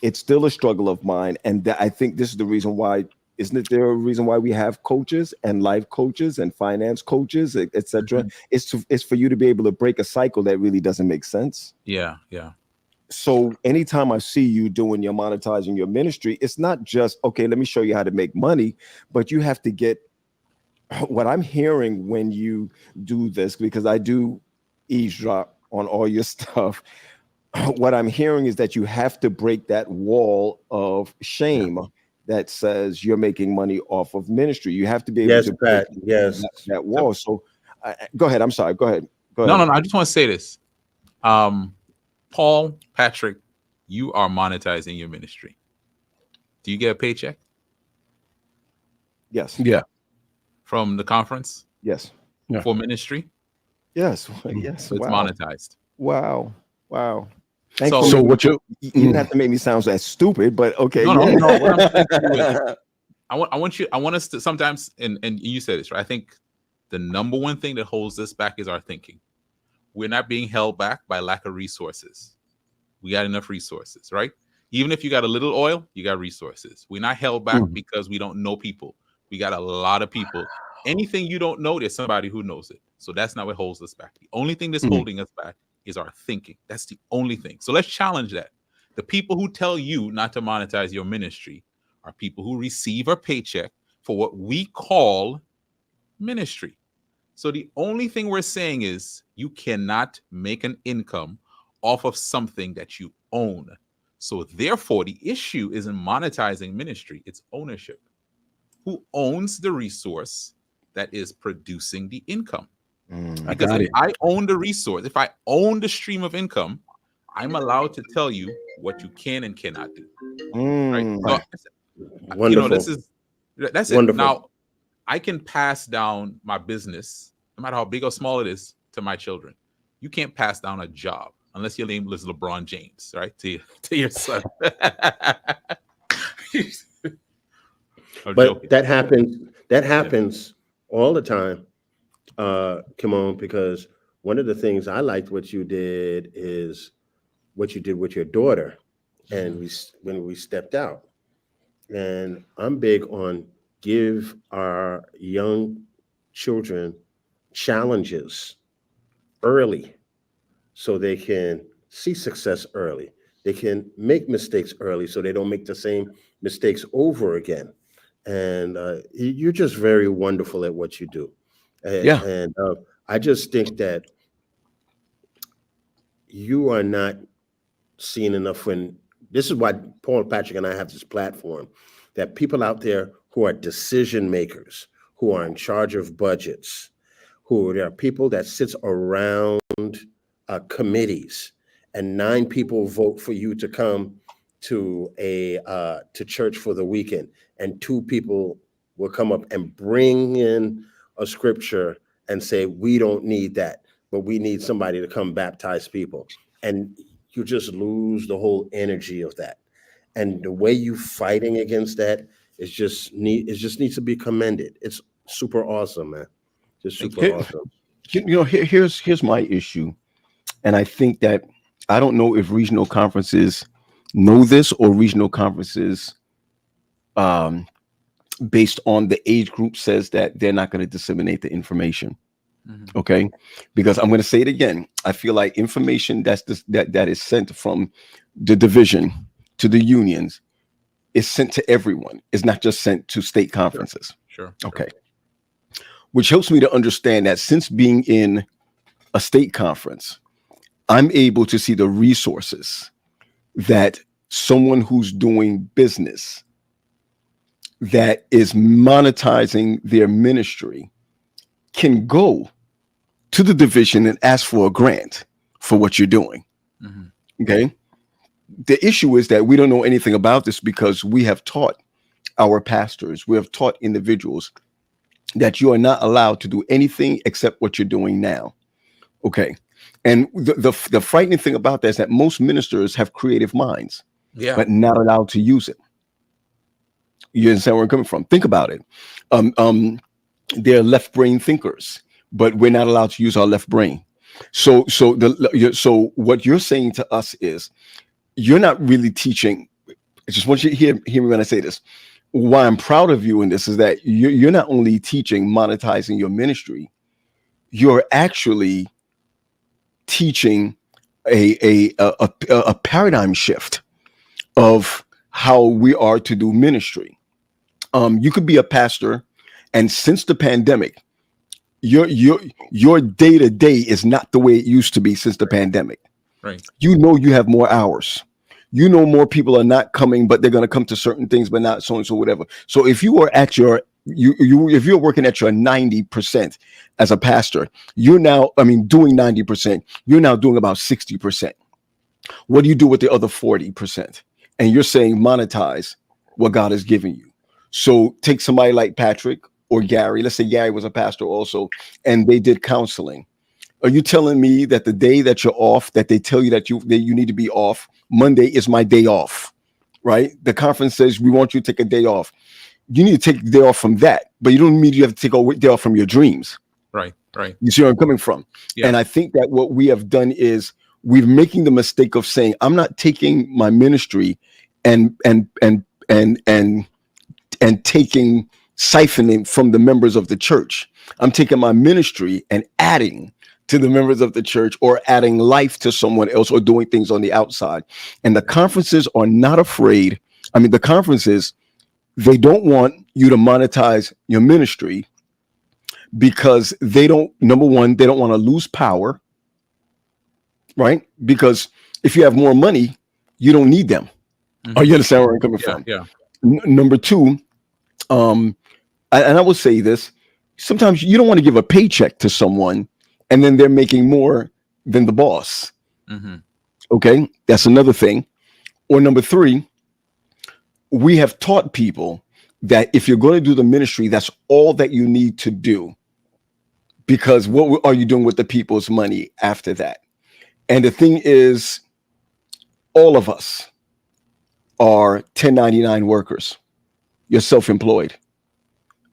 It's still a struggle of mine. And I think this is the reason why. Isn't there a reason why we have coaches and life coaches and finance coaches, etc.? It's for you to be able to break a cycle that really doesn't make sense. Yeah. So anytime I see you doing your monetizing your ministry, it's not just, okay, let me show you how to make money, but you have to get what I'm hearing when you do this, because I do eavesdrop on all your stuff. What I'm hearing is that you have to break that wall of shame that says you're making money off of ministry. You have to be able to break that wall. So go ahead. I'm sorry. Go ahead. No. I just want to say this. Paul, Patrick, you are monetizing your ministry. Do you get a paycheck? Yes. Yeah. From the conference? Yes. Yeah. For ministry? Yes. Yes. So it's monetized. Wow. So what you didn't have to make me sound that stupid, but okay. No. What I'm saying to you is, I want us to sometimes, and you said this, right? I think the number one thing that holds us back is our thinking. We're not being held back by lack of resources. We got enough resources, right? Even if you got a little oil, you got resources. We're not held back because we don't know people. We got a lot of people. Anything you don't know, there's somebody who knows it. So that's not what holds us back. The only thing that's holding us back is our thinking. That's the only thing. So let's challenge that. The people who tell you not to monetize your ministry are people who receive a paycheck for what we call ministry. So the only thing we're saying is you cannot make an income off of something that you own. So therefore, the issue isn't monetizing ministry, it's ownership. Who owns the resource that is producing the income? I Because got if it. I own the resource, if I own the stream of income, I'm allowed to tell you what you can and cannot do. Right? So, Wonderful. you know, that's it. Wonderful. Now, I can pass down my business, no matter how big or small it is, to my children. You can't pass down a job unless your name is LeBron James, right? To your son. I'm But joking. that happens all the time, Kimon, because one of the things I liked what you did is what you did with your daughter, and when we stepped out. And I'm big on give our young children challenges early so they can see success early. They can make mistakes early so they don't make the same mistakes over again. And you're just very wonderful at what you do. And I just think that you are not seen enough when this is why Paul Patrick and I have this platform, that people out there who are decision makers, who are in charge of budgets, there are people that sits around committees, and 9 people vote for you to come to to church for the weekend, and 2 people will come up and bring in a scripture and say, we don't need that, but we need somebody to come baptize people. And you just lose the whole energy of that. And the way you fighting against that is just needs to be commended. It's super awesome, man. Just super awesome. You know, here's my issue. And I think that I don't know if regional conferences know this, or regional conferences based on the age group says that they're not going to disseminate the information. Okay, because I'm going to say it again. I feel like information that is sent from the division to the unions is sent to everyone. It's not just sent to state conferences. Sure. Okay. Which helps me to understand that since being in a state conference, I'm able to see the resources that someone who's doing business that is monetizing their ministry can go to the division and ask for a grant for what you're doing. Okay. The issue is that we don't know anything about this because we have taught our pastors, we have taught individuals that you are not allowed to do anything except what you're doing now. Okay. And the frightening thing about that is that most ministers have creative minds, but not allowed to use it. You understand where I'm coming from? Think about it. They're left brain thinkers, but we're not allowed to use our left brain. So what you're saying to us is you're not really teaching. I just want you to hear me when I say this. Why I'm proud of you in this is that you're not only teaching monetizing your ministry, you're actually teaching a paradigm shift of how we are to do ministry. You could be a pastor, and since the pandemic, your day-to-day is not the way it used to be since the pandemic. Right. You know, you have more hours. You know, more people are not coming, but they're going to come to certain things, but not so and so, whatever. So if you are at your, if you're working at your 90% as a pastor, you're now, doing 90%, you're now doing about 60%. What do you do with the other 40%? And you're saying monetize what God has given you. So take somebody like Patrick or Gary. Let's say Gary was a pastor also, and they did counseling. Are you telling me that the day that you're off, that they tell you that you need to be off, Monday is my day off, right? The conference says we want you to take a day off. You need to take the day off from that, but you don't mean you have to take a day off from your dreams. Right. You see where I'm coming from? Yeah. And I think that what we have done is we're making the mistake of saying, I'm not taking my ministry and taking siphoning from the members of the church. I'm taking my ministry and adding to the members of the church, or adding life to someone else, or doing things on the outside. And the conferences are not afraid. The conferences, they don't want you to monetize your ministry because they don't, number one, they don't want to lose power, right? Because if you have more money, you don't need them. Oh, you understand where I'm coming from? Yeah. Number two, and I will say this, sometimes you don't want to give a paycheck to someone and then they're making more than the boss. Mhm. Okay, that's another thing. Or number three, we have taught people that if you're going to do the ministry, that's all that you need to do. Because what are you doing with the people's money after that? And the thing is, all of us are 1099 workers. You're self-employed.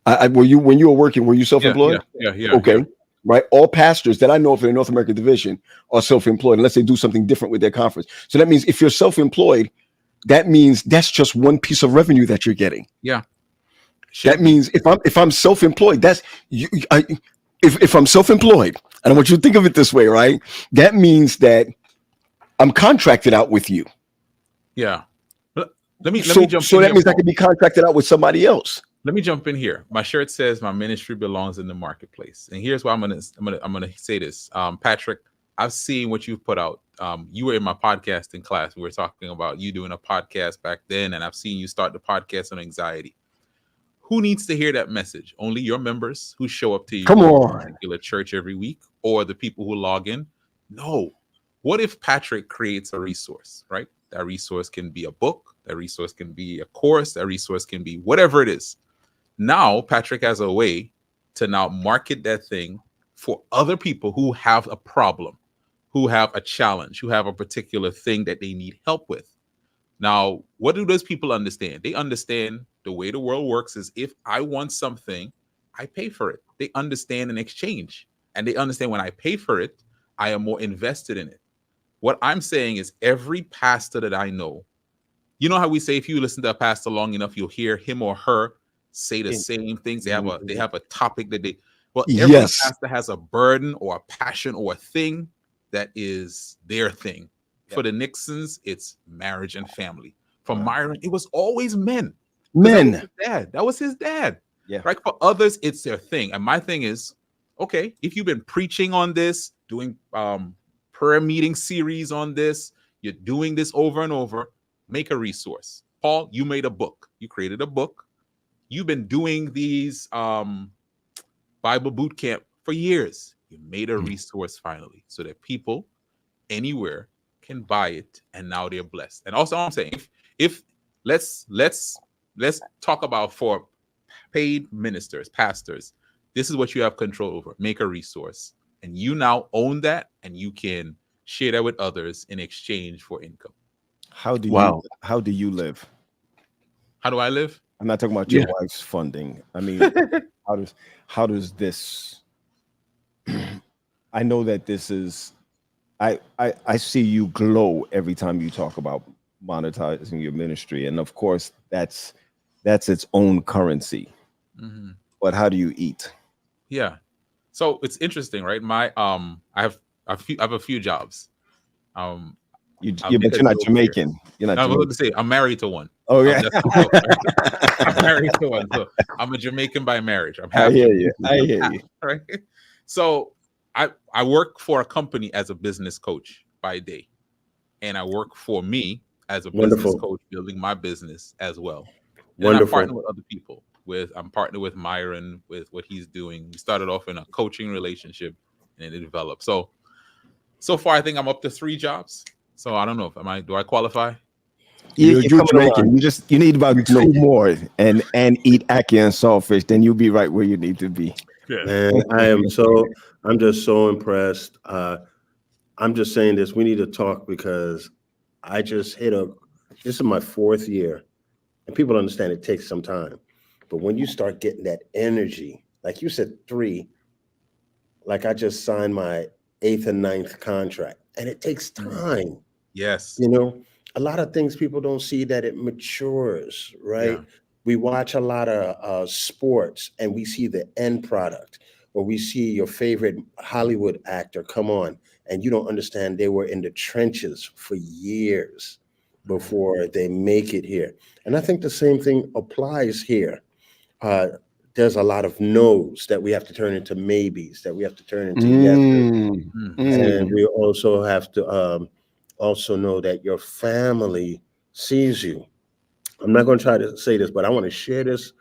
When you were working, were you self-employed? Yeah. Okay. Right. All pastors that I know of in the North American division are self-employed unless they do something different with their conference. So that means if you're self-employed, that means that's just one piece of revenue that you're getting. Yeah. That means if I'm self-employed, that's you. If I'm self-employed, and I want you to think of it this way, right? That means that I'm contracted out with you. Yeah. Let me So jump that in here, means I Paul. could be contracted out with somebody else. Let me jump in here. My shirt says my ministry belongs in the marketplace. And here's why I'm gonna say this. Patrick, I've seen what you've put out. You were in my podcasting class. We were talking about you doing a podcast back then, and I've seen you start the podcast on anxiety. Who needs to hear that message? Only your members who show up to you Come at on. a particular church every week, or the people who log in? No. What if Patrick creates a resource, right? That resource can be a book, that resource can be a course, that resource can be whatever it is. Now Patrick has a way to now market that thing for other people who have a problem, who have a challenge, who have a particular thing that they need help with. Now, what do those people understand? They understand the way the world works is if I want something, I pay for it. They understand an exchange, and they understand when I pay for it, I am more invested in it. What I'm saying is every pastor that I know, you know how we say if you listen to a pastor long enough, you'll hear him or her say the same things. They have a topic that they, well, every Yes. pastor has a burden or a passion or a thing that is their thing. For the Nixons, it's marriage and family. For Myron, it was always men. 'Cause Men. That was his dad. Yeah. Right. For others, it's their thing. And my thing is, okay, if you've been preaching on this, doing prayer meeting series on this, you're doing this over and over, make a resource. Paul, you made a book. You created a book. You've been doing these Bible boot camp for years. You made a resource finally so that people anywhere can buy it, and now they're blessed. And also, I'm saying, if let's talk about for paid ministers, pastors, this is what you have control over. Make a resource, and you now own that, and you can share that with others in exchange for income. How do Wow. you live? How do I live? I'm not talking about your Yeah. wife's funding. I mean, how does this? I know that this is. I see you glow every time you talk about monetizing your ministry, and of course that's its own currency. Mm-hmm. But how do you eat? Yeah. So it's interesting, right? My I have a few jobs. I'll You're get not that over Jamaican. You're not I was Jamaican. going to say I'm married to one. Oh yeah. I'm married to one. So I'm a Jamaican by marriage. I'm I happy. hear you. I hear you. Right. So I work for a company as a business coach by day, and I work for me as a business Wonderful. coach, building my business as well. And Wonderful. I partner with other people. I'm partnered with Myron with what he's doing. We started off in a coaching relationship, and it developed. So far, I think I'm up to 3 jobs. So I don't know if do I qualify? You're coming Jamaican. along. You need about 2 more and eat ackee and saltfish, then you'll be right where you need to be. And I'm just so impressed. I'm just saying this. We need to talk because I just this is my 4th year, and people understand it takes some time. But when you start getting that energy, like you said, 3, like I just signed my 8th and 9th contract, and it takes time. Yes. You know, a lot of things people don't see that it matures, right? Yeah. We watch a lot of sports and we see the end product, or we see your favorite Hollywood actor come on and you don't understand they were in the trenches for years before they make it here. And I think the same thing applies here. There's a lot of no's that we have to turn into maybes, that we have to turn into yeses. And we also have to also know that your family sees you. I'm not going to try to say this, but I want to share this.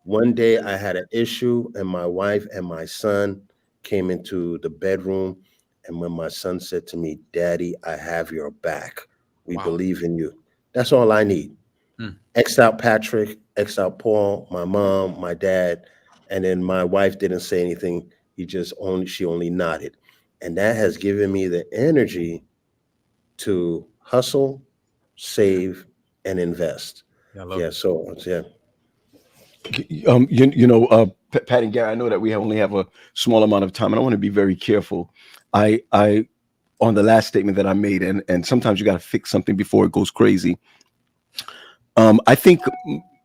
One day I had an issue, and my wife and my son came into the bedroom, and when my son said to me, "Daddy, I have your back. We Wow. believe in you." That's all I need. X out Patrick, X out Paul, my mom, my dad, and then my wife didn't say anything. She only nodded. And that has given me the energy to hustle, save, and invest. Yeah, I love Yeah, it. so yeah. Pat and Gary, I know that we only have a small amount of time, and I want to be very careful. I on the last statement that I made, and sometimes you got to fix something before it goes crazy. I think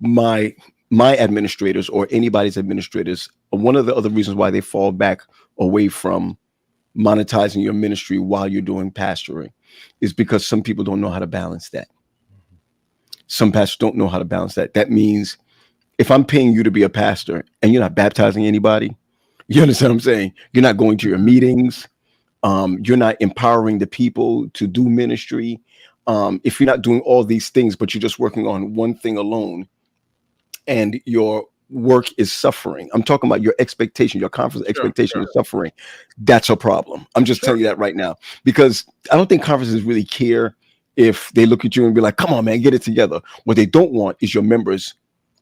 my administrators or anybody's administrators, one of the other reasons why they fall back away from monetizing your ministry while you're doing pastoring is because some people don't know how to balance that. Some pastors don't know how to balance that. That means if I'm paying you to be a pastor and you're not baptizing anybody, you understand what I'm saying? You're not going to your meetings. You're not empowering the people to do ministry. If you're not doing all these things, but you're just working on one thing alone and your work is suffering. I'm talking about your expectation, your conference expectation is suffering. That's a problem. I'm just telling you that right now, because I don't think conferences really care if they look at you and be like, come on, man, get it together. What they don't want is your members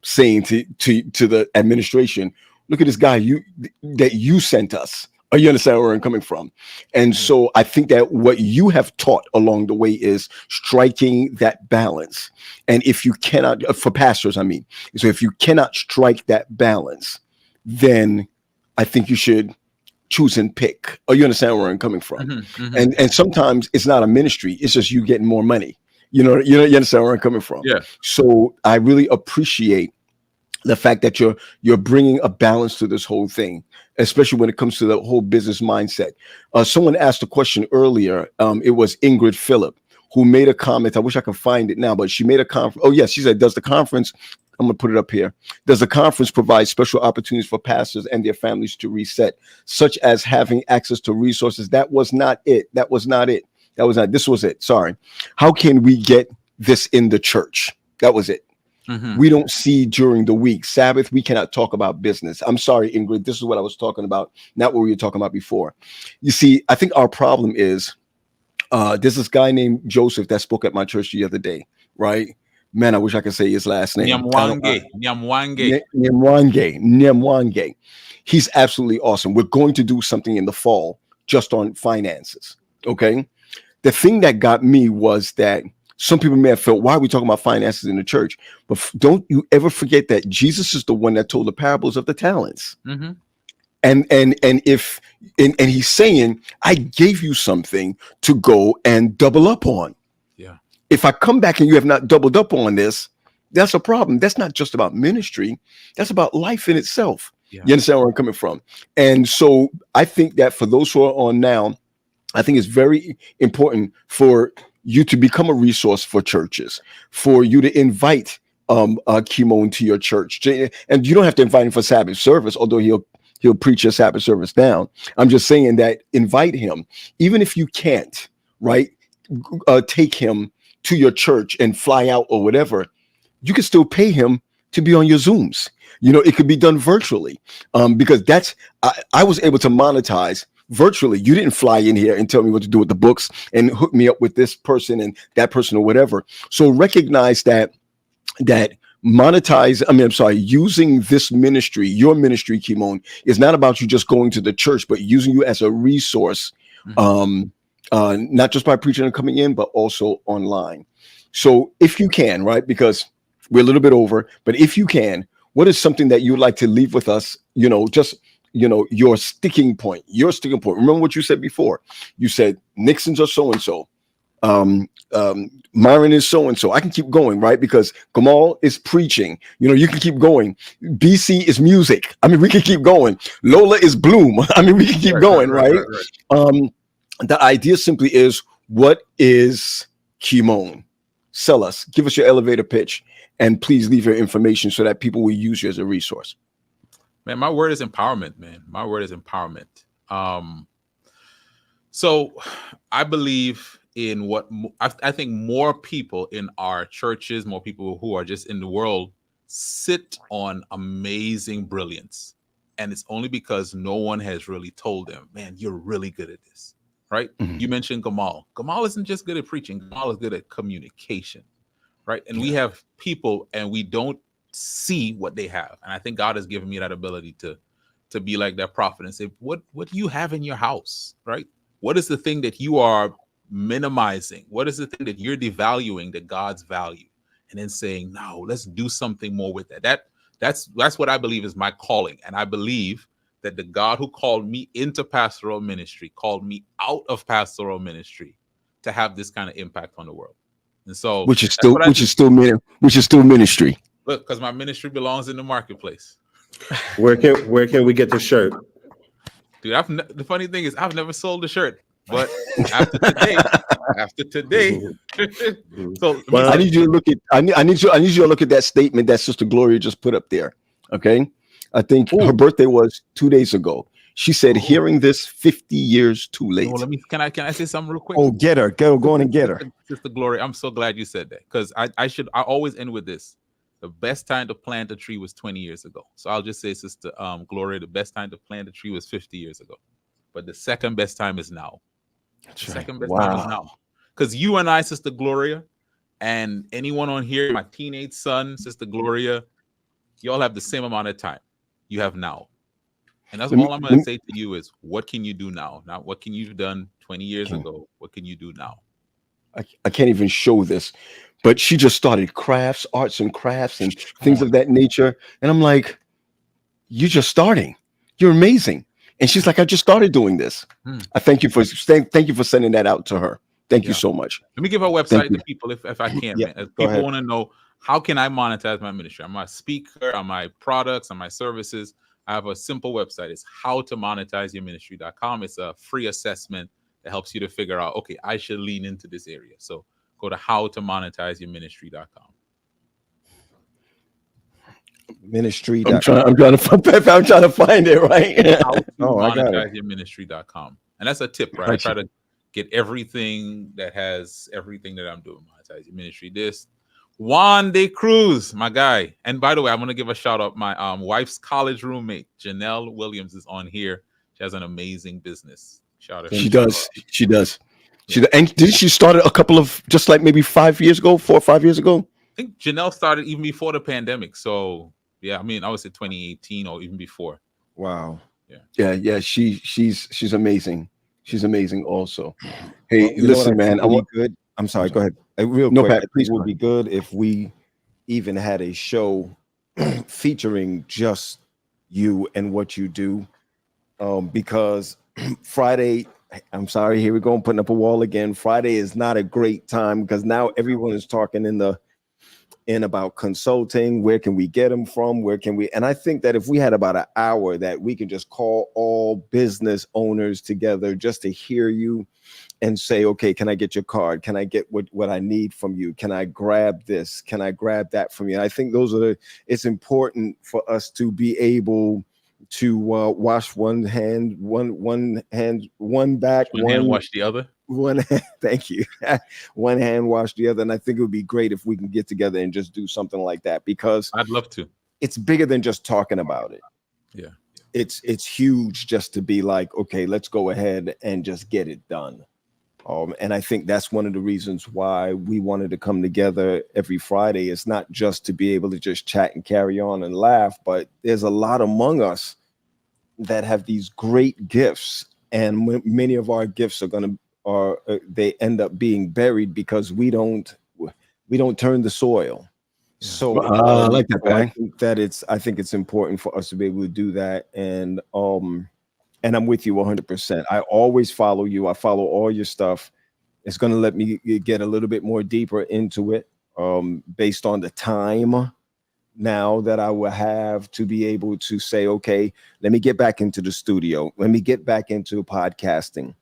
saying to the administration, look at this guy that you sent us. Or you understand where I'm coming from? And so I think that what you have taught along the way is striking that balance. And if you cannot, for pastors, I mean, so if you cannot strike that balance, then I think you should choose and pick. Or you understand where I'm coming from? And sometimes it's not a ministry; it's just you getting more money. You understand where I'm coming from? Yeah. So I really appreciate the fact that you're bringing a balance to this whole thing, especially when it comes to the whole business mindset. Someone asked a question earlier. It was Ingrid Phillip who made a comment. I wish I could find it now, but she made a conference. Oh yes, she said, "Does the conference?" I'm gonna put it up here. Does the conference provide special opportunities for pastors and their families to reset, such as having access to resources? That was not it. That was not it. That was not. This was it. Sorry. How can we get this in the church? That was it. We don't see during the week. Sabbath, we cannot talk about business. I'm sorry, Ingrid. This is what I was talking about, not what we were talking about before. You see, I think our problem is there's this guy named Joseph that spoke at my church the other day, right? Man, I wish I could say his last name. Nyamwange. He's absolutely awesome. We're going to do something in the fall just on finances, okay? The thing that got me was that some people may have felt, why are we talking about finances in the church? But don't you ever forget that Jesus is the one that told the parables of the talents. And he's saying, I gave you something to go and double up on. Yeah. If I come back and you have not doubled up on this, that's a problem. That's not just about ministry. That's about life in itself. Yeah. You understand where I'm coming from? And so I think that for those who are on now, I think it's very important for you to become a resource for churches, for you to invite Kimon to your church. And you don't have to invite him for Sabbath service, although he'll preach your Sabbath service down. I'm just saying that invite him, even if you can't, right? Take him to your church and fly out or whatever. You can still pay him to be on your Zooms. It could be done virtually, because I was able to monetize virtually. You didn't fly in here and tell me what to do with the books and hook me up with this person and that person or whatever. So recognize that using this ministry, your ministry, Kimon, is not about you just going to the church, but using you as a resource, not just by preaching and coming in, but also online. So if you can, right, because we're a little bit over, but if you can, what is something that you'd like to leave with us? Your sticking point. Remember what you said before. You said Nixon's are so-and-so. Myron is so-and-so. I can keep going, right? Because Gamal is preaching. You can keep going. BC is music. I mean, we can keep going. Lola is bloom. I mean, we can keep going, right? The idea simply is, what is Kimon? Sell us. Give us your elevator pitch. And please leave your information so that people will use you as a resource. Man, my word is empowerment, man. My word is empowerment. So I believe in what I think more people in our churches, more people who are just in the world, sit on amazing brilliance. and it's only because no one has really told them, man, you're really good at this, right? Mhm. You mentioned Gamal. Gamal isn't just good at preaching. Gamal is good at communication, right? And we have people, and we don't see what they have. And I think God has given me that ability to be like that prophet and say, what do you have in your house, right? What is the thing that you are minimizing? What is the thing that you're devaluing that God's value? And then saying, no, let's do something more with that. That's what I believe is my calling. And I believe that the God who called me into pastoral ministry called me out of pastoral ministry to have this kind of impact on the world. And so Which is still ministry. Look, because my ministry belongs in the marketplace. Where can we get the shirt? Dude, the funny thing is I've never sold a shirt, but after today, so Well, I need you to look at I need you to look at that statement that Sister Gloria just put up there. Okay. I think her birthday was 2 days ago. She said, hearing this 50 years too late. well, can I say something real quick? Oh, get her. Go on and get her. Sister Gloria, I'm so glad you said that, because I always end with this. The best time to plant a tree was 20 years ago. So I'll just say, Sister Gloria, the best time to plant a tree was 50 years ago. But the second best time is now. The second best time is now. Because you and I, Sister Gloria, and anyone on here, my teenage son, Sister Gloria, you all have the same amount of time. You have now. And that's all I'm going to say to you is, what can you do now? Not what can you've done 20 years ago. What can you do now? I can't even show this, but she just started arts and crafts and things of that nature. And I'm like, you're just starting. You're amazing. And she's like, I just started doing this. I thank you for sending that out to her. Thank you so much. Let me give our website to people if I can. Yeah, Man. If go people ahead. want to know, how can I monetize my ministry? On my speaker, on my products, on my services. I have a simple website. It's howtomonetizeyourministry.com. It's a free assessment that helps you to figure out, okay, I should lean into this area. So go to howtomonetizeyourministry.com. Ministry. I'm trying to find it right. How to Oh, I got it. monetizeyourministry.com. And that's a tip, right? I try to get everything that has everything that I'm doing. Monetize Your Ministry. This Juan de Cruz, my guy. And by the way, I'm going to give a shout out. My wife's college roommate, Janelle Williams, is on here. She has an amazing business. Shout out. She does. And didn't she start a couple of, just like maybe 4 or 5 years ago? I think Janelle started even before the pandemic. So yeah, I mean, I would say 2018 or even before. Wow. Yeah. She's amazing. She's amazing also. Hey, You know listen, what I man. think would be good. I'm sorry. Go ahead. Real No, quick. Pat, I think please it would go be good if we even had a show featuring just you and what you do, because Friday. I'm sorry. Here we go. I'm putting up a wall again. Friday is not a great time because now everyone is talking in about consulting. Where can we get them from? Where can we? And I think that if we had about an hour that we can just call all business owners together just to hear you and say, okay, can I get your card? Can I get what I need from you? Can I grab this? Can I grab that from you? And I think it's important for us to be able to wash one hand, one back, One hand wash the other. one hand, thank you. One hand wash the other. And I think it would be great if we can get together and just do something like that, because I'd love to. it's bigger than just talking about it. Yeah. It's huge just to be like, okay, let's go ahead and just get it done. And I think that's one of the reasons why we wanted to come together every Friday. It's not just to be able to just chat and carry on and laugh, but there's a lot among us that have these great gifts, and many of our gifts they end up being buried because we don't turn the soil. So I like that, I think it's important for us to be able to do that. And I'm with you 100%. I always follow you. I follow all your stuff. It's going to let me get a little bit more deeper into it, based on the time now that I will have to be able to say, okay, let me get back into the studio. Let me get back into podcasting.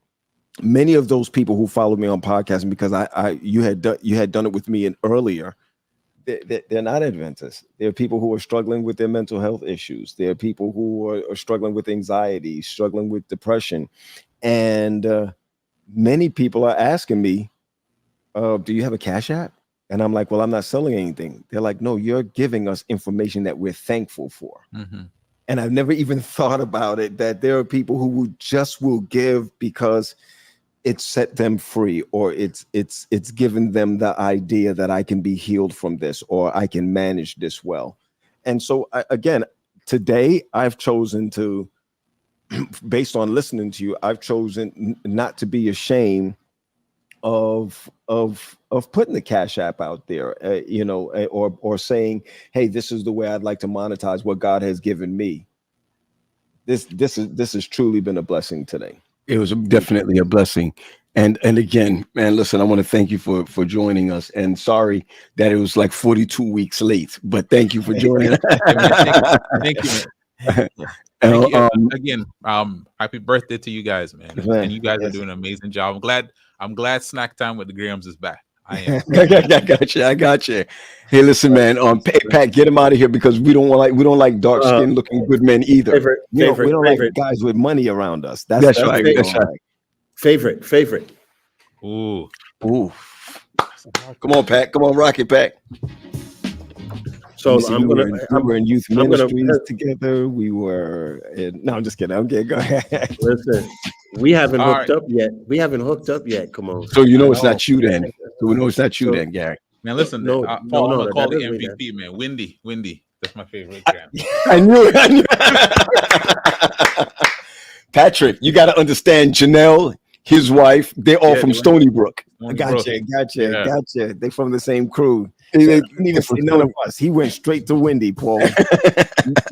Many of those people who follow me on podcasting, because you had done it with me earlier, they're not Adventists. There are people who are struggling with their mental health issues. There are people who are struggling with anxiety, struggling with depression. And many people are asking me, do you have a Cash App? And I'm like, well, I'm not selling anything. They're like, no, you're giving us information that we're thankful for. Mm-hmm. And I've never even thought about it, that there are people who will give because it's set them free, or it's given them the idea that I can be healed from this, or I can manage this well. And so again, today I've chosen to, based on listening to you, I've chosen not to be ashamed of putting the Cash App out there, or saying, hey, this is the way I'd like to monetize what God has given me. This has truly been a blessing today. It was definitely a blessing. And again, man, listen, I want to thank you for joining us. And sorry that it was like 42 weeks late, but thank you for joining us. Thank you, man. Thank you. Again, happy birthday to you guys, man. And you guys are doing an amazing job. I'm glad Snack Time with the Grahams is back. I am. I got you. Hey, listen, man. Pat, get him out of here, because we don't like dark skin looking good men either. We don't like guys with money around us. That's right. That's right. Favorite. Ooh. Come on, Pat. Come on, rock it, Pat. So we were in youth ministries together. We were no, I'm just kidding. Okay, go ahead. Listen, we haven't hooked up yet. Come on. So it's not you then. So we know it's not you then, Gary. Now listen, I'm gonna call the MVP, man. Windy. That's my favorite. I knew it. Patrick, you got to understand, Janelle, his wife, they're all from Stony Brook. Gotcha. They from the same crew. They none of us. He went straight to Windy, Paul.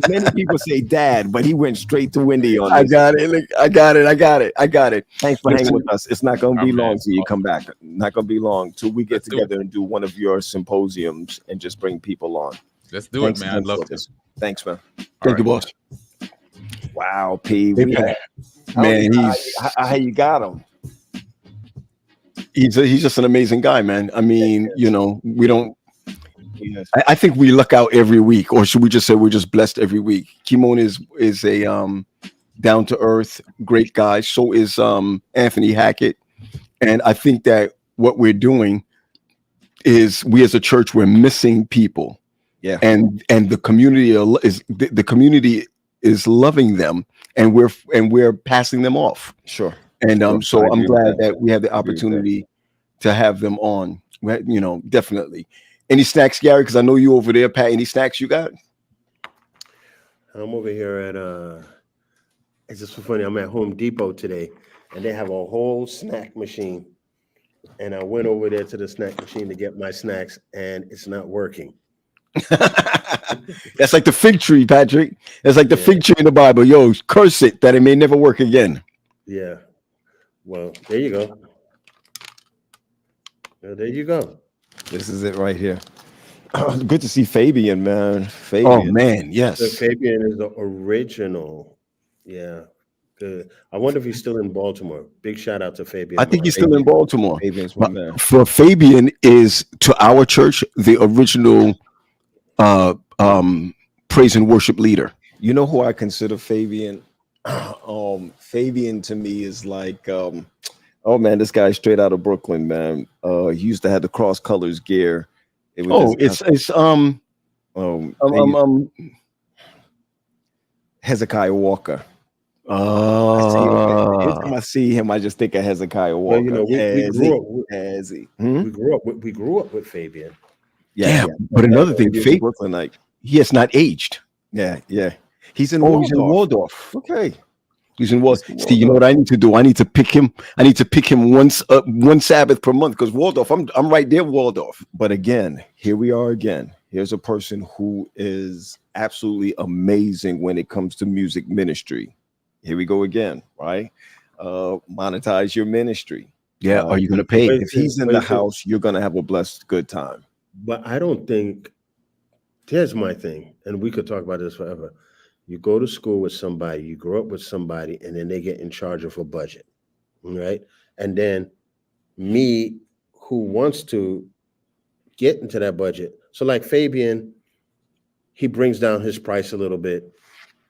Many people say dad, but he went straight to Windy on this. I got it. Thanks for hanging with us. It's not going to be long till you come back. Not going to be long till we get together and do one of your symposiums and just bring people on. Let's do it, man. I'd love to. Thanks, man. Thank you, boss. Wow, P. Man, how you got him? He's just an amazing guy, man. I mean, we don't. I think we luck out every week, or should we just say we're just blessed every week? Kimon is a down to earth, great guy. So is Anthony Hackett, and I think that what we're doing is we as a church, we're missing people. Yeah, and the community is loving them, and we're passing them off. Sure. And so I'm glad that we have the opportunity to have them on. Definitely. Any snacks, Gary? Because I know you over there, Pat. Any snacks you got? I'm over here at it's just so funny. I'm at Home Depot today, and they have a whole snack machine. And I went over there to the snack machine to get my snacks, and it's not working. That's like the fig tree, Patrick. That's like the fig tree in the Bible. Yo, curse it that it may never work again. Yeah. Well, there you go. Well, there you go. This is it right here. Good to see Fabian, man. Oh man, yes. So Fabian is the original. Yeah. Good. I wonder if he's still in Baltimore. Big shout out to Fabian. I think he's still in Baltimore. Fabian's one man. For Fabian is to our church the original praise and worship leader. You know who I consider Fabian? Fabian to me is like oh man, this guy's straight out of Brooklyn, man. He used to have the cross colors gear. Hezekiah Walker. Every time I see him, I just think of Hezekiah Walker. Well, we grew up with Fabian. Yeah. But another thing, Fabian, he has not aged. Yeah. He's in Waldorf. Okay. He's in Waldorf. Steve, you know what I need to do? I need to pick him one Sabbath per month, because Waldorf, I'm right there, Waldorf. But again, here we are again. Here's a person who is absolutely amazing when it comes to music ministry. Here we go again, right? Monetize your ministry. Yeah, are you going to pay? If he's in the house, you're going to have a blessed good time. But I don't think, here's my thing, and we could talk about this forever. You go to school with somebody, you grow up with somebody, and then they get in charge of a budget, right? And then me, who wants to get into that budget. So like Fabian, he brings down his price a little bit.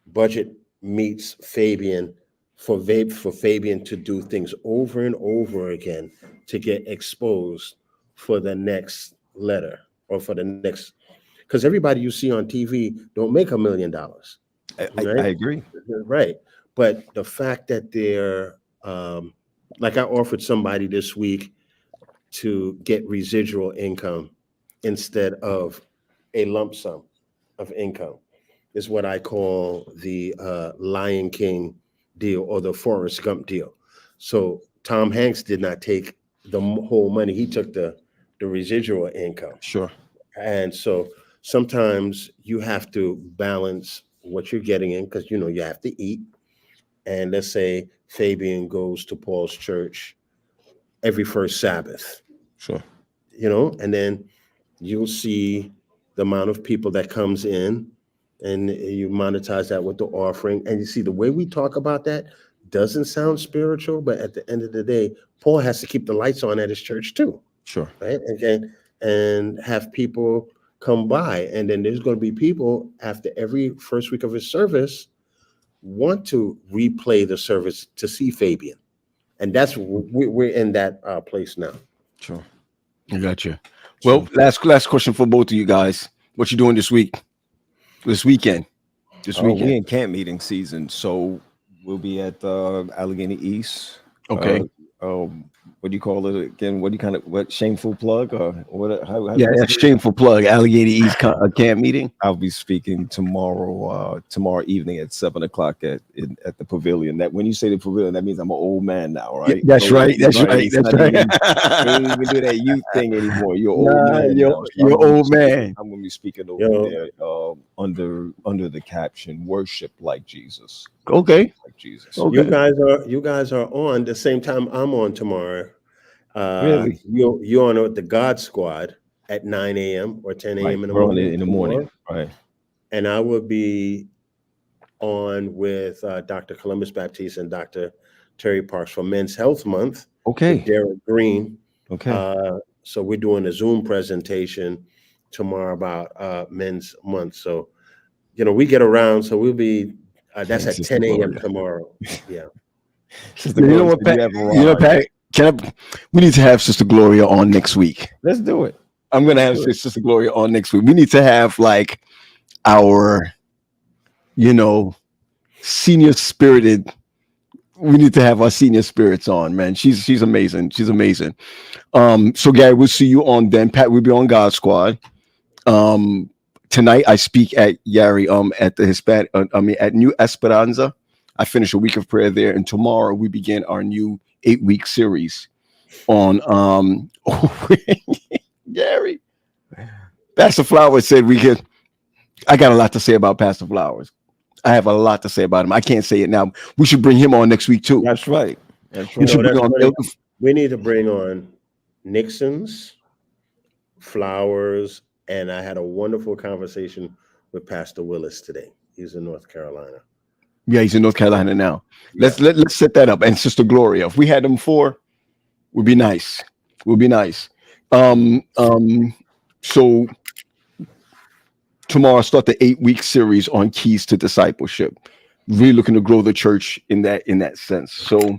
Budget meets Fabian for Fabian to do things over and over again to get exposed for the next letter or for the next, because everybody you see on TV don't make $1 million. Right? I agree. Right. But the fact that they're, like I offered somebody this week to get residual income instead of a lump sum of income is what I call the Lion King deal or the Forrest Gump deal. So Tom Hanks did not take the whole money. He took the residual income. Sure. And so sometimes you have to balance what you're getting in because, you have to eat. And let's say Fabian goes to Paul's church every first Sabbath, Sure. and then you'll see the amount of people that comes in and you monetize that with the offering. And you see the way we talk about that doesn't sound spiritual, but at the end of the day, Paul has to keep the lights on at his church too. Sure. Right. And have people come by. And then there's going to be people after every first week of his service want to replay the service to see Fabian. And that's we're in that place now. Sure. I got you. Well, last question for both of you guys. What you doing this weekend? We in camp meeting season, so we'll be at Allegheny East. Okay. What do you call it again? What shameful plug or what? How That's shameful plug. Allegheny East camp meeting. I'll be speaking tomorrow evening at 7:00 at the pavilion. That when you say the pavilion, that means I'm an old man now, right? Yeah, that's right. That's right. It's That's not right. even- you ain't even do that youth thing anymore. You're old man. You're now. So I'm gonna old be man. I'm going to be speaking over there under the caption "Worship like Jesus." Okay. Like Jesus. Okay. You guys are on the same time I'm on tomorrow. Really? You're on with the God Squad at 9 a.m. or 10 a.m. Right, early in the morning. Right. And I will be on with Dr. Columbus Baptiste and Dr. Terry Parks for Men's Health Month. Okay. With Derek Green. Okay. So we're doing a Zoom presentation tomorrow about Men's Month. So, we get around. So we'll be, that's at 10 a.m. tomorrow. Yeah. You know what, Pat? We need to have Sister Gloria on next week. Let's do it. I'm gonna have Sister Gloria on next week. We need to have like our, senior spirited. We need to have our senior spirits on, man. She's amazing. She's amazing. So Gary, we'll see you on then. Pat, we'll be on God Squad. Tonight I speak at Yari at the at New Esperanza. I finish a week of prayer there, and tomorrow we begin our new 8-week series on Gary. Pastor Flowers said I got a lot to say about Pastor Flowers. I have a lot to say about him. I can't say it now. We should bring him on next week too. That's right. That's right. We need to bring on Nixon's, Flowers, and I had a wonderful conversation with Pastor Willis today. He's in North Carolina. Yeah, he's in North Carolina now. Yeah. Let's set that up. And Sister Gloria, if we had them four, would be nice. So tomorrow I start the 8-week series on keys to discipleship. Really looking to grow the church in that sense. So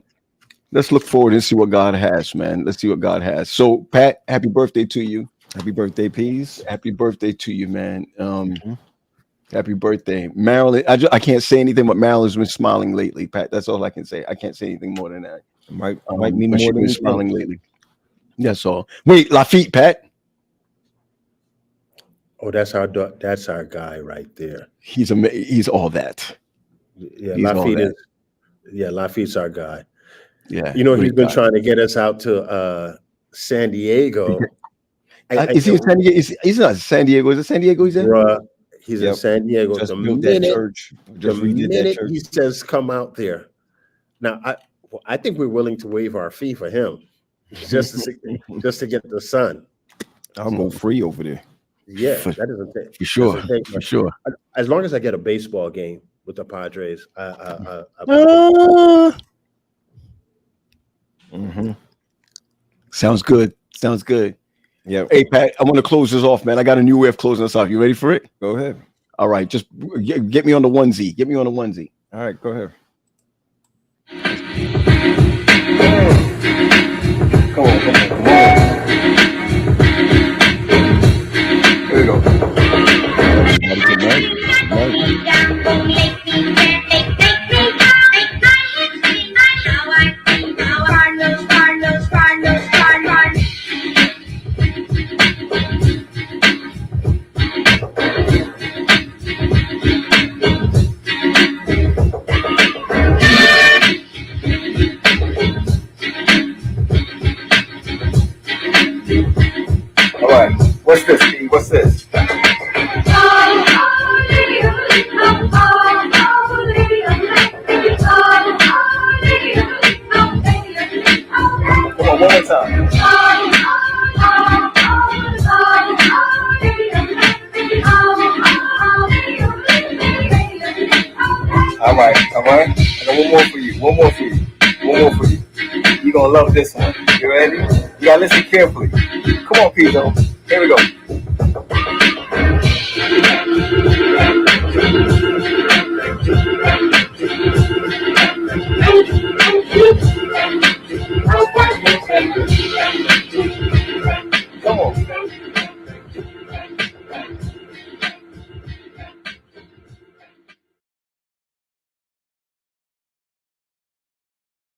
let's look forward and see what God has, man. Let's see what God has. So Pat, happy birthday to you. Happy birthday, Peace. Happy birthday to you, man. Happy birthday, Marilyn. I can't say anything, but Marilyn's been smiling lately, Pat. That's all I can say. I can't say anything more than that. Might be more than smiling lately. That's all. Wait, Lafitte, Pat. Oh, that's our guy right there. He's all that. Yeah, Lafitte's our guy. Yeah, he's been trying to get us out to San Diego. Is he in San Diego? He's not San Diego. Is it San Diego? He's in. He's in San Diego. Just built that church. The minute he says, "Come out there," now I think we're willing to waive our fee for him, just to get the sun. I'll go free over there. Yeah, that doesn't take for sure. For sure. As long as I get a baseball game with the Padres, Sounds good. Sounds good. Yeah. Hey, Pat, I want to close this off, man. I got a new way of closing us off. You ready for it? Go ahead. All right. Just get me on the onesie. Get me on the onesie. All right. Go ahead. Come on. Here we go. Good night. What's this, P? What's this? Come on, one more time. All right. I got one more for you. One more for you. You're gonna love this one. You ready? You gotta listen carefully. Come on, Pizzo. Here we go.